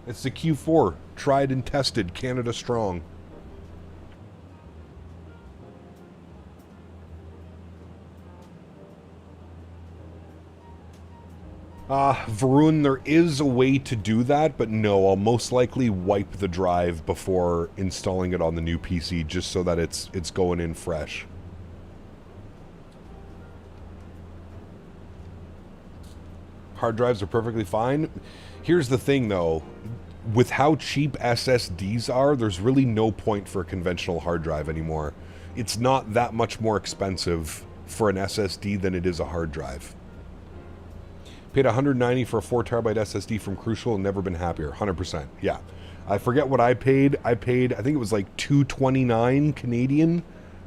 It's the Q4. Tried and tested. Canada strong. Varun, there is a way to do that, but no, I'll most likely wipe the drive before installing it on the new PC just so that it's going in fresh. Hard drives are perfectly fine. Here's the thing though, with how cheap SSDs are, there's really no point for a conventional hard drive anymore. It's not that much more expensive for an SSD than it is a hard drive. Paid $190 for a 4 terabyte SSD from Crucial and never been happier. 100%. Yeah. I forget what I paid. I think it was like $229 Canadian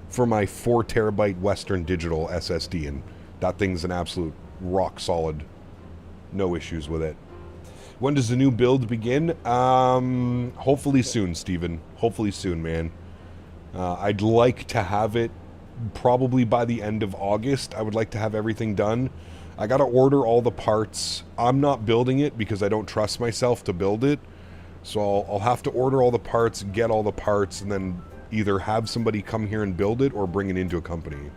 for my 4 terabyte Western Digital SSD, and that thing's an absolute rock solid. No issues with it. When does the new build begin? Hopefully soon, Steven. Hopefully soon, man. I'd like to have it probably by the end of August. I would like to have everything done. I gotta order all the parts. I'm not building it because I don't trust myself to build it. So I'll have to order all the parts, get all the parts, and then either have somebody come here and build it or bring it into a company.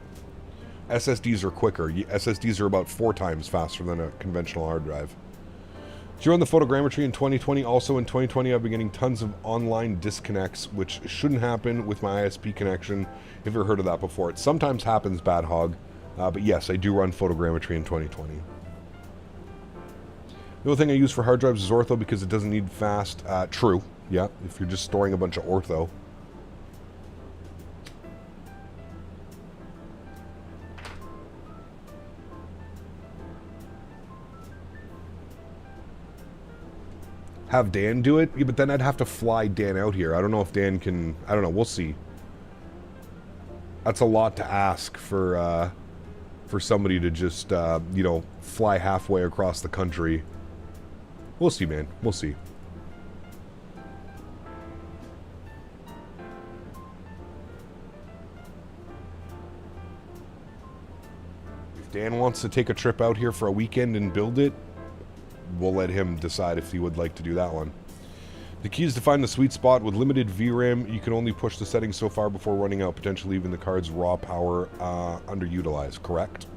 SSDs are quicker. SSDs are about 4 times faster than a conventional hard drive. During the photogrammetry in 2020, also in 2020, I've been getting tons of online disconnects, which shouldn't happen with my ISP connection. Have you ever heard of that before? It sometimes happens, Bad Hog. But yes, I do run photogrammetry in 2020. The only thing I use for hard drives is ortho because it doesn't need fast. True. Yeah, if you're just storing a bunch of ortho. Have Dan do it? Yeah, but then I'd have to fly Dan out here. I don't know if Dan can... I don't know. We'll see. That's a lot to ask for somebody to just, you know, fly halfway across the country. We'll see, man. We'll see. If Dan wants to take a trip out here for a weekend and build it, we'll let him decide if he would like to do that one. The key is to find the sweet spot. With limited VRAM, you can only push the settings so far before running out, potentially leaving the card's raw power underutilized, correct?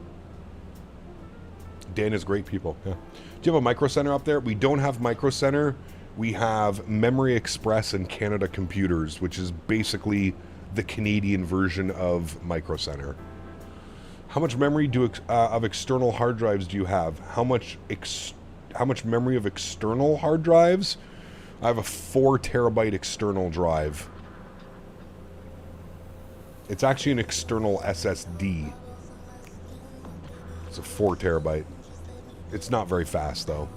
Dan is great people. Yeah. Do you have a micro center up there? We don't have micro center. We have Memory Express and Canada Computers, which is basically the Canadian version of micro center. How much memory of external hard drives do you have? How much memory of external hard drives? I have a 4 terabyte external drive. It's actually an external SSD. It's a 4 terabyte. It's not very fast though.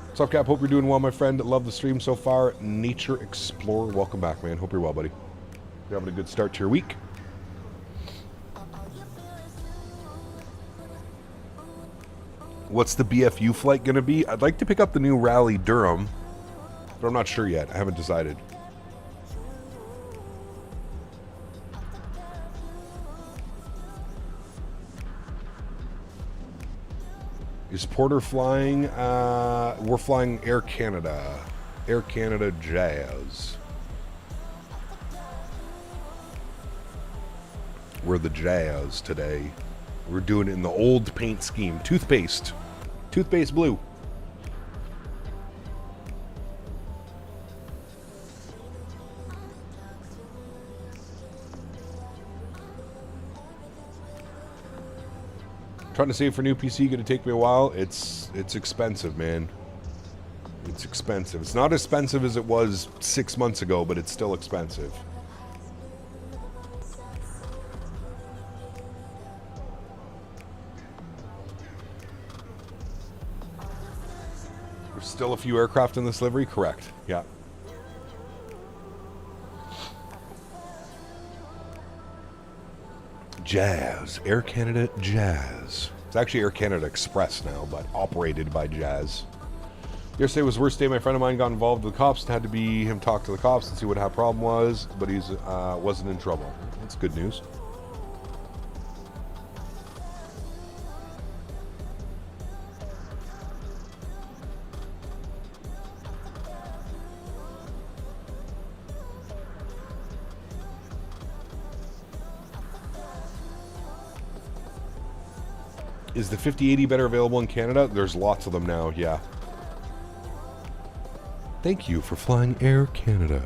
What's up, Cap? Hope you're doing well, my friend. Love the stream so far. Nature Explorer, welcome back, man. Hope you're well, buddy. You're having a good start to your week. What's the BFU flight going to be? I'd like to pick up the new Rally Durham, but I'm not sure yet. I haven't decided. Is Porter flying? We're flying Air Canada. Air Canada Jazz. We're the Jazz today. We're doing it in the old paint scheme. Toothpaste. Toothpaste blue. Trying to save for new PC, gonna take me a while. It's expensive, man. It's expensive. It's not as expensive as it was 6 months ago, but it's still expensive. There's still a few aircraft in this livery? Correct. Yeah. Jazz. Air Canada Jazz. It's actually Air Canada Express now, but operated by Jazz. Yesterday was the worst day. My friend of mine got involved with the cops. It had to be him talk to the cops and see what the problem was, but he's wasn't in trouble. That's good news. Is the 5080 better available in Canada? There's lots of them now, yeah. Thank you for flying Air Canada.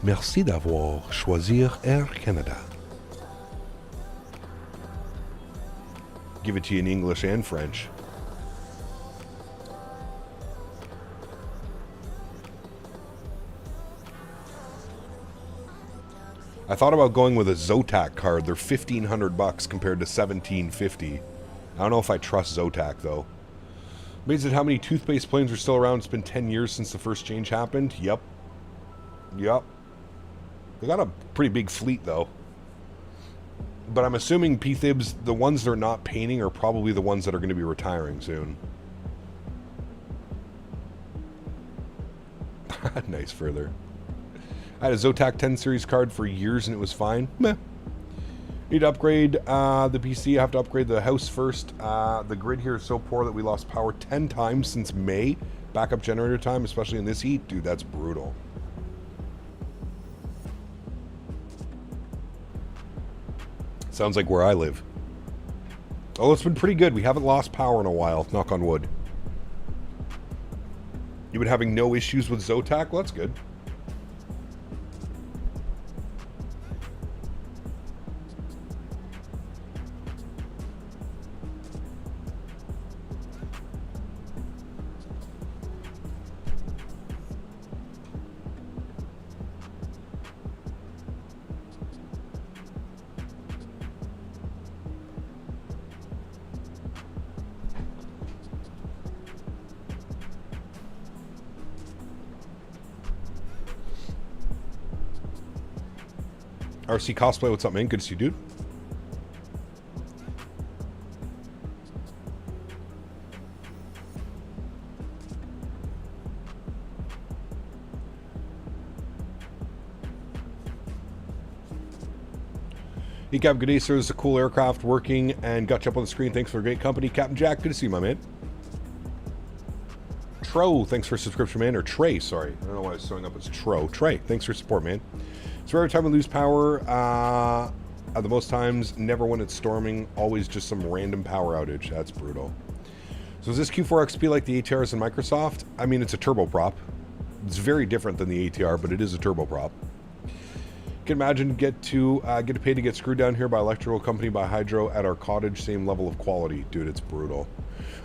Merci d'avoir choisi Air Canada. Give it to you in English and French. I thought about going with a Zotac card. They're $1,500 compared to $1,750. I don't know if I trust Zotac, though. Amazed at how many toothpaste planes are still around. It's been 10 years since the first change happened. Yep. Yep. They got a pretty big fleet, though. But I'm assuming P-Thibs, the ones they're not painting are probably the ones that are going to be retiring soon. Nice further. I had a Zotac 10 series card for years and it was fine. Meh. Need to upgrade the PC. I have to upgrade the house first. The grid here is so poor that we lost power 10 times since May. Backup generator time, especially in this heat. Dude, that's brutal. Sounds like where I live. Oh, it's been pretty good. We haven't lost power in a while. Knock on wood. You've been having no issues with Zotac? Well, that's good. RC Cosplay, what's up, man? Good to see you, dude. Hey, Cap, good day, sir. This is a cool aircraft working and got you up on the screen. Thanks for a great company. Captain Jack, good to see you, my man. Tro, thanks for subscription, man. Or Trey, sorry. I don't know why it's showing up as Tro. Trey, thanks for support, man. So every time we lose power, at the most times, never when it's storming, always just some random power outage. That's brutal. So is this Q4XP like the ATRs in Microsoft? I mean, it's a turboprop. It's very different than the ATR, but it is a turboprop. Can imagine get paid to get screwed down here by electrical company by hydro at our cottage, same level of quality. Dude, it's brutal.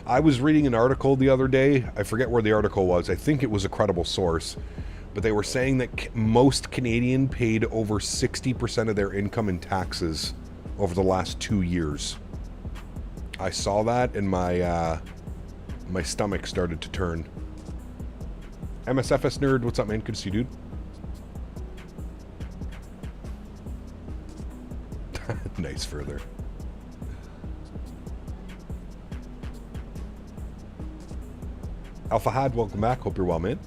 I was reading an article the other day. I forget where the article was. I think it was a credible source. But they were saying that most Canadian paid over 60% of their income in taxes over the last 2 years. I saw that and my stomach started to turn. MSFS nerd, what's up, man? Good to see you, dude. Nice further. Alpha Had, welcome back. Hope you're well, man.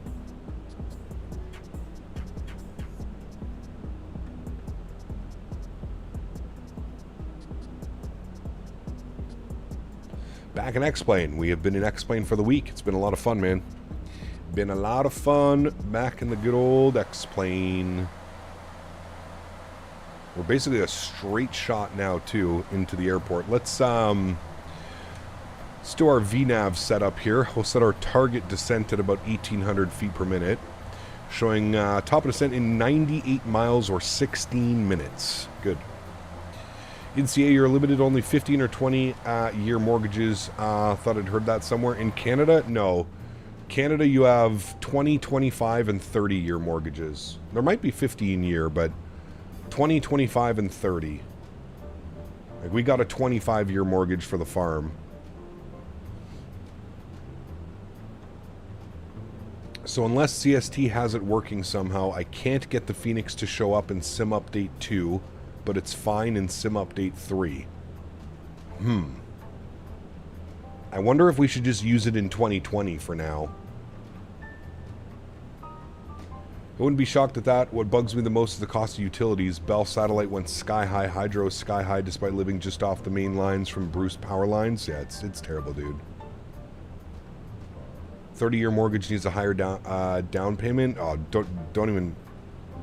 Back in X-Plane. We have been in X-Plane for the week. It's been a lot of fun, man. Been a lot of fun back in the good old X-Plane. We're basically a straight shot now, too, into the airport. Let's do our VNAV setup here. We'll set our target descent at about 1,800 feet per minute, showing top of descent in 98 miles or 16 minutes. Good. In CA, you're limited to only 15 or 20 year mortgages. Thought I'd heard that somewhere. In Canada, no. Canada, you have 20, 25, and 30 year mortgages. There might be 15 year, but 20, 25, and 30. Like, we got a 25 year mortgage for the farm. So unless CST has it working somehow, I can't get the Phoenix to show up in Sim Update 2. but it's fine in Sim Update 3. I wonder if we should just use it in 2020 for now. I wouldn't be shocked at that. What bugs me the most is the cost of utilities. Bell Satellite went sky high. Hydro is sky high despite living just off the main lines from Bruce power lines. Yeah, it's terrible, dude. 30-year mortgage needs a higher down payment. Oh, don't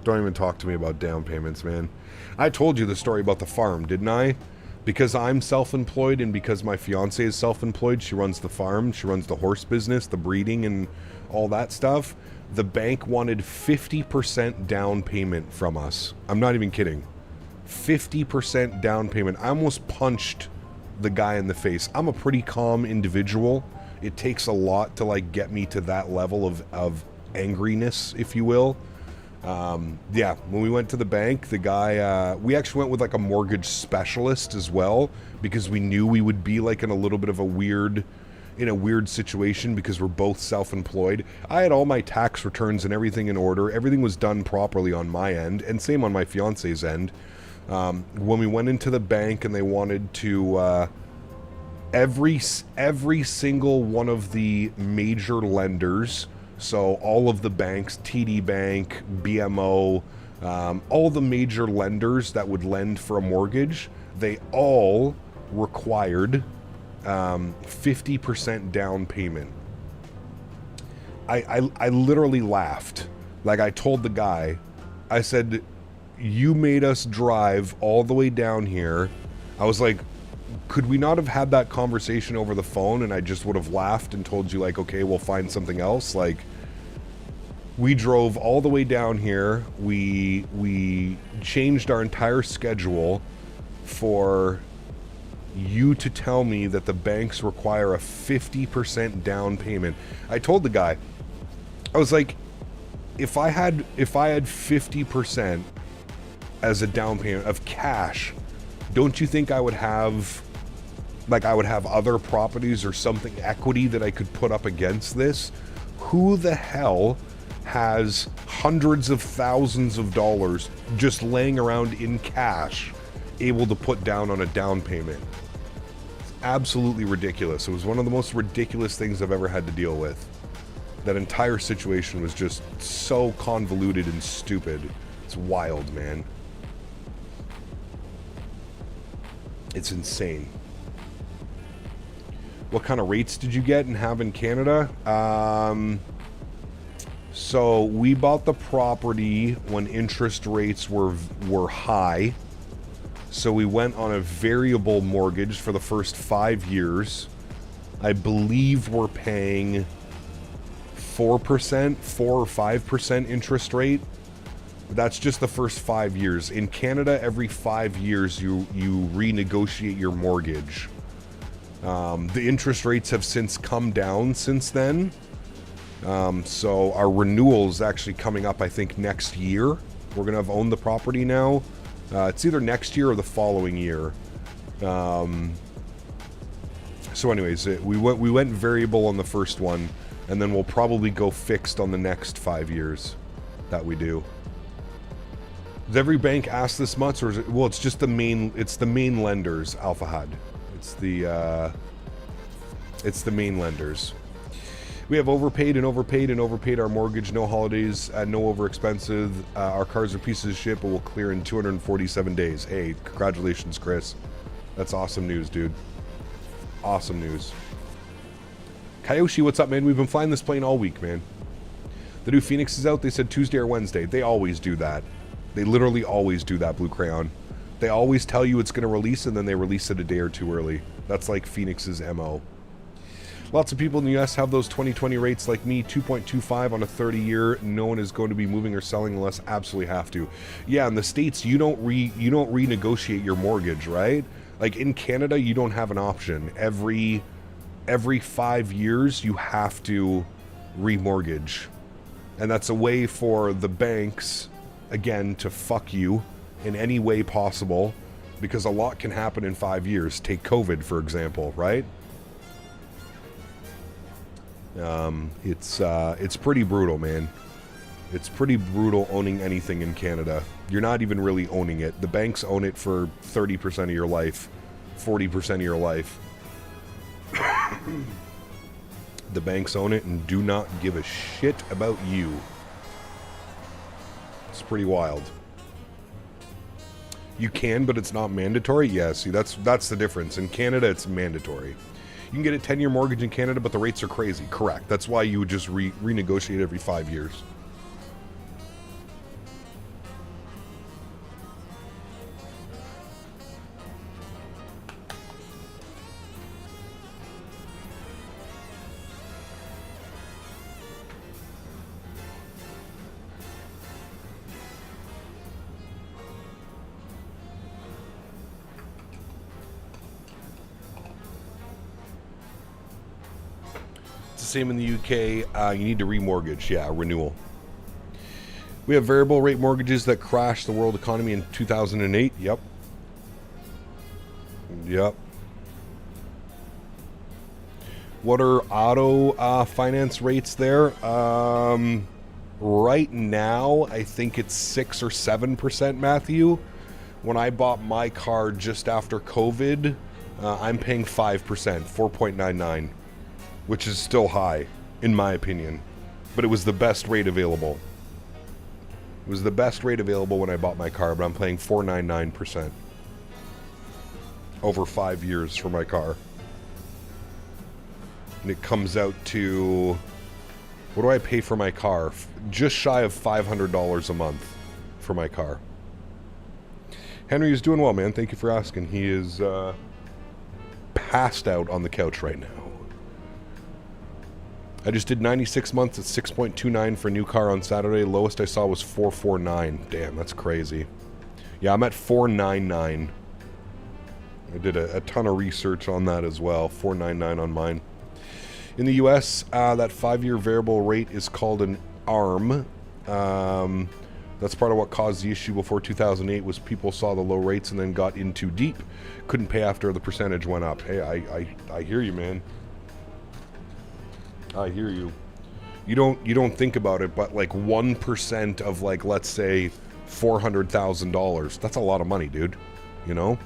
even talk to me about down payments, man. I told you the story about the farm, didn't I? Because I'm self-employed and because my fiance is self-employed, she runs the farm, she runs the horse business, the breeding and all that stuff. The bank wanted 50% down payment from us. I'm not even kidding. 50% down payment. I almost punched the guy in the face. I'm a pretty calm individual. It takes a lot to like get me to that level of angriness, if you will. Yeah, when we went to the bank, the guy, we actually went with like a mortgage specialist as well, because we knew we would be like in a little bit of a weird situation because we're both self-employed. I had all my tax returns and everything in order. Everything was done properly on my end, and same on my fiance's end. When we went into the bank and they wanted to, every single one of the major lenders, so all of the banks, TD Bank, BMO, all the major lenders that would lend for a mortgage, they all required 50% down payment. I literally laughed. Like, I told the guy, I said, you made us drive all the way down here. I was like, could we not have had that conversation over the phone and I just would have laughed and told you like, okay, we'll find something else? Like, we drove all the way down here. We changed our entire schedule for you to tell me that the banks require a 50% down payment. I told the guy, I was like, if I had 50% as a down payment of cash, don't you think I would have other properties or something, equity that I could put up against this? Who the hell has hundreds of thousands of dollars just laying around in cash able to put down on a down payment? It's absolutely ridiculous. It was one of the most ridiculous things I've ever had to deal with. That entire situation was just so convoluted and stupid. It's wild, man. It's insane. What kind of rates did you get and have in Canada? So we bought the property when interest rates were high. So we went on a variable mortgage for the first 5 years. I believe we're paying 4%, 4 or 5% interest rate. That's just the first 5 years. In Canada, every 5 years you renegotiate your mortgage. The interest rates have since come down since then. So our renewal is actually coming up, I think, next year. We're going to have owned the property now. It's either next year or the following year. So anyways, we went variable on the first one, and then we'll probably go fixed on the next 5 years that we do. Does every bank ask this much, or is it, well, it's just the main lenders, Alpha HUD. It's the main lenders. We have overpaid our mortgage. No holidays, no over expensive. Our cars are pieces of shit, but we'll clear in 247 days. Hey, congratulations, Chris. That's awesome news, dude. Awesome news. Kayoshi, what's up, man? We've been flying this plane all week, man. The new Phoenix is out. They said Tuesday or Wednesday. They always do that. They literally always do that, Blue Crayon. They always tell you it's going to release, and then they release it a day or two early. That's like Phoenix's MO. Lots of people in the US have those 2020 rates like me, 2.25 on a 30-year. No one is going to be moving or selling unless absolutely have to. Yeah, in the States, you don't renegotiate your mortgage, right? Like in Canada, you don't have an option. Every 5 years, you have to remortgage. And that's a way for the banks, again, to fuck you in any way possible, because a lot can happen in 5 years. Take COVID, for example, right? It's pretty brutal, man. It's pretty brutal owning anything in Canada. You're not even really owning it. The banks own it for 30% of your life, 40% of your life. The banks own it and do not give a shit about you. It's pretty wild. You can, but it's not mandatory? Yeah, see, that's the difference. In Canada, it's mandatory. You can get a 10-year mortgage in Canada, but the rates are crazy. Correct. That's why you would just renegotiate every 5 years. Same in the UK. You need to remortgage. Yeah, renewal. We have variable rate mortgages that crashed the world economy in 2008. Yep. What are auto finance rates there? Right now, I think it's 6 or 7%, Matthew. When I bought my car just after COVID, I'm paying 5%, 4.99. Which is still high, in my opinion. But it was the best rate available. It was the best rate available when I bought my car, but I'm paying 4.99% over 5 years for my car. And it comes out to... What do I pay for my car? Just shy of $500 a month for my car. Henry is doing well, man. Thank you for asking. He is passed out on the couch right now. I just did 96 months at 6.29 for a new car on Saturday. Lowest I saw was 4.49. Damn, that's crazy. Yeah, I'm at 4.99. I did a ton of research on that as well. 4.99 on mine. In the US, that 5-year variable rate is called an ARM. That's part of what caused the issue before 2008 was people saw the low rates and then got in too deep. Couldn't pay after the percentage went up. Hey, I hear you, man. I hear you. You don't think about it, but like 1% of like, let's say $400,000. That's a lot of money, dude. You know?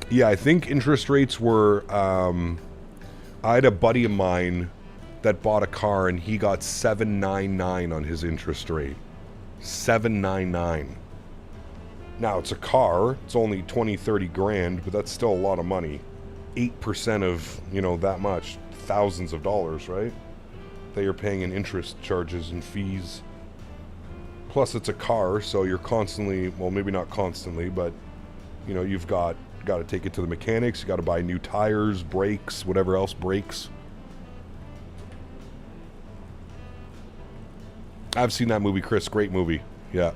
Yeah, I think interest rates were, I had a buddy of mine that bought a car and he got 7.99 on his interest rate. 7.99. Now, it's a car. It's only 20, 30 grand, but that's still a lot of money. 8% of, you know, that much. Thousands of dollars, right? That you're paying in interest charges and fees. Plus, it's a car, so you're constantly, well, maybe not constantly, but, you know, you've got to take it to the mechanics. You got to buy new tires, brakes, whatever else breaks. I've seen that movie, Chris. Great movie. Yeah.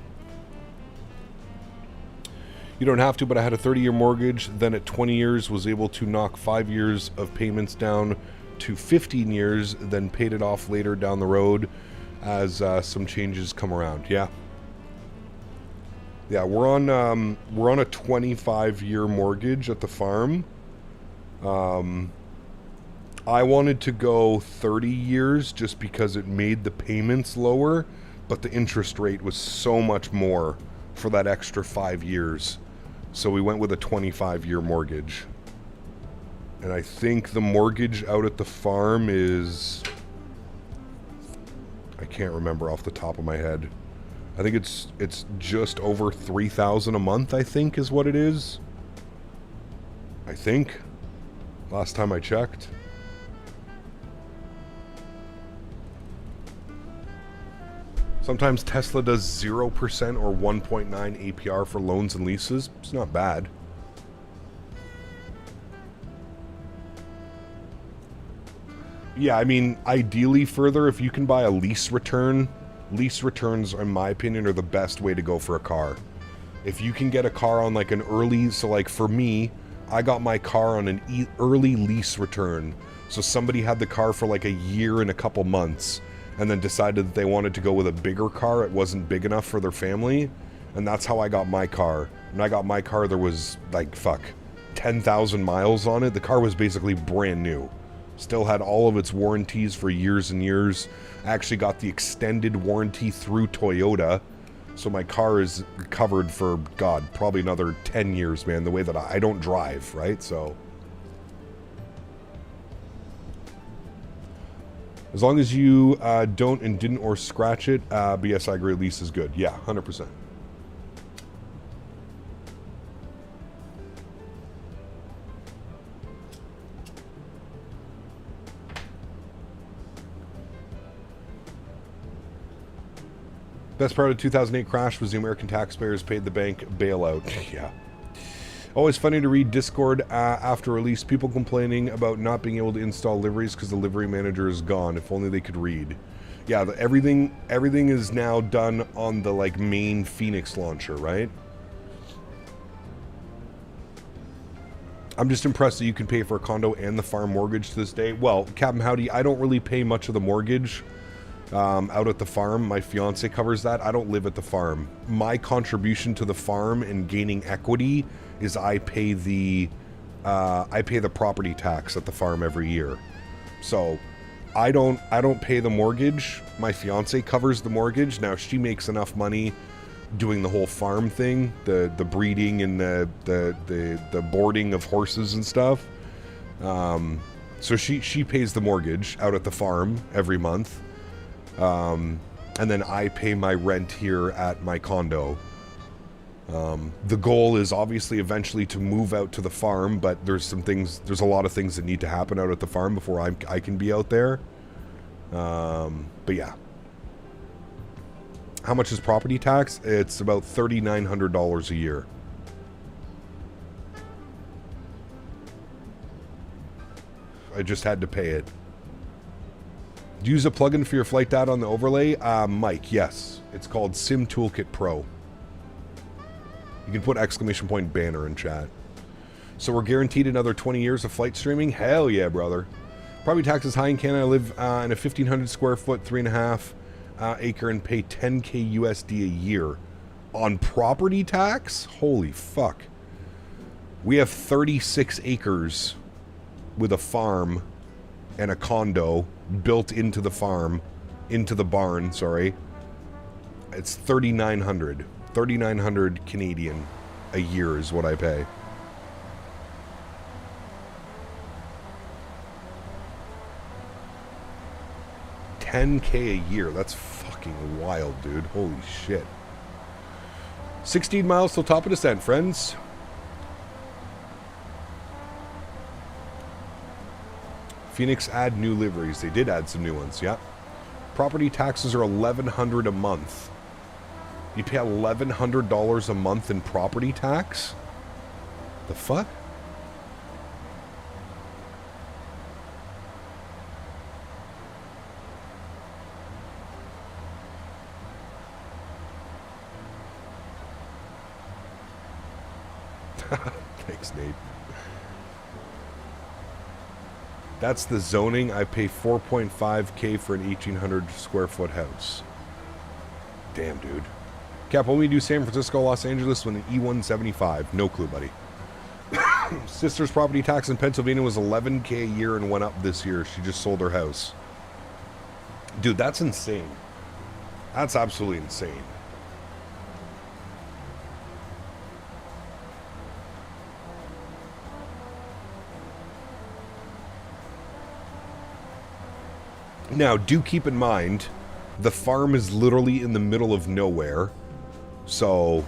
You don't have to, but I had a 30-year mortgage. Then at 20 years, was able to knock 5 years of payments down to 15 years, then paid it off later down the road as some changes come around. Yeah. Yeah, we're on a 25-year mortgage at the farm. I wanted to go 30 years just because it made the payments lower, but the interest rate was so much more for that extra 5 years. So we went with a 25-year mortgage. And I think the mortgage out at the farm is... I can't remember off the top of my head. I think it's just over $3,000 a month, I think is what it is. I think. Last time I checked. Sometimes Tesla does 0% or 1.9 APR for loans and leases. It's not bad. Yeah, I mean, ideally further, if you can buy a lease return, lease returns, in my opinion, are the best way to go for a car. If you can get a car on like an early, so like for me, I got my car on an early lease return. So somebody had the car for like a year and a couple months and then decided that they wanted to go with a bigger car. It wasn't big enough for their family. And that's how I got my car. When I got my car, there was like, 10,000 miles on it. The car was basically brand new. Still had all of its warranties for years and years. I actually got the extended warranty through Toyota. So my car is covered for, God, probably another 10 years, man. The way that I don't drive, right? So as long as you don't and didn't or scratch it, but yes, I agree, lease is good. Yeah, 100%. Best part of the 2008 crash was the American taxpayers paid the bank bailout. Yeah. Always funny to read Discord after release. People complaining about not being able to install liveries because the livery manager is gone. If only they could read. Yeah, everything is now done on the like main Phoenix launcher, right? I'm just impressed that you can pay for a condo and the farm mortgage to this day. Well, Captain Howdy, I don't really pay much of the mortgage out at the farm. My fiance covers that. I don't live at the farm. My contribution to the farm and gaining equity is I pay the property tax at the farm every year. So I don't pay the mortgage. My fiance covers the mortgage. Now she makes enough money doing the whole farm thing, the breeding and the boarding of horses and stuff. So she pays the mortgage out at the farm every month. And then I pay my rent here at my condo. The goal is obviously eventually to move out to the farm, but there's a lot of things that need to happen out at the farm before I can be out there. But yeah. How much is property tax? It's about $3,900 a year. I just had to pay it. Do you use a plugin for your flight data on the overlay? Mike, yes. It's called Sim Toolkit Pro. You can put ! banner in chat. So we're guaranteed another 20 years of flight streaming? Hell yeah, brother. Property tax is high in Canada. I live in a 1,500 square foot, 3.5 acre and pay 10K USD a year. On property tax? Holy fuck. We have 36 acres with a farm and a condo built into the farm, into the barn, sorry. It's 3,900. 3,900 Canadian a year is what I pay. $10K a year. That's fucking wild, dude. Holy shit. 16 miles till top of descent, friends. Phoenix add new liveries. They did add some new ones, yeah. Property taxes are $1,100 a month. You pay $1,100 a month in property tax? The fuck? Thanks, Nate. That's the zoning. I pay 4.5K for an 1,800 square foot house. Damn, dude. Cap, when we do San Francisco, Los Angeles, when the E175. No clue, buddy. Sister's property tax in Pennsylvania was $11K a year and went up this year. She just sold her house. Dude, that's insane. That's absolutely insane. Now, do keep in mind, the farm is literally in the middle of nowhere, so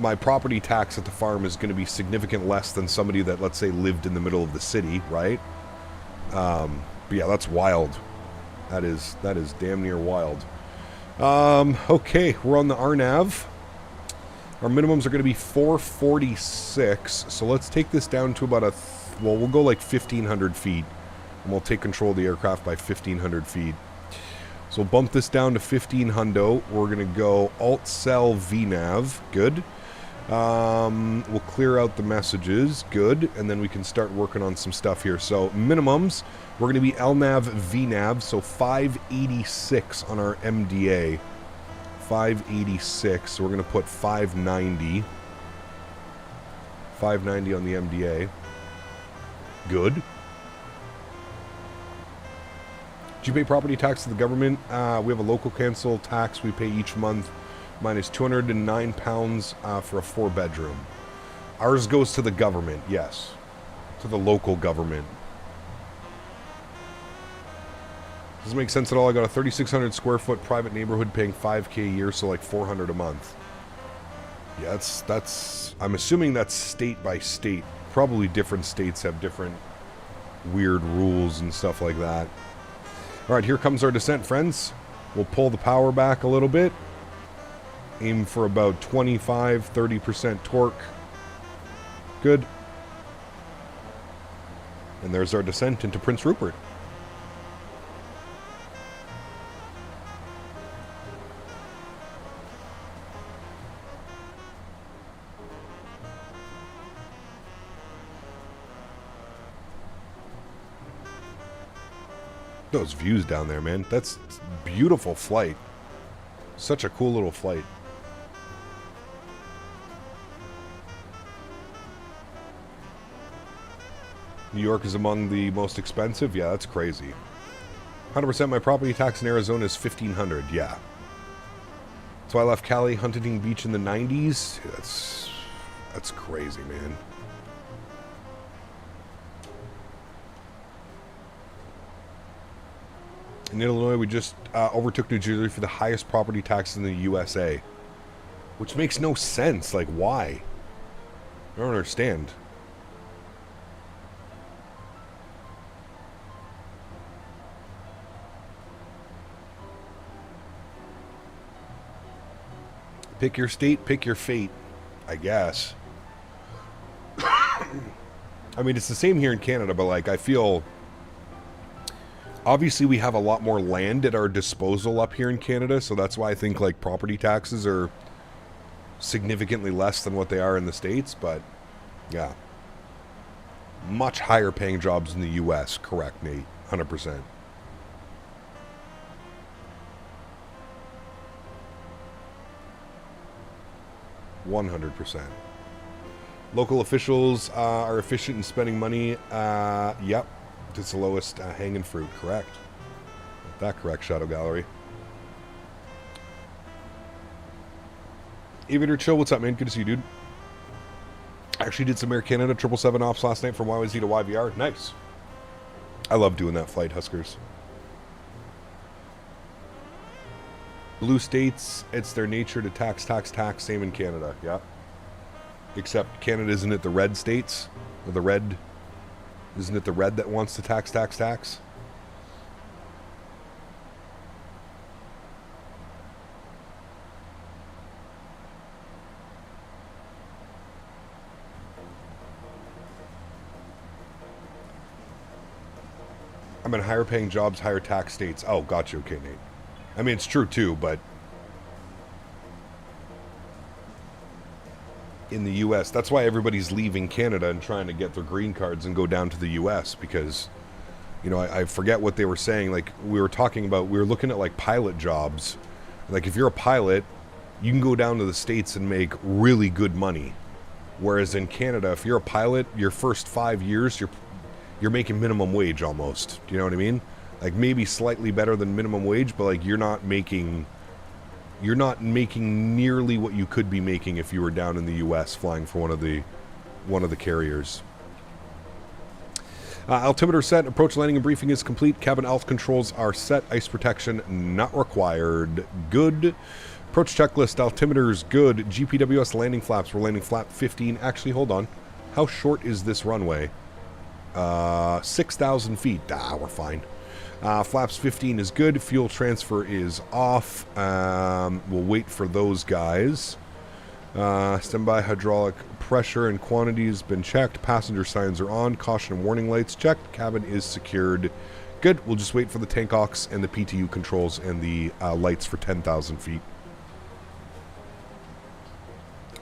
my property tax at the farm is going to be significant less than somebody that, let's say, lived in the middle of the city, right? But yeah, that's wild. That is damn near wild. Okay, we're on the RNAV. Our minimums are going to be 446, so let's take this down to about well, we'll go like 1,500 feet. And we'll take control of the aircraft by 1,500 feet. So we'll bump this down to 1,500. We're going to go Alt-Cell VNAV. Good. We'll clear out the messages. Good. And then we can start working on some stuff here. So minimums, we're going to be LNAV VNAV. So 586 on our MDA. 586. So we're going to put 590. 590 on the MDA. Good. Do you pay property tax to the government? We have a local council tax we pay each month. Mine is £209 for a 4-bedroom. Ours goes to the government, yes. To the local government. Doesn't make sense at all. I got a 3,600 square foot private neighborhood paying $5K a year, so like $400 a month. Yeah, that's I'm assuming that's state by state. Probably different states have different weird rules and stuff like that. All right, here comes our descent, friends. We'll pull the power back a little bit. Aim for about 25-30% torque. Good. And there's our descent into Prince Rupert. Those views down there, man. That's beautiful flight. Such a cool little flight. New York is among the most expensive? Yeah, that's crazy. 100% my property tax in Arizona is $1,500. Yeah. So I left Cali, Huntington Beach in the 90s. That's crazy, man. In Illinois, we just overtook New Jersey for the highest property tax in the USA. Which makes no sense. Like, why? I don't understand. Pick your state, pick your fate, I guess. I mean, it's the same here in Canada, but like, I feel... Obviously, we have a lot more land at our disposal up here in Canada, so that's why I think, like, property taxes are significantly less than what they are in the States, but, yeah. Much higher paying jobs in the U.S., correct, Nate? 100%. Local officials are efficient in spending money. Yep. It's the lowest hanging fruit, correct. That correct, Shadow Gallery. Aviator Chill, what's up, man? Good to see you, dude. I actually did some Air Canada 777 ops last night from YYZ to YVR. Nice. I love doing that flight, Huskers. Blue states, it's their nature to tax. Same in Canada, yeah. Except Canada, isn't it the red states? Or the red... Isn't it the red that wants to tax? I'm in higher paying jobs, higher tax states. Oh, gotcha. Okay, Nate. I mean, it's true too, but in the U.S., that's why everybody's leaving Canada and trying to get their green cards and go down to the U.S. because, you know, I forget what they were saying. Like, we were looking at, like, pilot jobs. Like, if you're a pilot, you can go down to the States and make really good money. Whereas in Canada, if you're a pilot, your first 5 years, you're making minimum wage almost. Do you know what I mean? Like, maybe slightly better than minimum wage, but, like, you're not making nearly what you could be making if you were down in the U.S. flying for one of the carriers. Altimeter set. Approach landing and briefing is complete. Cabin alt controls are set. Ice protection not required. Good. Approach checklist. Altimeter's good. GPWS landing flaps. We're landing flap 15. Actually, hold on. How short is this runway? 6,000 feet. We're fine. Flaps 15 is good. Fuel transfer is off. We'll wait for those guys. Standby hydraulic pressure and quantity has been checked. Passenger signs are on. Caution and warning lights checked. Cabin is secured. Good. We'll just wait for the takeoffs and the PTU controls and the lights for 10,000 feet.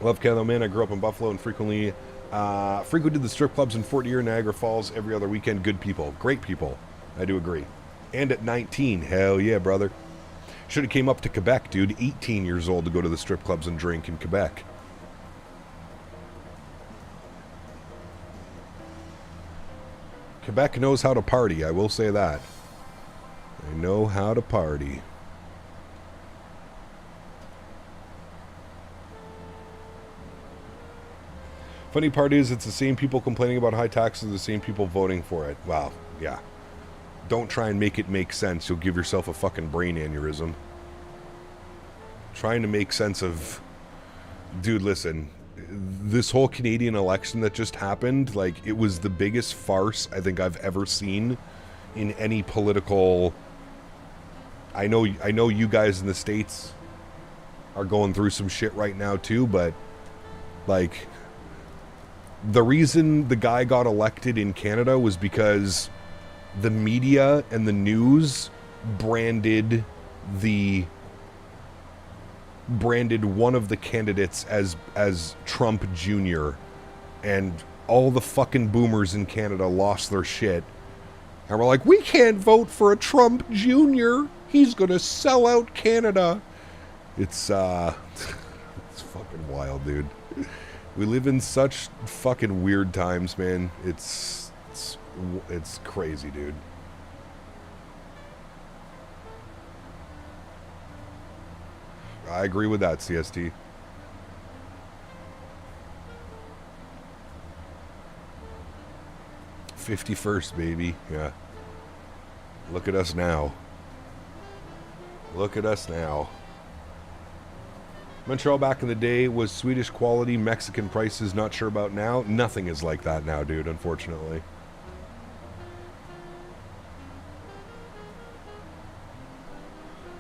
Love Canada, man. I grew up in Buffalo and frequented the strip clubs in Fort Erie, Niagara Falls every other weekend. Good people. Great people. I do agree. And at 19, hell yeah, brother. Should have came up to Quebec, dude. 18 years old to go to the strip clubs and drink in Quebec. Quebec knows how to party, I will say that. I know how to party. Funny part is, it's the same people complaining about high taxes, the same people voting for it. Wow, yeah. Don't try and make it make sense. You'll give yourself a fucking brain aneurysm. Trying to make sense of... Dude, listen. This whole Canadian election that just happened, like, it was the biggest farce I think I've ever seen in any political... I know you guys in the States are going through some shit right now too, but, like... The reason the guy got elected in Canada was because the media and the news branded one of the candidates as Trump Jr. And all the fucking boomers in Canada lost their shit. And we're like, we can't vote for a Trump Jr. He's gonna sell out Canada. It's it's fucking wild, dude. We live in such fucking weird times, man. It's crazy, dude. I agree with that, CST. '51st, baby. Yeah. Look at us now. Look at us now. Montreal back in the day was Swedish quality, Mexican prices, not sure about now. Nothing is like that now, dude, unfortunately.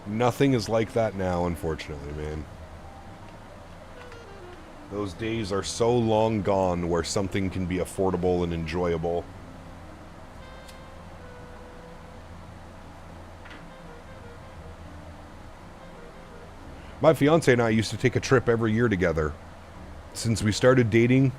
Nothing is like that now, unfortunately, man. Those days are so long gone where something can be affordable and enjoyable. My fiance and I used to take a trip every year together. Since we started dating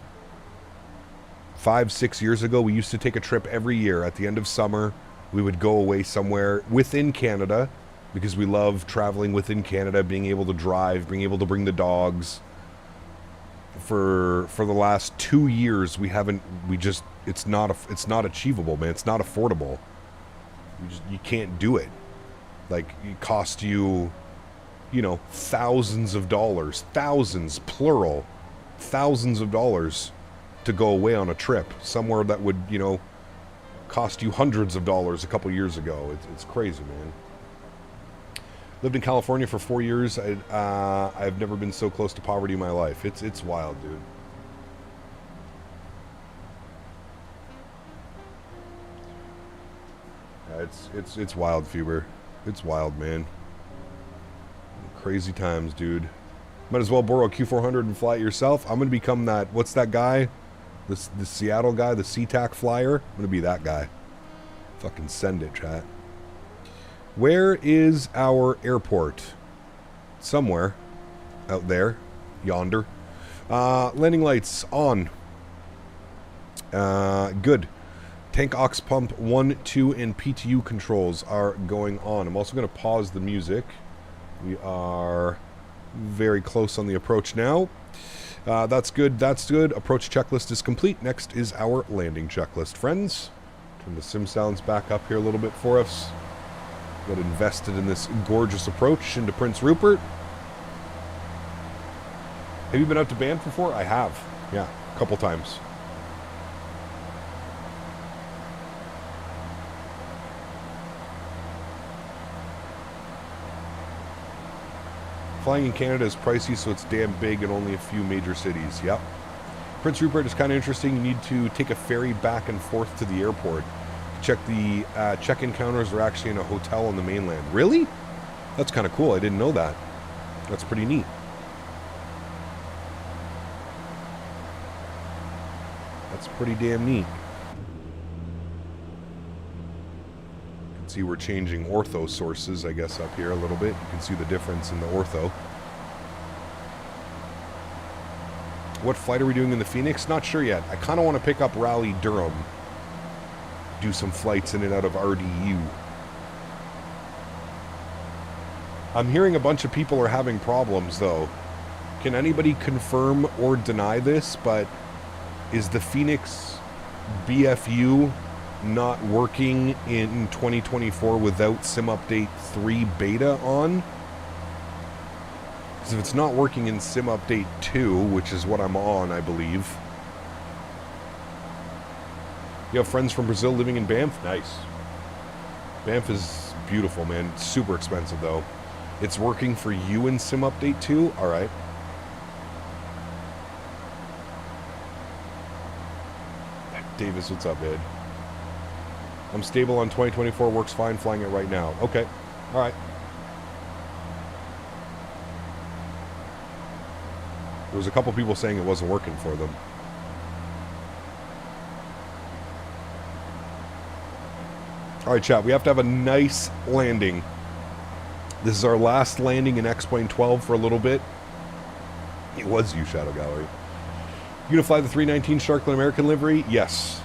5-6 years ago, we used to take a trip every year. At the end of summer, we would go away somewhere within Canada, because we love traveling within Canada, being able to drive, being able to bring the dogs. For the last 2 years, it's not achievable, man. It's not affordable. You can't do it. Like, it costs you, you know, thousands of dollars, thousands, plural, thousands of dollars to go away on a trip somewhere that would, you know, cost you hundreds of dollars a couple years ago. It's crazy, man. Lived in California for 4 years. I've never been so close to poverty in my life. It's wild, dude. Yeah, it's wild, Fever. It's wild, man. Crazy times, dude. Might as well borrow a Q400 and fly it yourself. I'm gonna become that. What's that guy? The Seattle guy, the SeaTac flyer. I'm gonna be that guy. Fucking send it, chat. Where is our airport? Somewhere out there, yonder. Landing lights on. Good. Tank aux pump 1, 2, and PTU controls are going on. I'm also going to pause the music. We are very close on the approach now. That's good. That's good. Approach checklist is complete. Next is our landing checklist, friends. Turn the sim sounds back up here a little bit for us. Got invested in this gorgeous approach into Prince Rupert. Have you been out to Banff before? I have. Yeah, a couple times. Flying in Canada is pricey, so it's damn big and only a few major cities. Yep. Prince Rupert is kind of interesting. You need to take a ferry back and forth to the airport. Check the check-in counters are actually in a hotel on the mainland. Really? That's kind of cool. I didn't know that. That's pretty neat. That's pretty damn neat. You can see we're changing ortho sources, I guess, up here a little bit. You can see the difference in the ortho. What flight are we doing in the Phoenix? Not sure yet. I kind of want to pick up Raleigh Durham. Do some flights in and out of RDU. I'm hearing a bunch of people are having problems, though. Can anybody confirm or deny this, but is the Phoenix BFU not working in 2024 without Sim Update 3 beta on. Because if it's not working in Sim Update 2, which is what I'm on, I believe. You have friends from Brazil living in Banff? Nice. Banff is beautiful, man. It's super expensive, though. It's working for you in Sim Update 2? Alright. Davis, what's up, man? I'm stable on 2024, works fine, flying it right now. Okay. Alright. There was a couple people saying it wasn't working for them. Alright, chat, we have to have a nice landing. This is our last landing in X-Plane 12 for a little bit. It was you, Shadow Gallery. You gonna fly the 319 Sharkland American livery? Yes.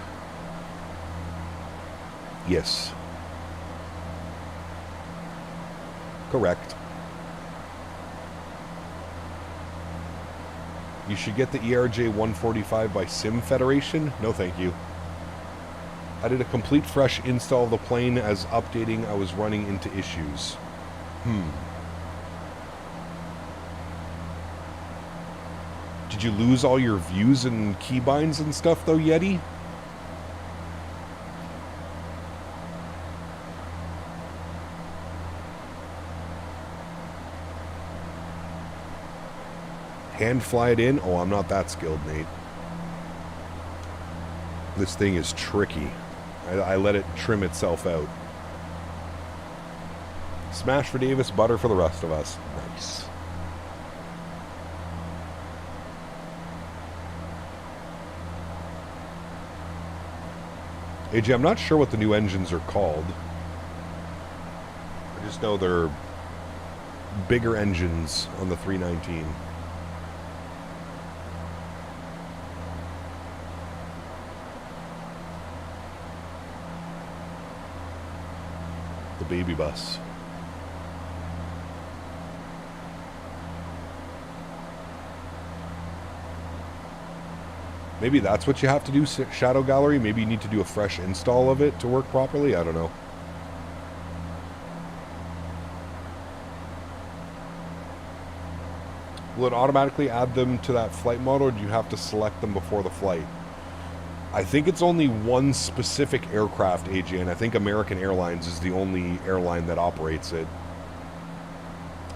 Yes. Correct. You should get the ERJ 145 by Sim Federation? No, thank you. I did a complete fresh install of the plane as updating I was running into issues. Did you lose all your views and keybinds and stuff though, Yeti? Hand fly it in? Oh, I'm not that skilled, Nate. This thing is tricky. I let it trim itself out. Smash for Davis, butter for the rest of us. Nice. AJ, I'm not sure what the new engines are called. I just know they're bigger engines on the 319. The baby bus. Maybe that's what you have to do, Shadow Gallery. Maybe you need to do a fresh install of it to work properly. I don't know. Will it automatically add them to that flight model, or do you have to select them before the flight? I think it's only one specific aircraft, AJ, and I think American Airlines is the only airline that operates it.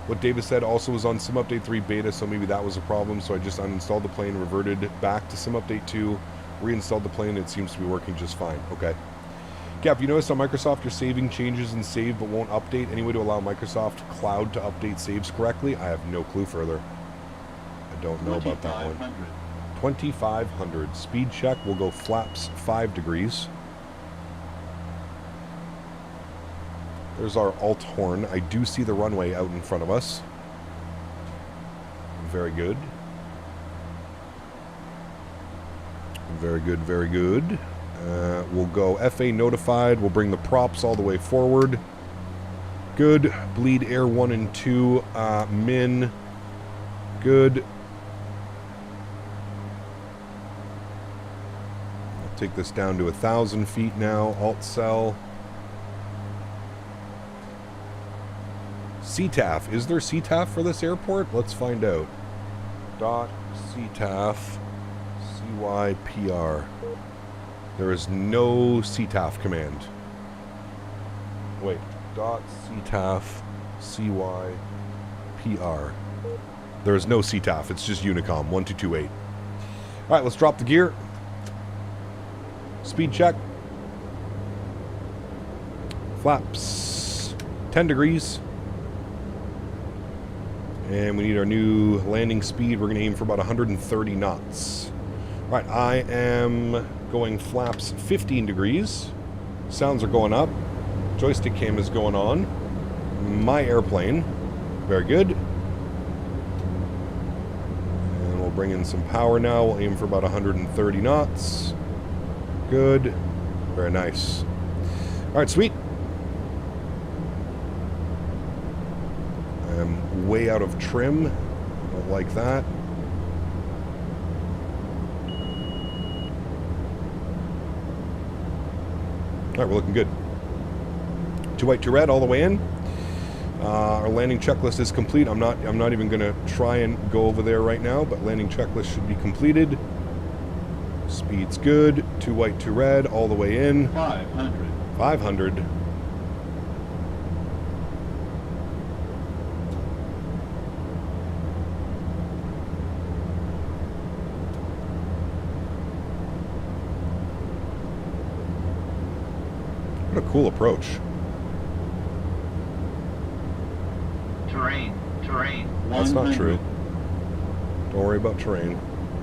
What Davis said also was on Sim Update 3 beta, so maybe that was a problem, so I just uninstalled the plane, reverted back to Sim Update 2, reinstalled the plane, and it seems to be working just fine. Okay. Cap, you noticed on Microsoft you're saving changes in save but won't update? Any way to allow Microsoft Cloud to update saves correctly? I have no clue further. I don't know about that one. 2500. Speed check, we'll go flaps 5 degrees. There's our alt horn. I do see the runway out in front of us. Very good. Very good, very good. We'll go FA notified. We'll bring the props all the way forward. Good. Bleed air 1 and 2. Min. Good. I'll take this down to 1,000 feet now. Alt cell. CTAF. Is there CTAF for this airport? Let's find out. Dot CTAF CYPR. There is no CTAF command. Wait. Dot CTAF CYPR. There is no CTAF. It's just Unicom 1228. All right, let's drop the gear. Speed check. Flaps 10 degrees. And we need our new landing speed. We're going to aim for about 130 knots. All right, I am going flaps 15 degrees. Sounds are going up. Joystick cam is going on. My airplane. Very good. And we'll bring in some power now. We'll aim for about 130 knots. Good. Very nice. All right, sweet. I'm way out of trim. Don't like that. All right, we're looking good. 2 white, 2 red, all the way in. Our landing checklist is complete. I'm not even going to try and go over there right now, but landing checklist should be completed. Speed's good. 2 white, 2 red, all the way in. 500. 500. What a cool approach. Terrain. That's not true. Don't worry about terrain.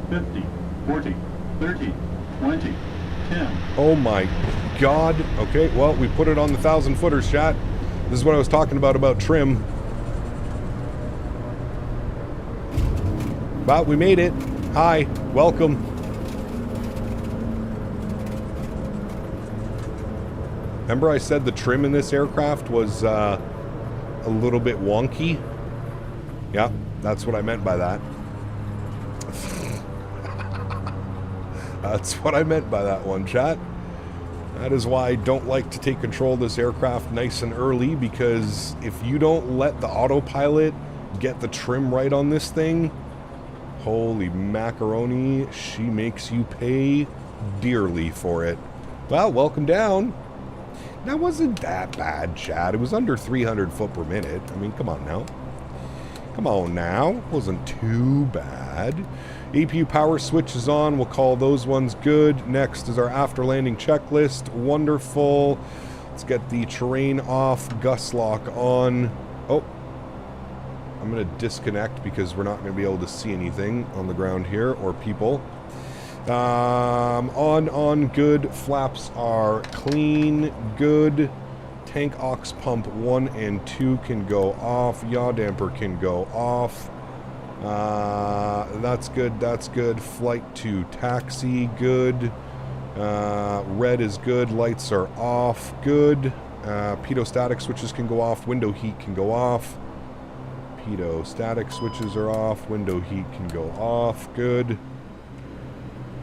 50, 40, 30, 20, 10. Oh my god. Okay, well, we put it on the 1,000 footers, chat. This is what I was talking about trim. But we made it. Hi, welcome. Remember I said the trim in this aircraft was a little bit wonky? Yeah, that's what I meant by that. That's what I meant by that one, chat. That is why I don't like to take control of this aircraft nice and early, because if you don't let the autopilot get the trim right on this thing, holy macaroni, she makes you pay dearly for it. Well, welcome down. That wasn't that bad, chat. It was under 300 foot per minute. I mean, come on now. Come on now. Wasn't too bad. APU power switch is on. We'll call those ones good. Next is our after landing checklist. Wonderful. Let's get the terrain off. Gust lock on. Oh. I'm going to disconnect because we're not going to be able to see anything on the ground here or people. On, good. Flaps are clean, good. Tank aux pump 1 and 2 can go off. Yaw damper can go off. That's good, that's good. Flight to taxi, good. Red is good. Lights are off, good. Pitot static switches can go off. Window heat can go off. Pitot static switches are off. Window heat can go off, good.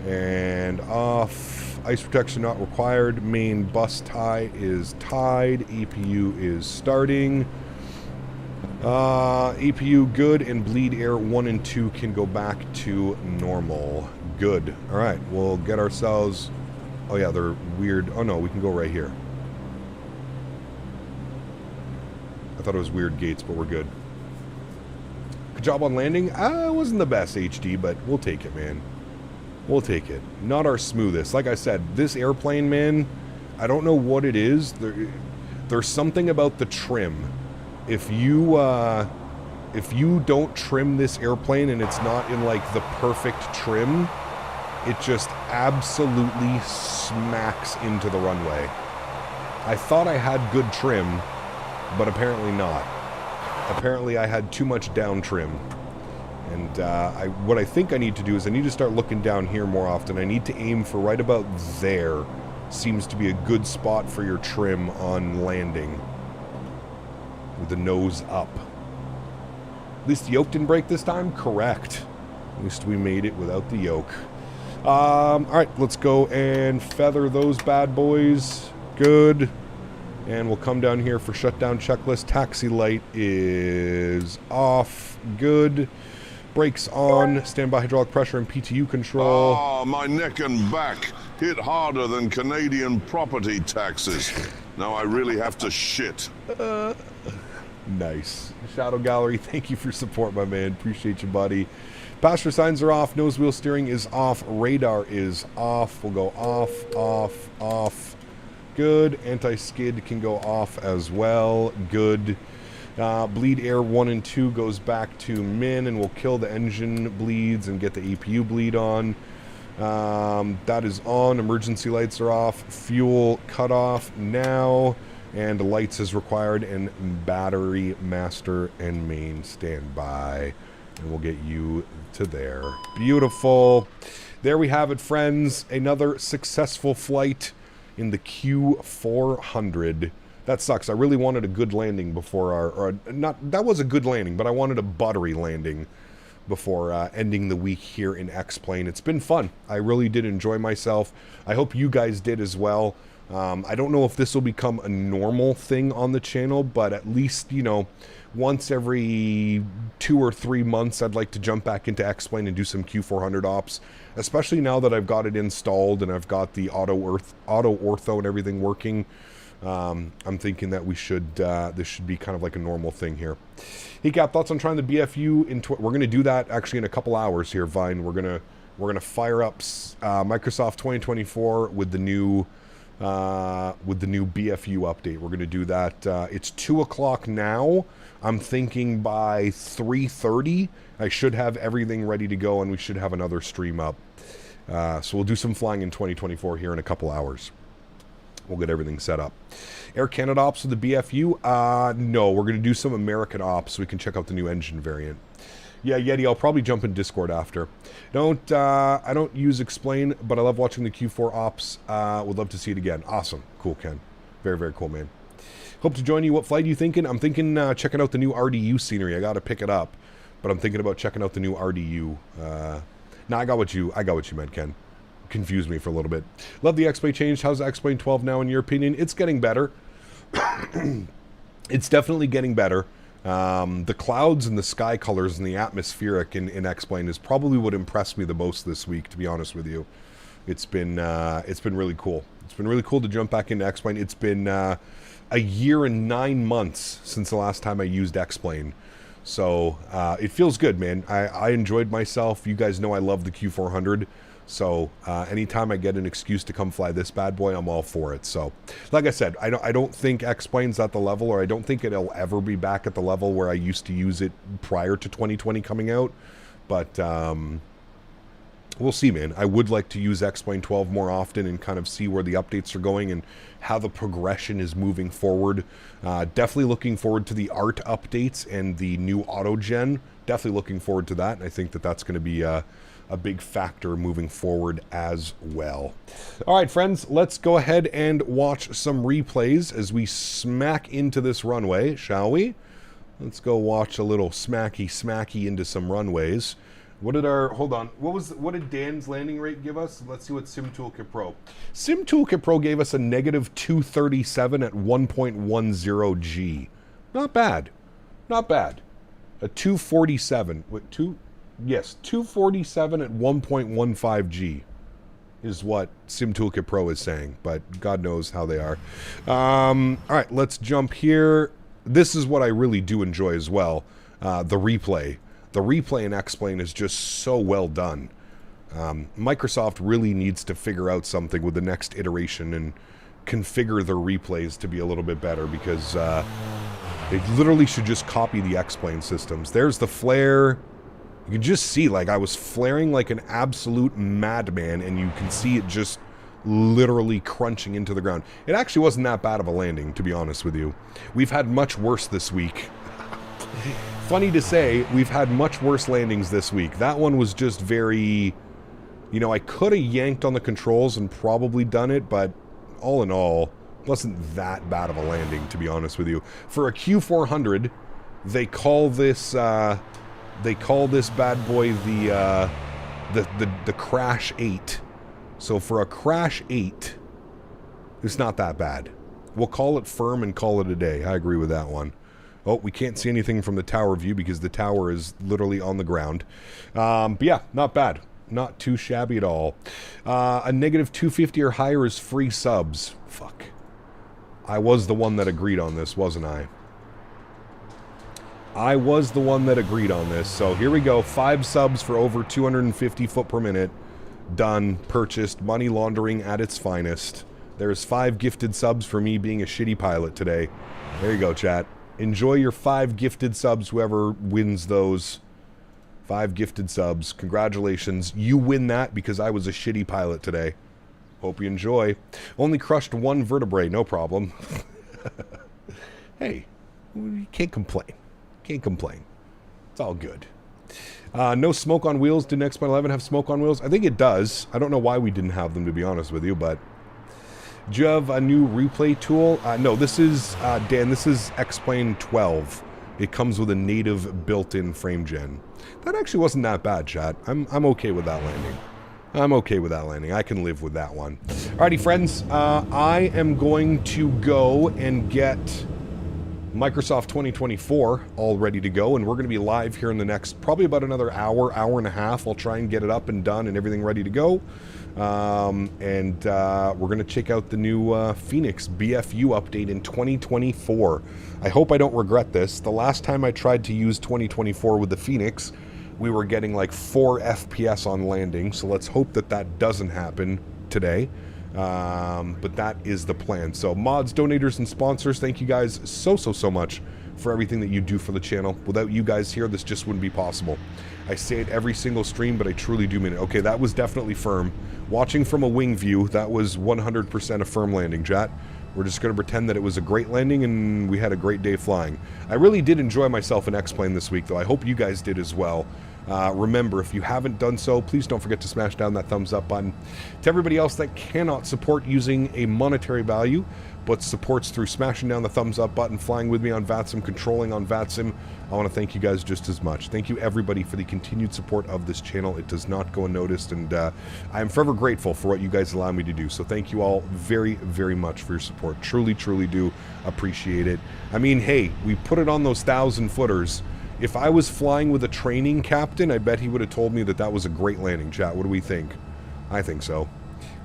And off. Ice protection not required. Main bus tie is tied. APU is starting. APU good, and bleed air 1 and 2 can go back to normal. Good. Alright, we'll get ourselves... Oh yeah, they're weird. Oh no, we can go right here. I thought it was weird gates, but we're good. Good job on landing. It wasn't the best HD, but we'll take it, man. We'll take it. Not our smoothest. Like I said, this airplane, man, I don't know what it is. There's something about the trim. If you don't trim this airplane and it's not in like the perfect trim, it just absolutely smacks into the runway. I thought I had good trim, but apparently not. Apparently I had too much down trim. And what I think I need to do is I need to start looking down here more often. I need to aim for right about there. Seems to be a good spot for your trim on landing. With the nose up. At least the yoke didn't break this time? Correct. At least we made it without the yoke. Alright, let's go and feather those bad boys. Good. And we'll come down here for shutdown checklist. Taxi light is off. Good. Brakes on. Standby hydraulic pressure and PTU control. Oh, my neck and back hit harder than Canadian property taxes. Now I really have to shit. Nice. Shadow Gallery, thank you for your support, my man. Appreciate you, buddy. Passenger signs are off. Nose wheel steering is off. Radar is off. We'll go off, off, off. Good. Anti-skid can go off as well. Good. Bleed air 1 and 2 goes back to min, and we'll kill the engine bleeds and get the APU bleed on. That is on. Emergency lights are off. Fuel cut off now. And lights is required, and battery master and main standby. And we'll get you to there. Beautiful. There we have it, friends. Another successful flight in the Q400. That sucks. I really wanted a good landing before that was a good landing, but I wanted a buttery landing before ending the week here in X-Plane. It's been fun. I really did enjoy myself. I hope you guys did as well. I don't know if this will become a normal thing on the channel, but at least, you know, once every 2 or 3 months, I'd like to jump back into X-Plane and do some Q400 ops, especially now that I've got it installed and I've got the auto ortho and everything working. I'm thinking that we should, this should be kind of like a normal thing here. Hey Cap, thoughts on trying the BFU in, we're going to do that actually in a couple hours here, Vine. We're going to fire up Microsoft 2024 with the new BFU update. We're going to do that. It's 2 o'clock now. I'm thinking by 3:30 I should have everything ready to go and we should have another stream up. So we'll do some flying in 2024 here in a couple hours. We'll get everything set up. Air Canada ops with the BFU? No, we're going to do some American ops so we can check out the new engine variant. Yeah, Yeti, I'll probably jump in Discord after. I don't use Explain, but I love watching the Q4 ops. Would love to see it again. Awesome. Cool, Ken. Very, very cool, man. Hope to join you. What flight are you thinking? I'm thinking checking out the new RDU scenery. I got to pick it up, but I'm thinking about checking out the new RDU. No, I got what you meant, Ken. Confused me for a little bit. Love the X-Plane change. How's X-Plane 12 now in your opinion? It's getting better. It's definitely getting better. The clouds and the sky colors and the atmospheric in X-Plane is probably what impressed me the most this week, to be honest with you. It's been really cool. It's been really cool to jump back into X-Plane. It's been a year and 9 months since the last time I used X-Plane. So it feels good, man. I enjoyed myself. You guys know I love the Q400. So anytime I get an excuse to come fly this bad boy, I'm all for it. So like I said, I don't think X-Plane's at the level, or I don't think it'll ever be back at the level where I used to use it prior to 2020 coming out. But we'll see, man. I would like to use X-Plane 12 more often and kind of see where the updates are going and how the progression is moving forward. Definitely looking forward to the art updates and the new auto gen. Definitely looking forward to that. And I think that that's going to be a big factor moving forward as well. All right, friends, let's go ahead and watch some replays as we smack into this runway, shall we? Let's go watch a little smacky into some runways. What did Dan's landing rate give us? Let's see what Sim Toolkit Pro. Sim Toolkit Pro gave us a negative 237 at 1.10 G. Not bad. Not bad. A 247. Yes, 247 at 1.15 G is what Sim Toolkit Pro is saying, but God knows how they are. All right, let's jump here. This is what I really do enjoy as well, the replay. The replay in X-Plane is just so well done. Microsoft really needs to figure out something with the next iteration and configure their replays to be a little bit better, because they literally should just copy the X-Plane systems. There's the flare. You can just see, like, I was flaring like an absolute madman, and you can see it just literally crunching into the ground. It actually wasn't that bad of a landing, to be honest with you. We've had much worse this week. Funny to say, we've had much worse landings this week. That one was just very, you know, I could have yanked on the controls and probably done it, but all in all, it wasn't that bad of a landing, to be honest with you. For a Q400, they call this bad boy the Crash 8. So for a Crash 8, it's not that bad. We'll call it firm and call it a day. I agree with that one. Oh, we can't see anything from the tower view because the tower is literally on the ground. But yeah, not bad. Not too shabby at all. A negative 250 or higher is free subs. Fuck. I was the one that agreed on this, wasn't I? I was the one that agreed on this. So here we go. 5 subs for over 250 foot per minute. Done. Purchased. Money laundering at its finest. There's 5 gifted subs for me being a shitty pilot today. There you go, chat. Enjoy your 5 gifted subs, whoever wins those. 5 gifted subs. Congratulations. You win that because I was a shitty pilot today. Hope you enjoy. Only crushed 1 vertebrae. No problem. Hey, you can't complain. Can't complain. It's all good. No smoke on wheels. Did X-Plane 11 have smoke on wheels? I think it does. I don't know why we didn't have them, to be honest with you, but... Do you have a new replay tool? No, this is, Dan, this is X-Plane 12. It comes with a native built-in frame gen. That actually wasn't that bad, chat. I'm okay with that landing. I'm okay with that landing. I can live with that one. Alrighty, friends. I am going to go and get Microsoft 2024 all ready to go, and we're going to be live here in the next probably about another hour and a half. I'll try and get it up and done and everything ready to go. We're going to check out the new Phoenix BFU update in 2024. I hope I don't regret this. The last time I tried to use 2024 with the Phoenix, we were getting like 4 FPS on landing, so let's hope that that doesn't happen today. But that is the plan. So mods, donators, and sponsors, thank you guys so much for everything that you do for the channel. Without you guys here, this just wouldn't be possible. I say it every single stream, but I truly do mean it. Okay, that was definitely firm. Watching from a wing view, that was 100% a firm landing, chat. We're just going to pretend that it was a great landing and we had a great day flying. I really did enjoy myself in X-Plane this week, though. I hope you guys did as well. Remember, if you haven't done so, please don't forget to smash down that thumbs up button. To everybody else that cannot support using a monetary value, but supports through smashing down the thumbs up button, flying with me on VATSIM, controlling on VATSIM, I want to thank you guys just as much. Thank you, everybody, for the continued support of this channel. It does not go unnoticed, and I am forever grateful for what you guys allow me to do. So thank you all very much for your support. Truly do appreciate it. I mean, hey, we put it on those 1,000 footers. If I was flying with a training captain, I bet he would have told me that that was a great landing, chat. What do we think? I think so.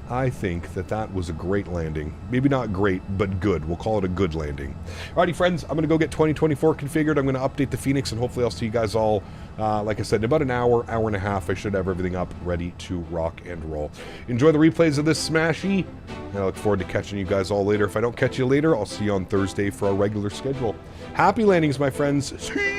I think that that was a great landing. Maybe not great, but good. We'll call it a good landing. Alrighty, friends, I'm going to go get 2024 configured. I'm going to update the Phoenix, and hopefully I'll see you guys all, like I said, in about an hour and a half. I should have everything up, ready to rock and roll. Enjoy the replays of this Smashy, and I look forward to catching you guys all later. If I don't catch you later, I'll see you on Thursday for our regular schedule. Happy landings, my friends. See